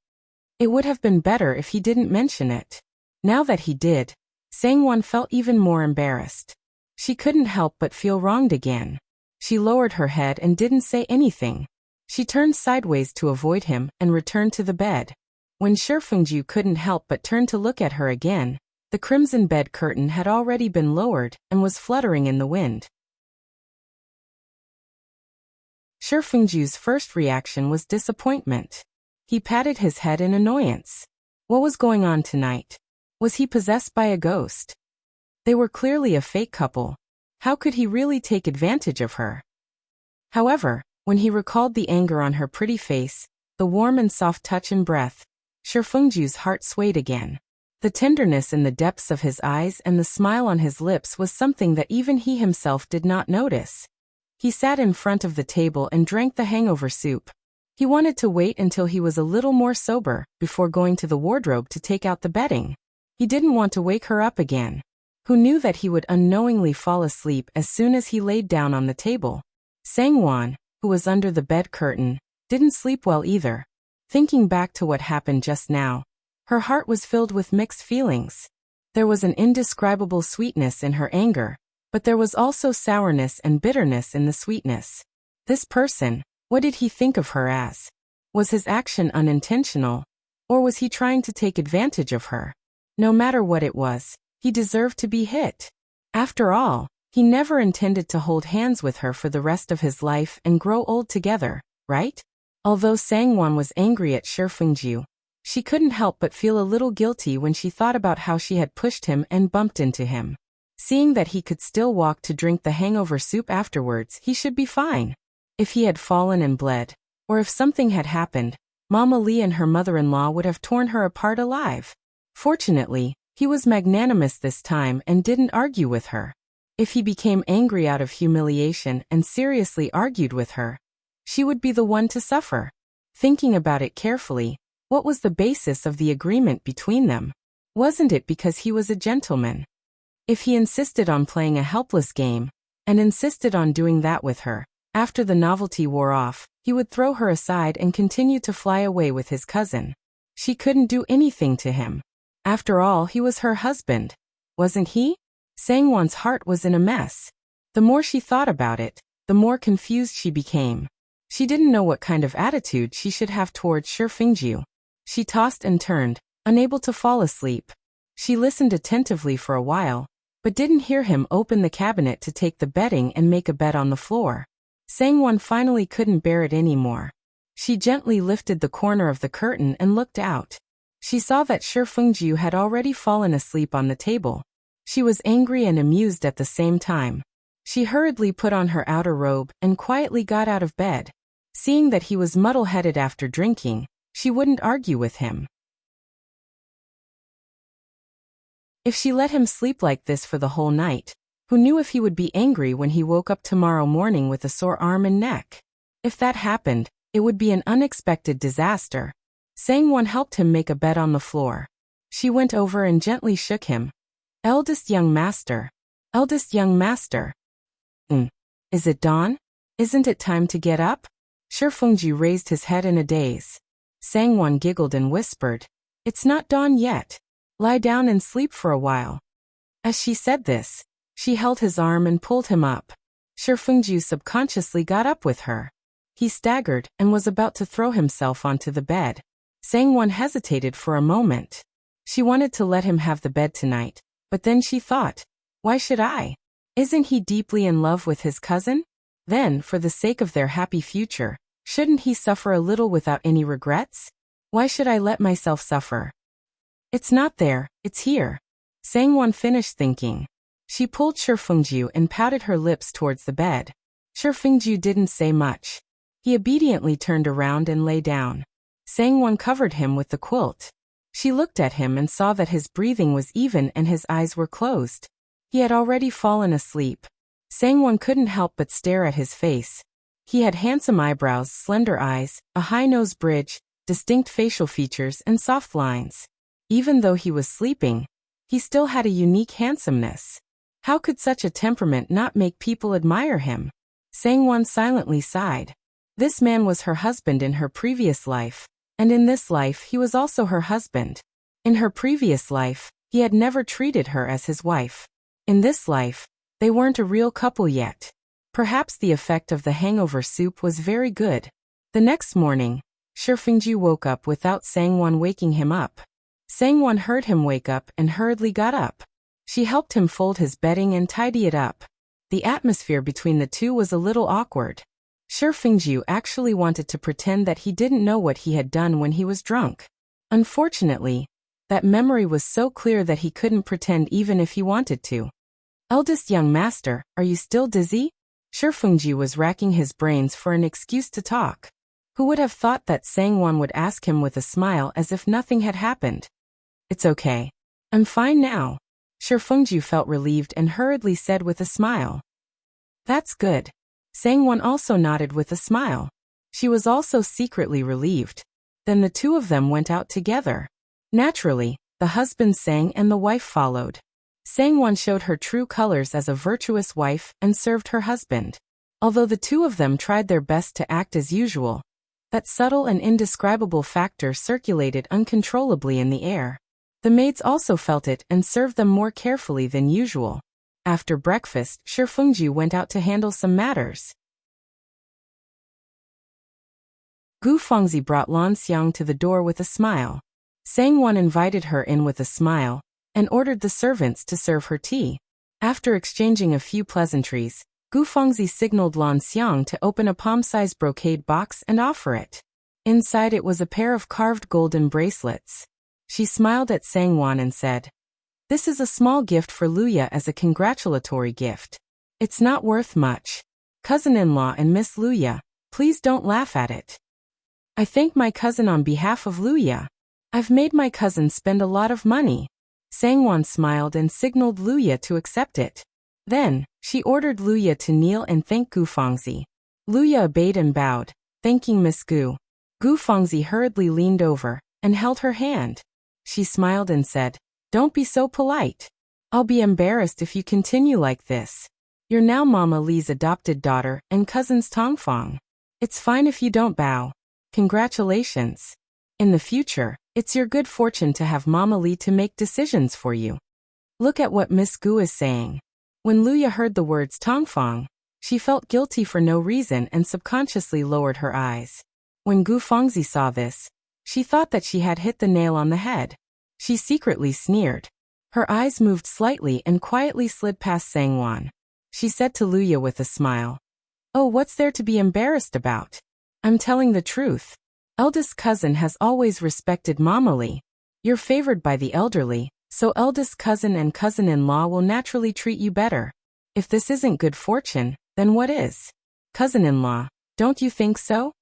It would have been better if he didn't mention it." Now that he did, Sangwon felt even more embarrassed. She couldn't help but feel wronged again. She lowered her head and didn't say anything. She turned sideways to avoid him and returned to the bed. When Shifengju couldn't help but turn to look at her again, the crimson bed curtain had already been lowered and was fluttering in the wind. Shifengju's first reaction was disappointment. He patted his head in annoyance. What was going on tonight? Was he possessed by a ghost? They were clearly a fake couple. How could he really take advantage of her? However, when he recalled the anger on her pretty face, the warm and soft touch and breath, Shifengju's heart swayed again. The tenderness in the depths of his eyes and the smile on his lips was something that even he himself did not notice. He sat in front of the table and drank the hangover soup. He wanted to wait until he was a little more sober before going to the wardrobe to take out the bedding. He didn't want to wake her up again. Who knew that he would unknowingly fall asleep as soon as he laid down on the table? Sangwon, who was under the bed curtain, didn't sleep well either. Thinking back to what happened just now, her heart was filled with mixed feelings. There was an indescribable sweetness in her anger, but there was also sourness and bitterness in the sweetness. This person, what did he think of her as? Was his action unintentional, or was he trying to take advantage of her? No matter what it was, he deserved to be hit. After all, he never intended to hold hands with her for the rest of his life and grow old together, right? Although Sangwon was angry at Shifengju, she couldn't help but feel a little guilty when she thought about how she had pushed him and bumped into him. Seeing that he could still walk to drink the hangover soup afterwards, he should be fine. If he had fallen and bled, or if something had happened, Mama Lee and her mother-in-law would have torn her apart alive. Fortunately, he was magnanimous this time and didn't argue with her. If he became angry out of humiliation and seriously argued with her, she would be the one to suffer. Thinking about it carefully, what was the basis of the agreement between them? Wasn't it because he was a gentleman? If he insisted on playing a helpless game, and insisted on doing that with her, after the novelty wore off, he would throw her aside and continue to fly away with his cousin. She couldn't do anything to him. After all, he was her husband, wasn't he? Sangwon's heart was in a mess. The more she thought about it, the more confused she became. She didn't know what kind of attitude she should have towards Shifengju. She tossed and turned, unable to fall asleep. She listened attentively for a while, but didn't hear him open the cabinet to take the bedding and make a bed on the floor. Sangwon finally couldn't bear it anymore. She gently lifted the corner of the curtain and looked out. She saw that Shifengju had already fallen asleep on the table. She was angry and amused at the same time. She hurriedly put on her outer robe and quietly got out of bed. Seeing that he was muddle-headed after drinking, she wouldn't argue with him. If she let him sleep like this for the whole night, Who knew if he would be angry when he woke up tomorrow morning with a sore arm and neck? If that happened, it would be an unexpected disaster. Sangwon helped him make a bed on the floor. She went over and gently shook him. Eldest young master. Eldest young master. Is it dawn? Isn't it time to get up? Shifengju raised his head in a daze. Sangwon giggled and whispered, "It's not dawn yet. Lie down and sleep for a while." As she said this, she held his arm and pulled him up. Shifengju subconsciously got up with her. He staggered and was about to throw himself onto the bed. Sangwon hesitated for a moment. She wanted to let him have the bed tonight, but then she thought, why should I? Isn't he deeply in love with his cousin? Then, for the sake of their happy future, shouldn't he suffer a little without any regrets? Why should I let myself suffer? It's not there, it's here. Sangwon finished thinking. She pulled Shifengju and pouted her lips towards the bed. Shifengju didn't say much. He obediently turned around and lay down. Sangwon covered him with the quilt. She looked at him and saw that his breathing was even and his eyes were closed. He had already fallen asleep. Sangwon couldn't help but stare at his face. He had handsome eyebrows, slender eyes, a high nose bridge, distinct facial features and soft lines. Even though he was sleeping, he still had a unique handsomeness. How could such a temperament not make people admire him? Sangwon silently sighed. This man was her husband in her previous life, and in this life he was also her husband. In her previous life, he had never treated her as his wife. In this life, they weren't a real couple yet. Perhaps the effect of the hangover soup was very good. The next morning, Shifengju woke up without Sangwon waking him up. Sangwon heard him wake up and hurriedly got up. She helped him fold his bedding and tidy it up. The atmosphere between the two was a little awkward. Shifengju actually wanted to pretend that he didn't know what he had done when he was drunk. Unfortunately, that memory was so clear that he couldn't pretend even if he wanted to. Eldest young master, are you still dizzy? Shifengju was racking his brains for an excuse to talk. Who would have thought that Sangwon would ask him with a smile as if nothing had happened? It's okay. I'm fine now. Shifengju felt relieved and hurriedly said with a smile. That's good. Sangwon also nodded with a smile. She was also secretly relieved. Then the two of them went out together. Naturally, the husband sang and the wife followed. Sangwon showed her true colors as a virtuous wife and served her husband. Although the two of them tried their best to act as usual, that subtle and indescribable factor circulated uncontrollably in the air. The maids also felt it and served them more carefully than usual. After breakfast, Shifengju went out to handle some matters. Gu Fengzi brought Lan Xiang to the door with a smile. Sangwon invited her in with a smile, and ordered the servants to serve her tea. After exchanging a few pleasantries, Gu Fengzi signaled Lan Xiang to open a palm-sized brocade box and offer it. Inside it was a pair of carved golden bracelets. She smiled at Sangwon and said, "This is a small gift for Luya as a congratulatory gift. It's not worth much. Cousin-in-law and Miss Luya, please don't laugh at it. I thank my cousin on behalf of Luya. I've made my cousin spend a lot of money." Sangwon smiled and signaled Luya to accept it. Then, she ordered Luya to kneel and thank Gu Fengzi. Luya obeyed and bowed, thanking Miss Gu. Gu Fengzi hurriedly leaned over and held her hand. She smiled and said, "Don't be so polite. I'll be embarrassed if you continue like this. You're now Mama Li's adopted daughter and cousin's Tongfang. It's fine if you don't bow. Congratulations. In the future, it's your good fortune to have Mama Li to make decisions for you." Look at what Miss Gu is saying. When Luya heard the words Tongfang, she felt guilty for no reason and subconsciously lowered her eyes. When Gu Fengzi saw this, she thought that she had hit the nail on the head. She secretly sneered. Her eyes moved slightly and quietly slid past Sangwon. She said to Luya with a smile, "Oh, what's there to be embarrassed about? I'm telling the truth. Eldest cousin has always respected Mama Li. You're favored by the elderly, so eldest cousin and cousin-in-law will naturally treat you better. If this isn't good fortune, then what is? Cousin-in-law, don't you think so?"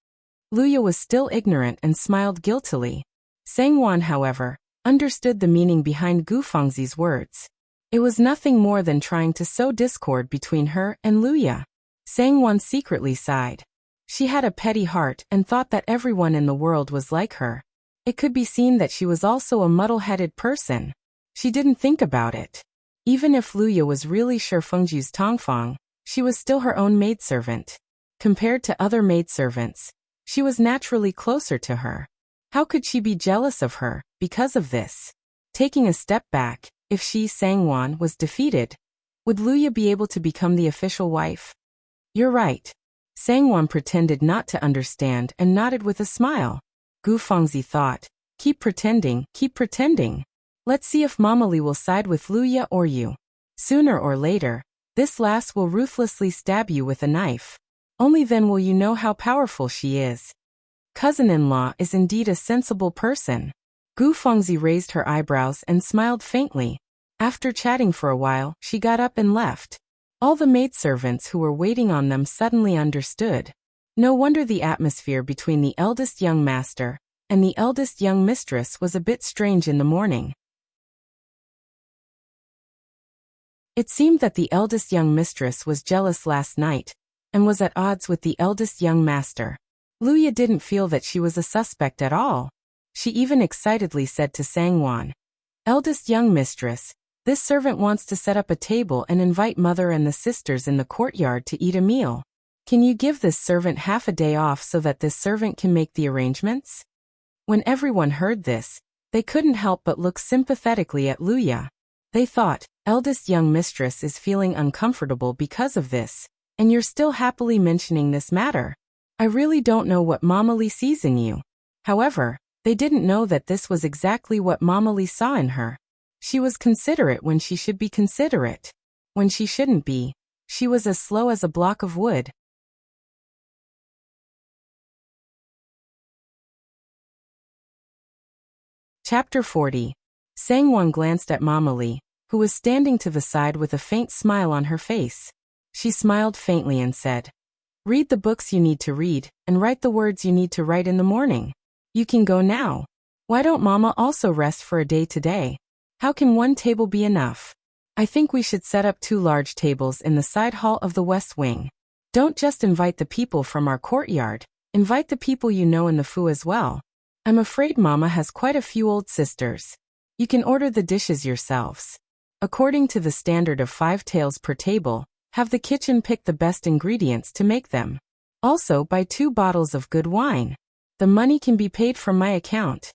Luya was still ignorant and smiled guiltily. Sangwon, however, understood the meaning behind Gu Fengzi's words. It was nothing more than trying to sow discord between her and Luya. Sangwon secretly sighed. She had a petty heart and thought that everyone in the world was like her. It could be seen that she was also a muddle-headed person. She didn't think about it. Even if Luya was really Shi Fengju's Tongfang, she was still her own maidservant. Compared to other maidservants, she was naturally closer to her. How could she be jealous of her because of this? Taking a step back, if she, Sangwon, was defeated, would Luya be able to become the official wife? You're right. Sangwon pretended not to understand and nodded with a smile. Gu Fengzi thought, keep pretending, keep pretending. Let's see if Mama Li will side with Luya or you. Sooner or later, this lass will ruthlessly stab you with a knife. Only then will you know how powerful she is. Cousin-in-law is indeed a sensible person. Gu Fengzi raised her eyebrows and smiled faintly. After chatting for a while, she got up and left. All the maidservants who were waiting on them suddenly understood. No wonder the atmosphere between the eldest young master and the eldest young mistress was a bit strange in the morning. It seemed that the eldest young mistress was jealous last night and was at odds with the eldest young master. Luya didn't feel that she was a suspect at all. She even excitedly said to Sangwon, "Eldest young mistress, this servant wants to set up a table and invite mother and the sisters in the courtyard to eat a meal. Can you give this servant half a day off so that this servant can make the arrangements?" When everyone heard this, they couldn't help but look sympathetically at Luya. They thought, eldest young mistress is feeling uncomfortable because of this, and you're still happily mentioning this matter. I really don't know what Mama Li sees in you. However, they didn't know that this was exactly what Mama Li saw in her. She was considerate when she should be considerate. When she shouldn't be, she was as slow as a block of wood. Chapter 40. Sangwon glanced at Mama Li, who was standing to the side with a faint smile on her face. She smiled faintly and said, "Read the books you need to read, and write the words you need to write in the morning. You can go now. Why don't Mama also rest for a day today? How can one table be enough? I think we should set up 2 large tables in the side hall of the west wing. Don't just invite the people from our courtyard, invite the people you know in the Fu as well. I'm afraid Mama has quite a few old sisters. You can order the dishes yourselves. According to the standard of 5 taels per table, have the kitchen pick the best ingredients to make them. Also buy 2 bottles of good wine. The money can be paid from my account."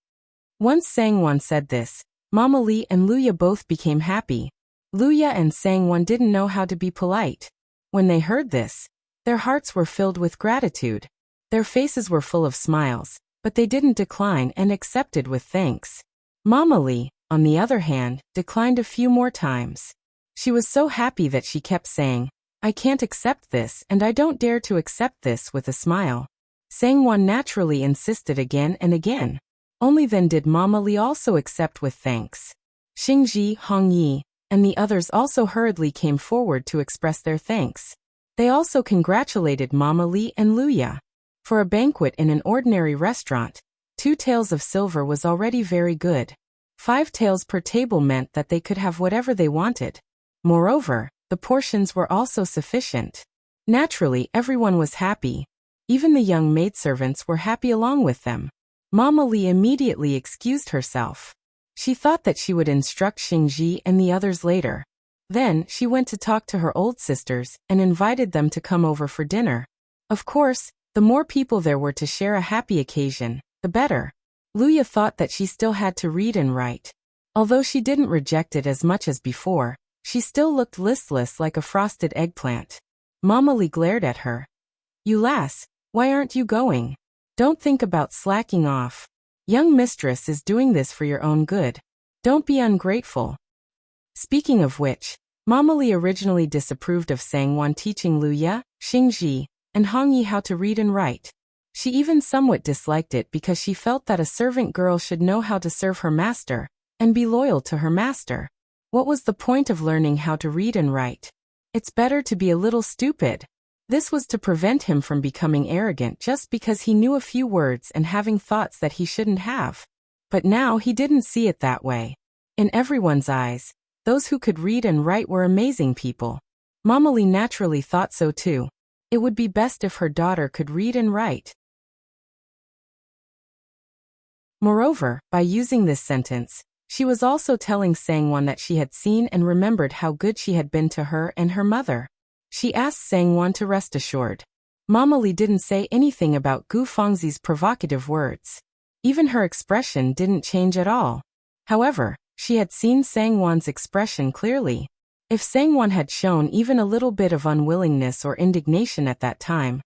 Once Sangwon said this, Mama Li and Luya both became happy. Luya and Sangwon didn't know how to be polite. When they heard this, their hearts were filled with gratitude. Their faces were full of smiles, but they didn't decline and accepted with thanks. Mama Li, on the other hand, declined a few more times. She was so happy that she kept saying, "I can't accept this and I don't dare to accept this," with a smile. Sangwon naturally insisted again and again. Only then did Mama Li also accept with thanks. Xingji, Hongyi, and the others also hurriedly came forward to express their thanks. They also congratulated Mama Li and Luya. For a banquet in an ordinary restaurant, 2 taels of silver was already very good. 5 taels per table meant that they could have whatever they wanted. Moreover, the portions were also sufficient. Naturally, everyone was happy. Even the young maidservants were happy along with them. Mama Li immediately excused herself. She thought that she would instruct Xingji and the others later. Then, she went to talk to her old sisters and invited them to come over for dinner. Of course, the more people there were to share a happy occasion, the better. Luya thought that she still had to read and write. Although she didn't reject it as much as before, she still looked listless like a frosted eggplant. Mama Li glared at her. "You lass, why aren't you going? Don't think about slacking off. Young mistress is doing this for your own good. Don't be ungrateful." Speaking of which, Mama Li originally disapproved of Sangwon teaching Luya, Xingji, and Hongyi how to read and write. She even somewhat disliked it because she felt that a servant girl should know how to serve her master and be loyal to her master. What was the point of learning how to read and write? It's better to be a little stupid. This was to prevent him from becoming arrogant just because he knew a few words and having thoughts that he shouldn't have. But now he didn't see it that way. In everyone's eyes, Those who could read and write were amazing people. Mama Lee naturally thought so too. It would be best if her daughter could read and write. Moreover, by using this sentence, she was also telling Sangwon that she had seen and remembered how good she had been to her and her mother. She asked Sangwon to rest assured. Mama Lee didn't say anything about Gu Fengzi's provocative words. Even her expression didn't change at all. However, she had seen Sangwon's expression clearly. If Sangwon had shown even a little bit of unwillingness or indignation at that time,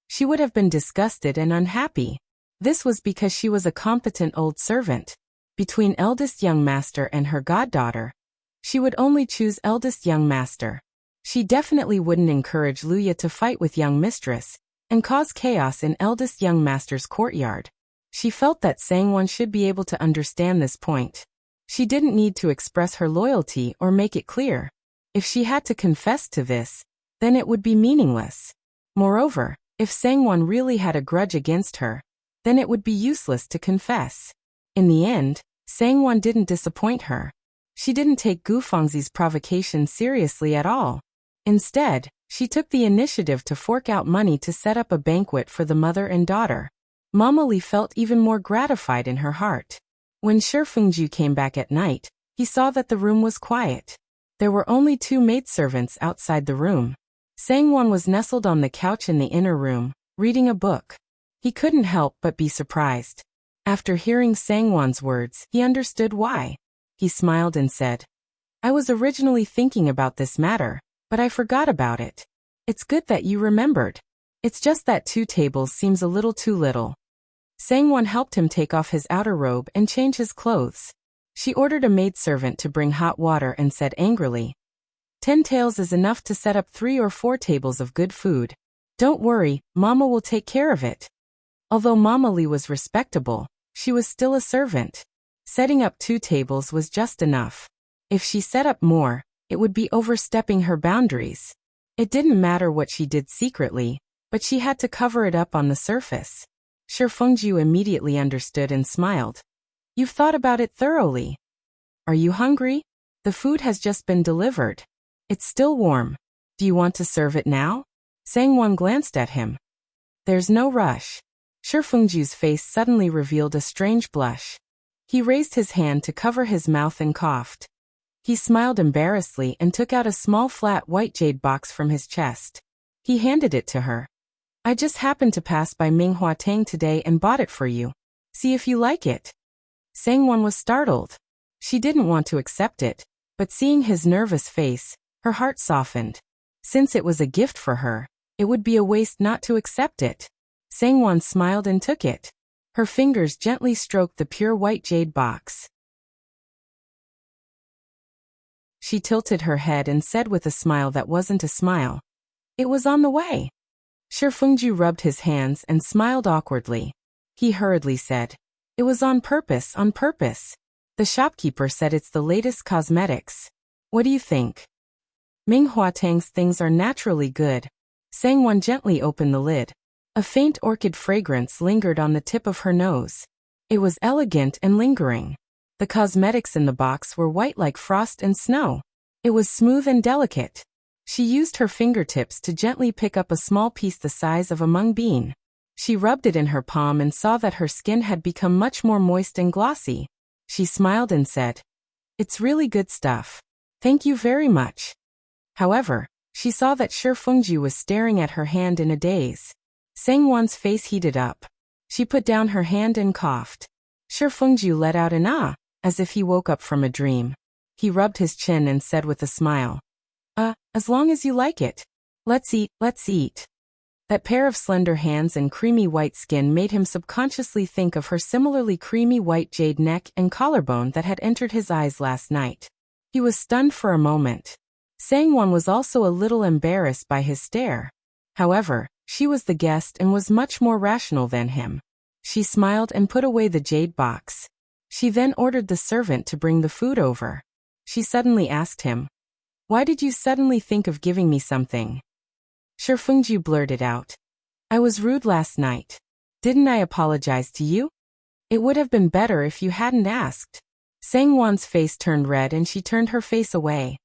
she would have been disgusted and unhappy. This was because she was a competent old servant. Between eldest young master and her goddaughter, she would only choose eldest young master. She definitely wouldn't encourage Luya to fight with young mistress and cause chaos in eldest young master's courtyard. She felt that Sangwon should be able to understand this point. She didn't need to express her loyalty or make it clear. If she had to confess to this, then it would be meaningless. Moreover, if Sangwon really had a grudge against her, then it would be useless to confess. In the end, Sangwon didn't disappoint her. She didn't take Gu Fengzi's provocation seriously at all. Instead, she took the initiative to fork out money to set up a banquet for the mother and daughter. Mama Lee felt even more gratified in her heart. When Shi Fengju came back at night, he saw that the room was quiet. There were only 2 maidservants outside the room. Sangwon was nestled on the couch in the inner room, reading a book. He couldn't help but be surprised. After hearing Sangwon's words, he understood why. He smiled and said, "I was originally thinking about this matter, but I forgot about it. It's good that you remembered. It's just that 2 tables seems a little too little." Sangwon helped him take off his outer robe and change his clothes. She ordered a maidservant to bring hot water and said angrily, 10 taels is enough to set up 3 or 4 tables of good food. Don't worry, Mama will take care of it. Although Mama Lee was respectable, she was still a servant. Setting up 2 tables was just enough. If she set up more, it would be overstepping her boundaries. It didn't matter what she did secretly, but she had to cover it up on the surface. Shi Fengju immediately understood and smiled. "You've thought about it thoroughly. Are you hungry? The food has just been delivered. It's still warm. Do you want to serve it now?" Sangwon glanced at him. "There's no rush." Shi Fengju's face suddenly revealed a strange blush. He raised his hand to cover his mouth and coughed. He smiled embarrassedly and took out a small flat white jade box from his chest. He handed it to her. "I just happened to pass by Minghua Tang today and bought it for you. See if you like it." Sangwon was startled. She didn't want to accept it, but seeing his nervous face, her heart softened. Since it was a gift for her, it would be a waste not to accept it. Sangwon smiled and took it. Her fingers gently stroked the pure white jade box. She tilted her head and said with a smile that wasn't a smile, "It was on the way." Shi Fengju rubbed his hands and smiled awkwardly. He hurriedly said, "It was on purpose, on purpose. The shopkeeper said it's the latest cosmetics. What do you think?" Minghua Tang's things are naturally good. Sangwon gently opened the lid. A faint orchid fragrance lingered on the tip of her nose. It was elegant and lingering. The cosmetics in the box were white like frost and snow. It was smooth and delicate. She used her fingertips to gently pick up a small piece the size of a mung bean. She rubbed it in her palm and saw that her skin had become much more moist and glossy. She smiled and said, "It's really good stuff. Thank you very much." However, she saw that Shi Fengju was staring at her hand in a daze. Sangwon's face heated up. She put down her hand and coughed. Shi Fengju let out an ah, as if he woke up from a dream. He rubbed his chin and said with a smile, As long as you like it. Let's eat, let's eat." That pair of slender hands and creamy white skin made him subconsciously think of her similarly creamy white jade neck and collarbone that had entered his eyes last night. He was stunned for a moment. Sangwon was also a little embarrassed by his stare. However, she was the guest and was much more rational than him. She smiled and put away the jade box. She then ordered the servant to bring the food over. She suddenly asked him, "Why did you suddenly think of giving me something?" Shi Fengju blurted out, "I was rude last night. Didn't I apologize to you? It would have been better if you hadn't asked." Sangwon's face turned red and she turned her face away.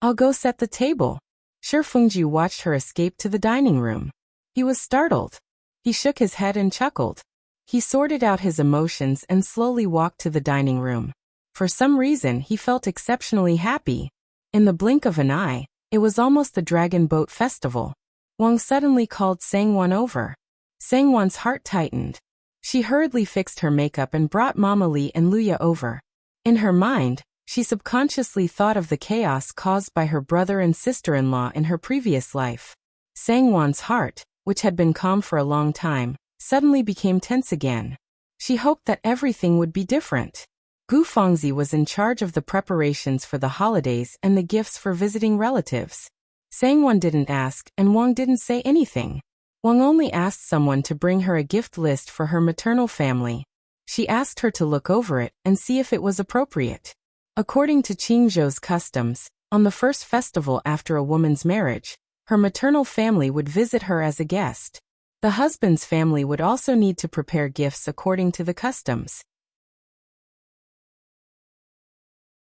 I'll go set the table. Shi Fengju watched her escape to the dining room. He was startled. He shook his head and chuckled. He sorted out his emotions and slowly walked to the dining room. For some reason, he felt exceptionally happy. In the blink of an eye, it was almost the Dragon Boat Festival. Wang suddenly called Sangwon over. Sangwon's heart tightened. She hurriedly fixed her makeup and brought Mama Li and Luya over. In her mind, she subconsciously thought of the chaos caused by her brother and sister-in-law in her previous life. Sangwon's heart, which had been calm for a long time, suddenly became tense again. She hoped that everything would be different. Gu Fengzi was in charge of the preparations for the holidays and the gifts for visiting relatives. Sangwon didn't ask and Wang didn't say anything. Wang only asked someone to bring her a gift list for her maternal family. She asked her to look over it and see if it was appropriate. According to Qingzhou's customs, on the first festival after a woman's marriage, her maternal family would visit her as a guest. The husband's family would also need to prepare gifts according to the customs.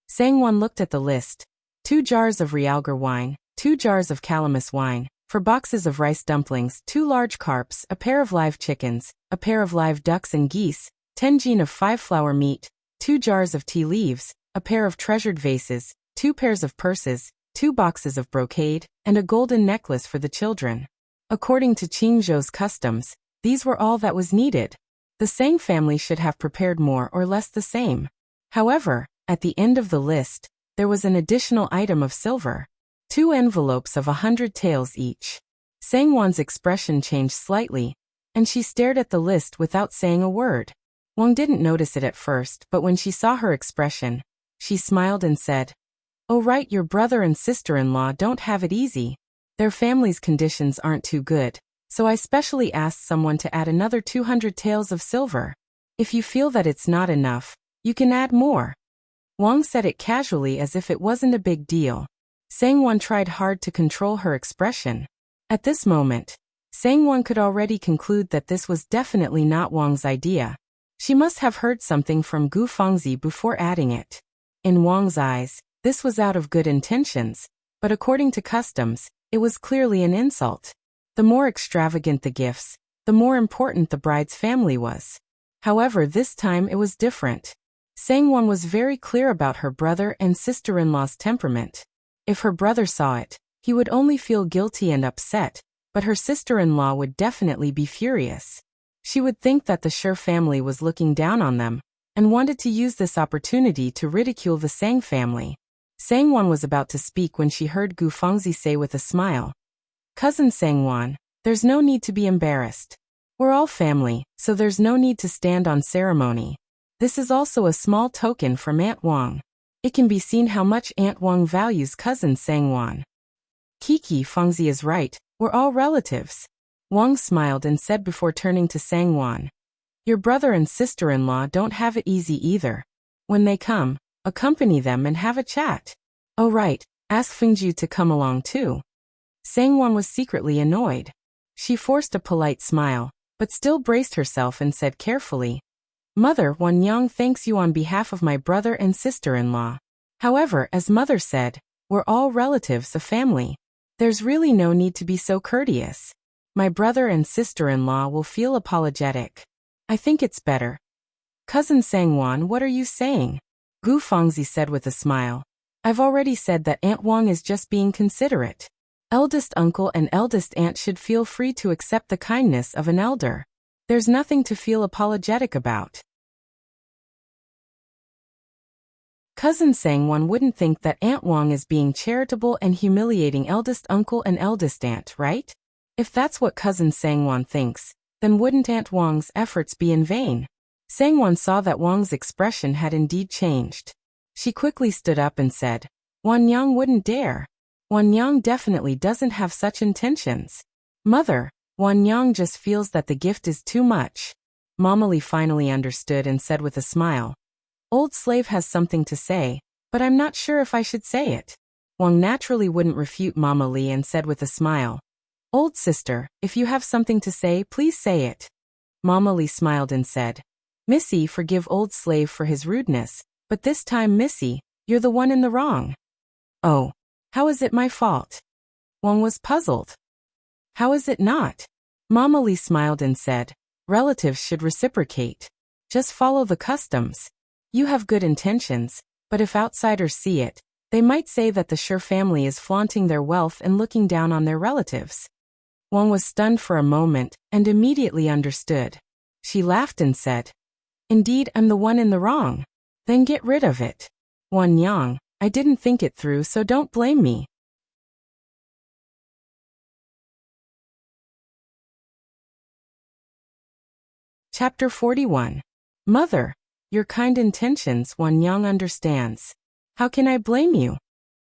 Sangwon looked at the list. 2 jars of realgar wine, 2 jars of calamus wine, 4 boxes of rice dumplings, 2 large carps, a pair of live chickens, a pair of live ducks and geese, 10 jin of 5-flour meat, 2 jars of tea leaves, a pair of treasured vases, 2 pairs of purses, 2 boxes of brocade, and a golden necklace for the children. According to Qingzhou's customs, these were all that was needed. The Sang family should have prepared more or less the same. However, at the end of the list, there was an additional item of silver. 2 envelopes of 100 taels each. Sangwon's expression changed slightly, and she stared at the list without saying a word. Wang didn't notice it at first, but when she saw her expression, she smiled and said, "Oh right, your brother and sister-in-law don't have it easy. Their family's conditions aren't too good, so I specially asked someone to add another 200 taels of silver. If you feel that it's not enough, you can add more." Wang said it casually as if it wasn't a big deal. Sangwon tried hard to control her expression. At this moment, Sangwon could already conclude that this was definitely not Wang's idea. She must have heard something from Gu Fengzi before adding it. In Wang's eyes, this was out of good intentions, but according to customs, it was clearly an insult. The more extravagant the gifts, the more important the bride's family was. However, this time it was different. Sangwon was very clear about her brother and sister-in-law's temperament. If her brother saw it, he would only feel guilty and upset, but her sister-in-law would definitely be furious. She would think that the Shi family was looking down on them, and wanted to use this opportunity to ridicule the Sang family. Sangwon was about to speak when she heard Gu Fengzi say with a smile, "Cousin Sangwon, there's no need to be embarrassed. We're all family, so there's no need to stand on ceremony. This is also a small token from Aunt Wang. It can be seen how much Aunt Wang values cousin Sangwon." Kiki Fengzi is right, we're all relatives. Wang smiled and said before turning to Sangwon, "Your brother and sister-in-law don't have it easy either. When they come, accompany them and have a chat. Oh right, ask Fengju to come along too." Sangwon was secretly annoyed. She forced a polite smile, but still braced herself and said carefully, "Mother, Wan Yang thanks you on behalf of my brother and sister-in-law. However, as Mother said, we're all relatives, a family. There's really no need to be so courteous. My brother and sister-in-law will feel apologetic. I think it's better." "Cousin Sangwon, what are you saying?" Gu Fengzi said with a smile. "I've already said that Aunt Wang is just being considerate. Eldest uncle and eldest aunt should feel free to accept the kindness of an elder. There's nothing to feel apologetic about." Cousin Sangwon wouldn't think that Aunt Wang is being charitable and humiliating eldest uncle and eldest aunt, right? If that's what cousin Sangwon thinks, then wouldn't Aunt Wang's efforts be in vain? Sangwon saw that Wang's expression had indeed changed. She quickly stood up and said, "Wan Yang wouldn't dare. Wan Yang definitely doesn't have such intentions. Mother, Wan Yang just feels that the gift is too much." Mama Li finally understood and said with a smile, "Old slave has something to say, but I'm not sure if I should say it." Wang naturally wouldn't refute Mama Li and said with a smile, "Old sister, if you have something to say, please say it." Mama Li smiled and said, "Missy, forgive old slave for his rudeness, But this time, Missy, you're the one in the wrong. Oh, how is it my fault? Wang was puzzled. How is it not? Mama Li smiled and said, relatives should reciprocate. Just follow the customs. You have good intentions, but if outsiders see it, they might say that the Shi family is flaunting their wealth and looking down on their relatives. Wang was stunned for a moment and immediately understood. She laughed and said, indeed, I'm the one in the wrong. Then get rid of it. Wan Yang, I didn't think it through, so don't blame me. Chapter 41. Mother, your kind intentions, Wan Yang understands. How can I blame you?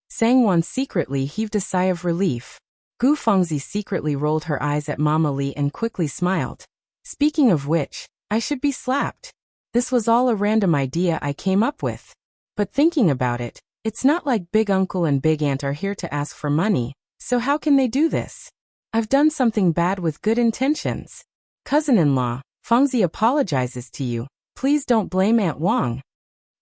Sang Wan secretly heaved a sigh of relief. Gu Fengzi secretly rolled her eyes at Mama Li and quickly smiled. Speaking of which, I should be slapped. This was all a random idea I came up with. But thinking about it, it's not like Big Uncle and Big Aunt are here to ask for money, so how can they do this? I've done something bad with good intentions. Cousin-in-law, Fengzi apologizes to you. Please don't blame Aunt Wang.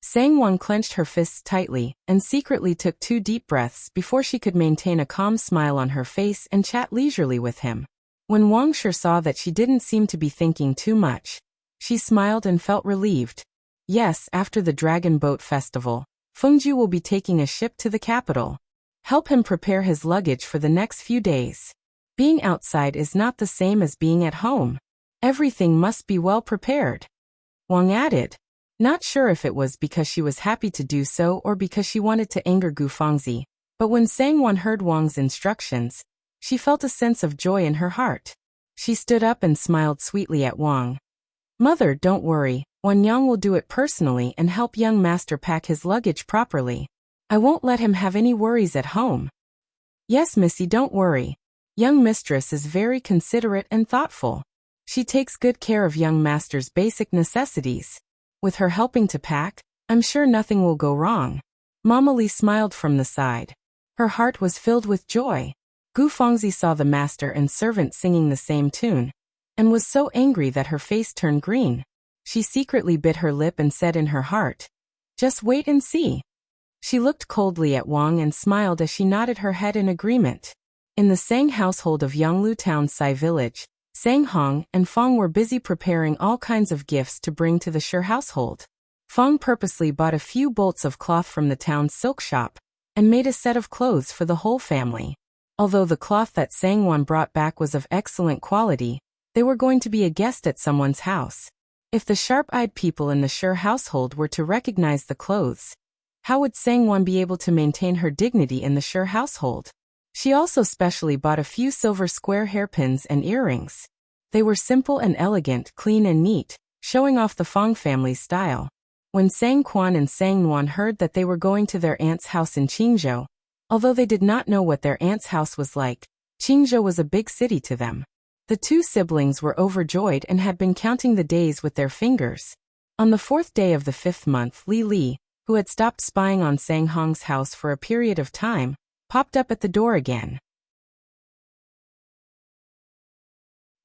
Sang Wan clenched her fists tightly and secretly took 2 deep breaths before she could maintain a calm smile on her face and chat leisurely with him. When Wang Shi saw that she didn't seem to be thinking too much, she smiled and felt relieved. Yes, after the Dragon Boat Festival, Fengju will be taking a ship to the capital. Help him prepare his luggage for the next few days. Being outside is not the same as being at home. Everything must be well prepared. Wang added, not sure if it was because she was happy to do so or because she wanted to anger Gu Fengzi, but when Sang Wan heard Wang's instructions, she felt a sense of joy in her heart. She stood up and smiled sweetly at Wang. Mother, don't worry, Wan Yang will do it personally and help young master pack his luggage properly. I won't let him have any worries at home. Yes, Missy, don't worry. Young mistress is very considerate and thoughtful. She takes good care of young master's basic necessities. With her helping to pack, I'm sure nothing will go wrong. Mama Li smiled from the side. Her heart was filled with joy. Gu Fengzi saw the master and servant singing the same tune, and was so angry that her face turned green. She secretly bit her lip and said in her heart, just wait and see. She looked coldly at Wang and smiled as she nodded her head in agreement. In the Sang household of Yanglu Town's Sai village, Sang Hong and Fong were busy preparing all kinds of gifts to bring to the Shi household. Fong purposely bought a few bolts of cloth from the town's silk shop and made a set of clothes for the whole family. Although the cloth that Sang Wan brought back was of excellent quality, they were going to be a guest at someone's house. If the sharp-eyed people in the Shi household were to recognize the clothes, how would Sang Wan be able to maintain her dignity in the Shi household? She also specially bought a few silver square hairpins and earrings. They were simple and elegant, clean and neat, showing off the Fong family's style. When Sang Quan and Sang Nuan heard that they were going to their aunt's house in Qingzhou, although they did not know what their aunt's house was like, Qingzhou was a big city to them. The 2 siblings were overjoyed and had been counting the days with their fingers. On the 4th day of the 5th month, Li, who had stopped spying on Sang Hong's house for a period of time, popped up at the door again.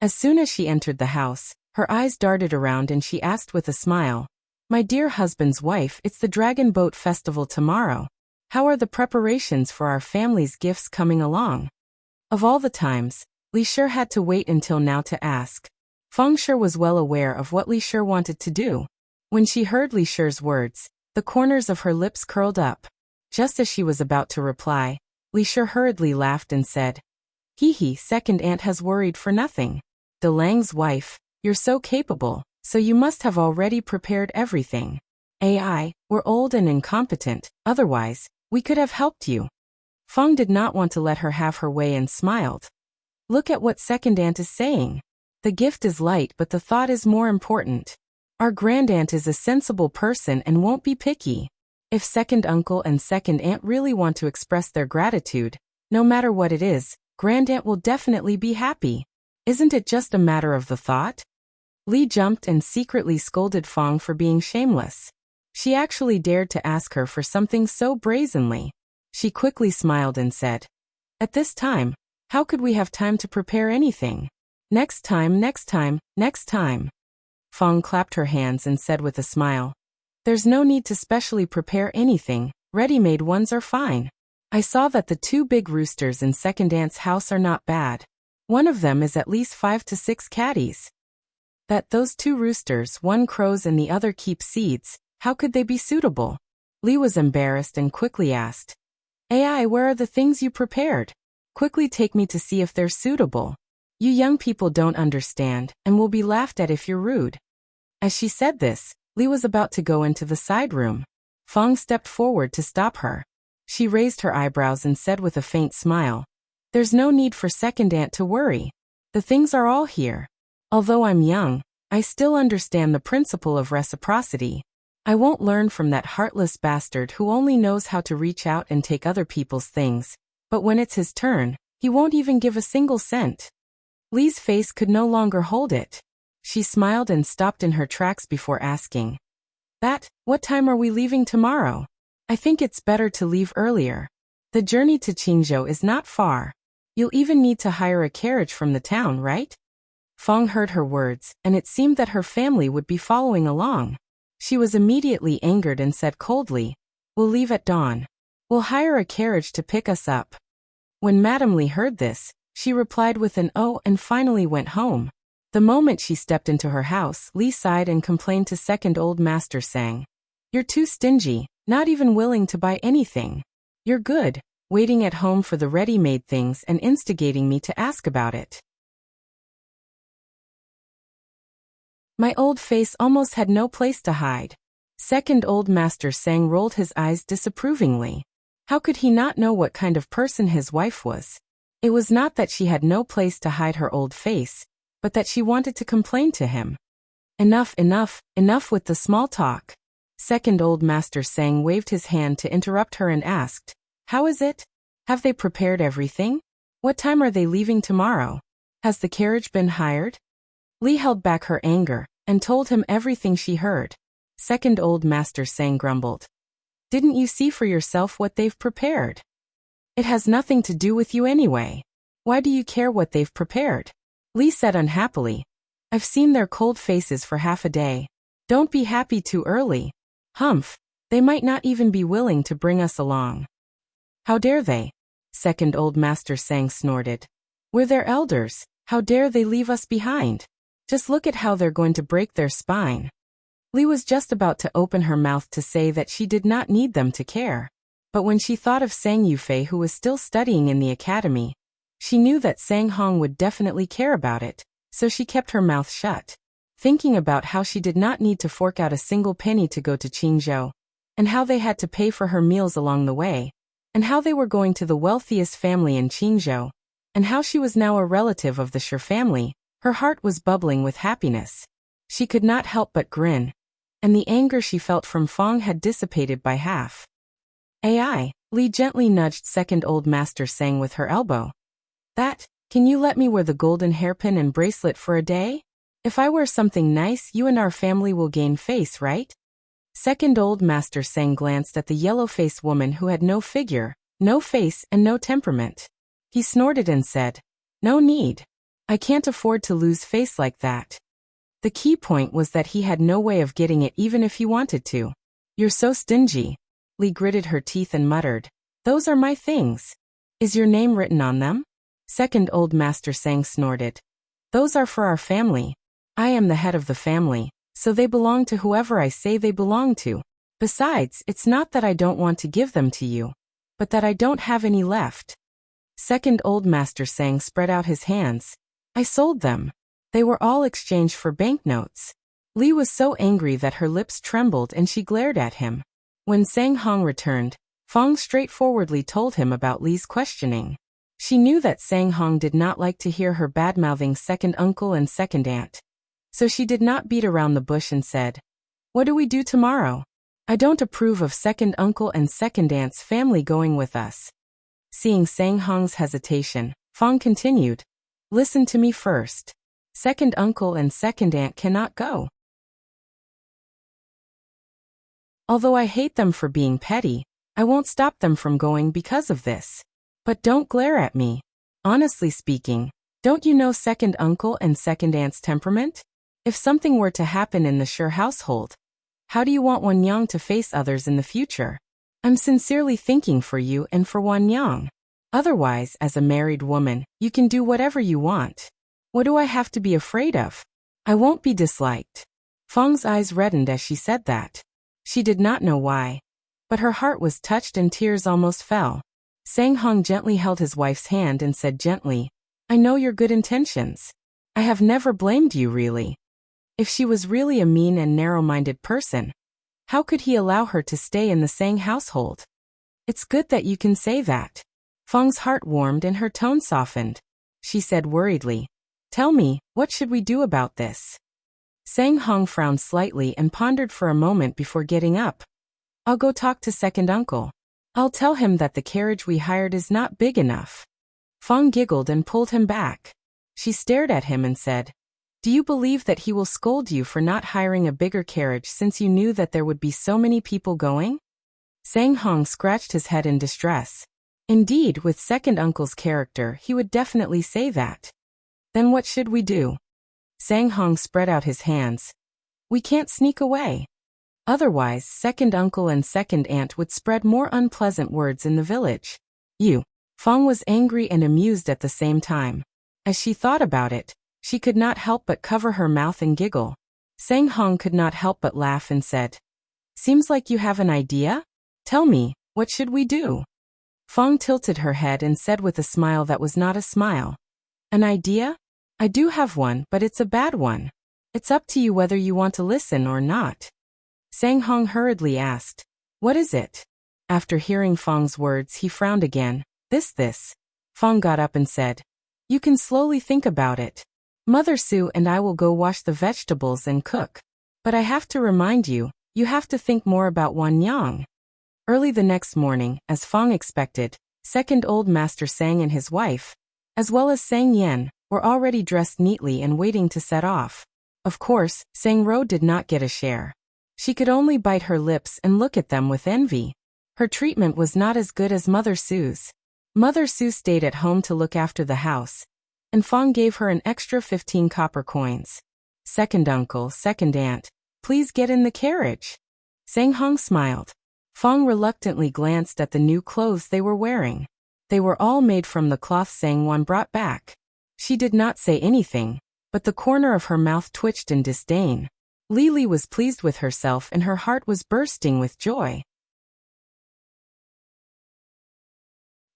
As soon as she entered the house, her eyes darted around and she asked with a smile, my dear husband's wife, it's the Dragon Boat Festival tomorrow. How are the preparations for our family's gifts coming along? Of all the times, Li Shi had to wait until now to ask. Feng Shi was well aware of what Li Shi wanted to do. When she heard Li Shi's words, the corners of her lips curled up. Just as she was about to reply, Li Shi hurriedly laughed and said, hee, second aunt has worried for nothing. De Lang's wife, you're so capable, so you must have already prepared everything. We're old and incompetent, otherwise, we could have helped you. Feng did not want to let her have her way and smiled. Look at what second aunt is saying. The gift is light but the thought is more important. Our grand aunt is a sensible person and won't be picky. If second uncle and second aunt really want to express their gratitude, no matter what it is, grand aunt will definitely be happy. Isn't it just a matter of the thought? Li jumped and secretly scolded Fong for being shameless. She actually dared to ask her for something so brazenly. She quickly smiled and said, at this time, how could we have time to prepare anything? Next time. Fong clapped her hands and said with a smile, There's no need to specially prepare anything, ready-made ones are fine. I saw that the 2 big roosters in second aunt's house are not bad. One of them is at least 5 to 6 caddies. That those 2 roosters, one crows and the other keeps seeds, how could they be suitable? Lee was embarrassed and quickly asked. AI, where are the things you prepared? Quickly take me to see if they're suitable. You young people don't understand, and will be laughed at if you're rude. As she said this, Lee was about to go into the side room. Fong stepped forward to stop her. She raised her eyebrows and said with a faint smile, "There's no need for second aunt to worry. The things are all here. Although I'm young, I still understand the principle of reciprocity. I won't learn from that heartless bastard who only knows how to reach out and take other people's things, but when it's his turn, he won't even give a single cent." Lee's face could no longer hold it. She smiled and stopped in her tracks before asking, What time are we leaving tomorrow? I think it's better to leave earlier. The journey to Qingzhou is not far. You'll even need to hire a carriage from the town, right? Fong heard her words, and it seemed that her family would be following along. She was immediately angered and said coldly, "We'll leave at dawn. We'll hire a carriage to pick us up." When Madame Lee heard this, she replied with an "oh" and finally went home. The moment she stepped into her house, Lee sighed and complained to second old master Sang. "You're too stingy, not even willing to buy anything. You're good, waiting at home for the ready-made things and instigating me to ask about it." My old face almost had no place to hide. Second old master Sang rolled his eyes disapprovingly. How could he not know what kind of person his wife was? It was not that she had no place to hide her old face, but that she wanted to complain to him. Enough with the small talk. Second old master Sang waved his hand to interrupt her and asked, "How is it? Have they prepared everything? What time are they leaving tomorrow? Has the carriage been hired?" Lee held back her anger, and told him everything she heard. Second old master Sang grumbled. "Didn't you see for yourself what they've prepared? It has nothing to do with you anyway. Why do you care what they've prepared?" Lee said unhappily, "I've seen their cold faces for half a day. Don't be happy too early. Humph, they might not even be willing to bring us along." "How dare they?" Second old master Sang snorted. "We're their elders, how dare they leave us behind? Just look at how they're going to break their spine." Lee was just about to open her mouth to say that she did not need them to care. But when she thought of Sang Yufei, who was still studying in the academy, she knew that Sang Hong would definitely care about it, so she kept her mouth shut. Thinking about how she did not need to fork out a single penny to go to Qingzhou, and how they had to pay for her meals along the way, and how they were going to the wealthiest family in Qingzhou, and how she was now a relative of the Shi family, her heart was bubbling with happiness. She could not help but grin, and the anger she felt from Fong had dissipated by half. "AI," Lee gently nudged second old master Sang with her elbow. Can you let me wear the golden hairpin and bracelet for a day? If I wear something nice, you and our family will gain face, right?" Second old master Sang glanced at the yellow-faced woman who had no figure, no face, and no temperament. He snorted and said, "No need. I can't afford to lose face like that." The key point was that he had no way of getting it even if he wanted to. "You're so stingy." Lee gritted her teeth and muttered, "Those are my things. Is your name written on them?" Second old master Sang snorted. "Those are for our family. I am the head of the family, so they belong to whoever I say they belong to. Besides, it's not that I don't want to give them to you, but that I don't have any left." Second old master Sang spread out his hands. "I sold them. They were all exchanged for banknotes." Lee was so angry that her lips trembled and she glared at him. When Sang Hong returned, Fong straightforwardly told him about Lee's questioning. She knew that Sang Hong did not like to hear her bad-mouthing second uncle and second aunt. So she did not beat around the bush and said, "What do we do tomorrow? I don't approve of second uncle and second aunt's family going with us." Seeing Sang Hong's hesitation, Fong continued, "Listen to me first. Second uncle and second aunt cannot go. Although I hate them for being petty, I won't stop them from going because of this. But don't glare at me. Honestly speaking, don't you know second uncle and second aunt's temperament? If something were to happen in the Shi household, How do you want Wan Yang to face others in the future? I'm sincerely thinking for you and for Wan Yang. Otherwise, as a married woman, you can do whatever you want. What do I have to be afraid of? I won't be disliked. Fang's eyes reddened as she said that. She did not know why, but her heart was touched and tears almost fell. Sang Hong gently held his wife's hand and said gently, I know your good intentions. I have never blamed you really. If she was really a mean and narrow-minded person, how could he allow her to stay in the Sang household? It's good that you can say that. Fang's heart warmed and her tone softened. She said worriedly, Tell me, what should we do about this? Sang Hong frowned slightly and pondered for a moment before getting up. I'll go talk to second uncle. I'll tell him that the carriage we hired is not big enough. Fang giggled and pulled him back. She stared at him and said, Do you believe that he will scold you for not hiring a bigger carriage since you knew that there would be so many people going? Sang Hong scratched his head in distress. Indeed, with second uncle's character, he would definitely say that. Then what should we do? Sang Hong spread out his hands. We can't sneak away. Otherwise, second uncle and second aunt would spread more unpleasant words in the village. Fang was angry and amused at the same time. As she thought about it, she could not help but cover her mouth and giggle. Sang Hong could not help but laugh and said, Seems like you have an idea? Tell me, what should we do? Fang tilted her head and said with a smile that was not a smile. An idea? I do have one, but it's a bad one. It's up to you whether you want to listen or not. Sang Hong hurriedly asked, What is it? After hearing Fang's words, he frowned again. This. Fang got up and said, You can slowly think about it. Mother Sue and I will go wash the vegetables and cook. But I have to remind you, you have to think more about Wan Yang. Early the next morning, as Fang expected, second old master Sang and his wife, as well as Sang Yen, were already dressed neatly and waiting to set off. Of course, Sang Ro did not get a share. She could only bite her lips and look at them with envy. Her treatment was not as good as Mother Sue's. Mother Sue stayed at home to look after the house, and Fang gave her an extra 15 copper coins. Second uncle, second aunt, please get in the carriage. Sang Hong smiled. Fang reluctantly glanced at the new clothes they were wearing. They were all made from the cloth Sang Wan brought back. She did not say anything, but the corner of her mouth twitched in disdain. Lily was pleased with herself and her heart was bursting with joy.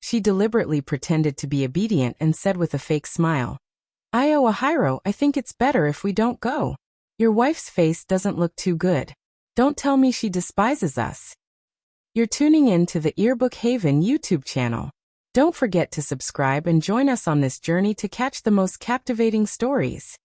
She deliberately pretended to be obedient and said with a fake smile, Io Ahiro, I think it's better if we don't go. Your wife's face doesn't look too good. Don't tell me she despises us. You're tuning in to the Earbook Haven YouTube channel. Don't forget to subscribe and join us on this journey to catch the most captivating stories.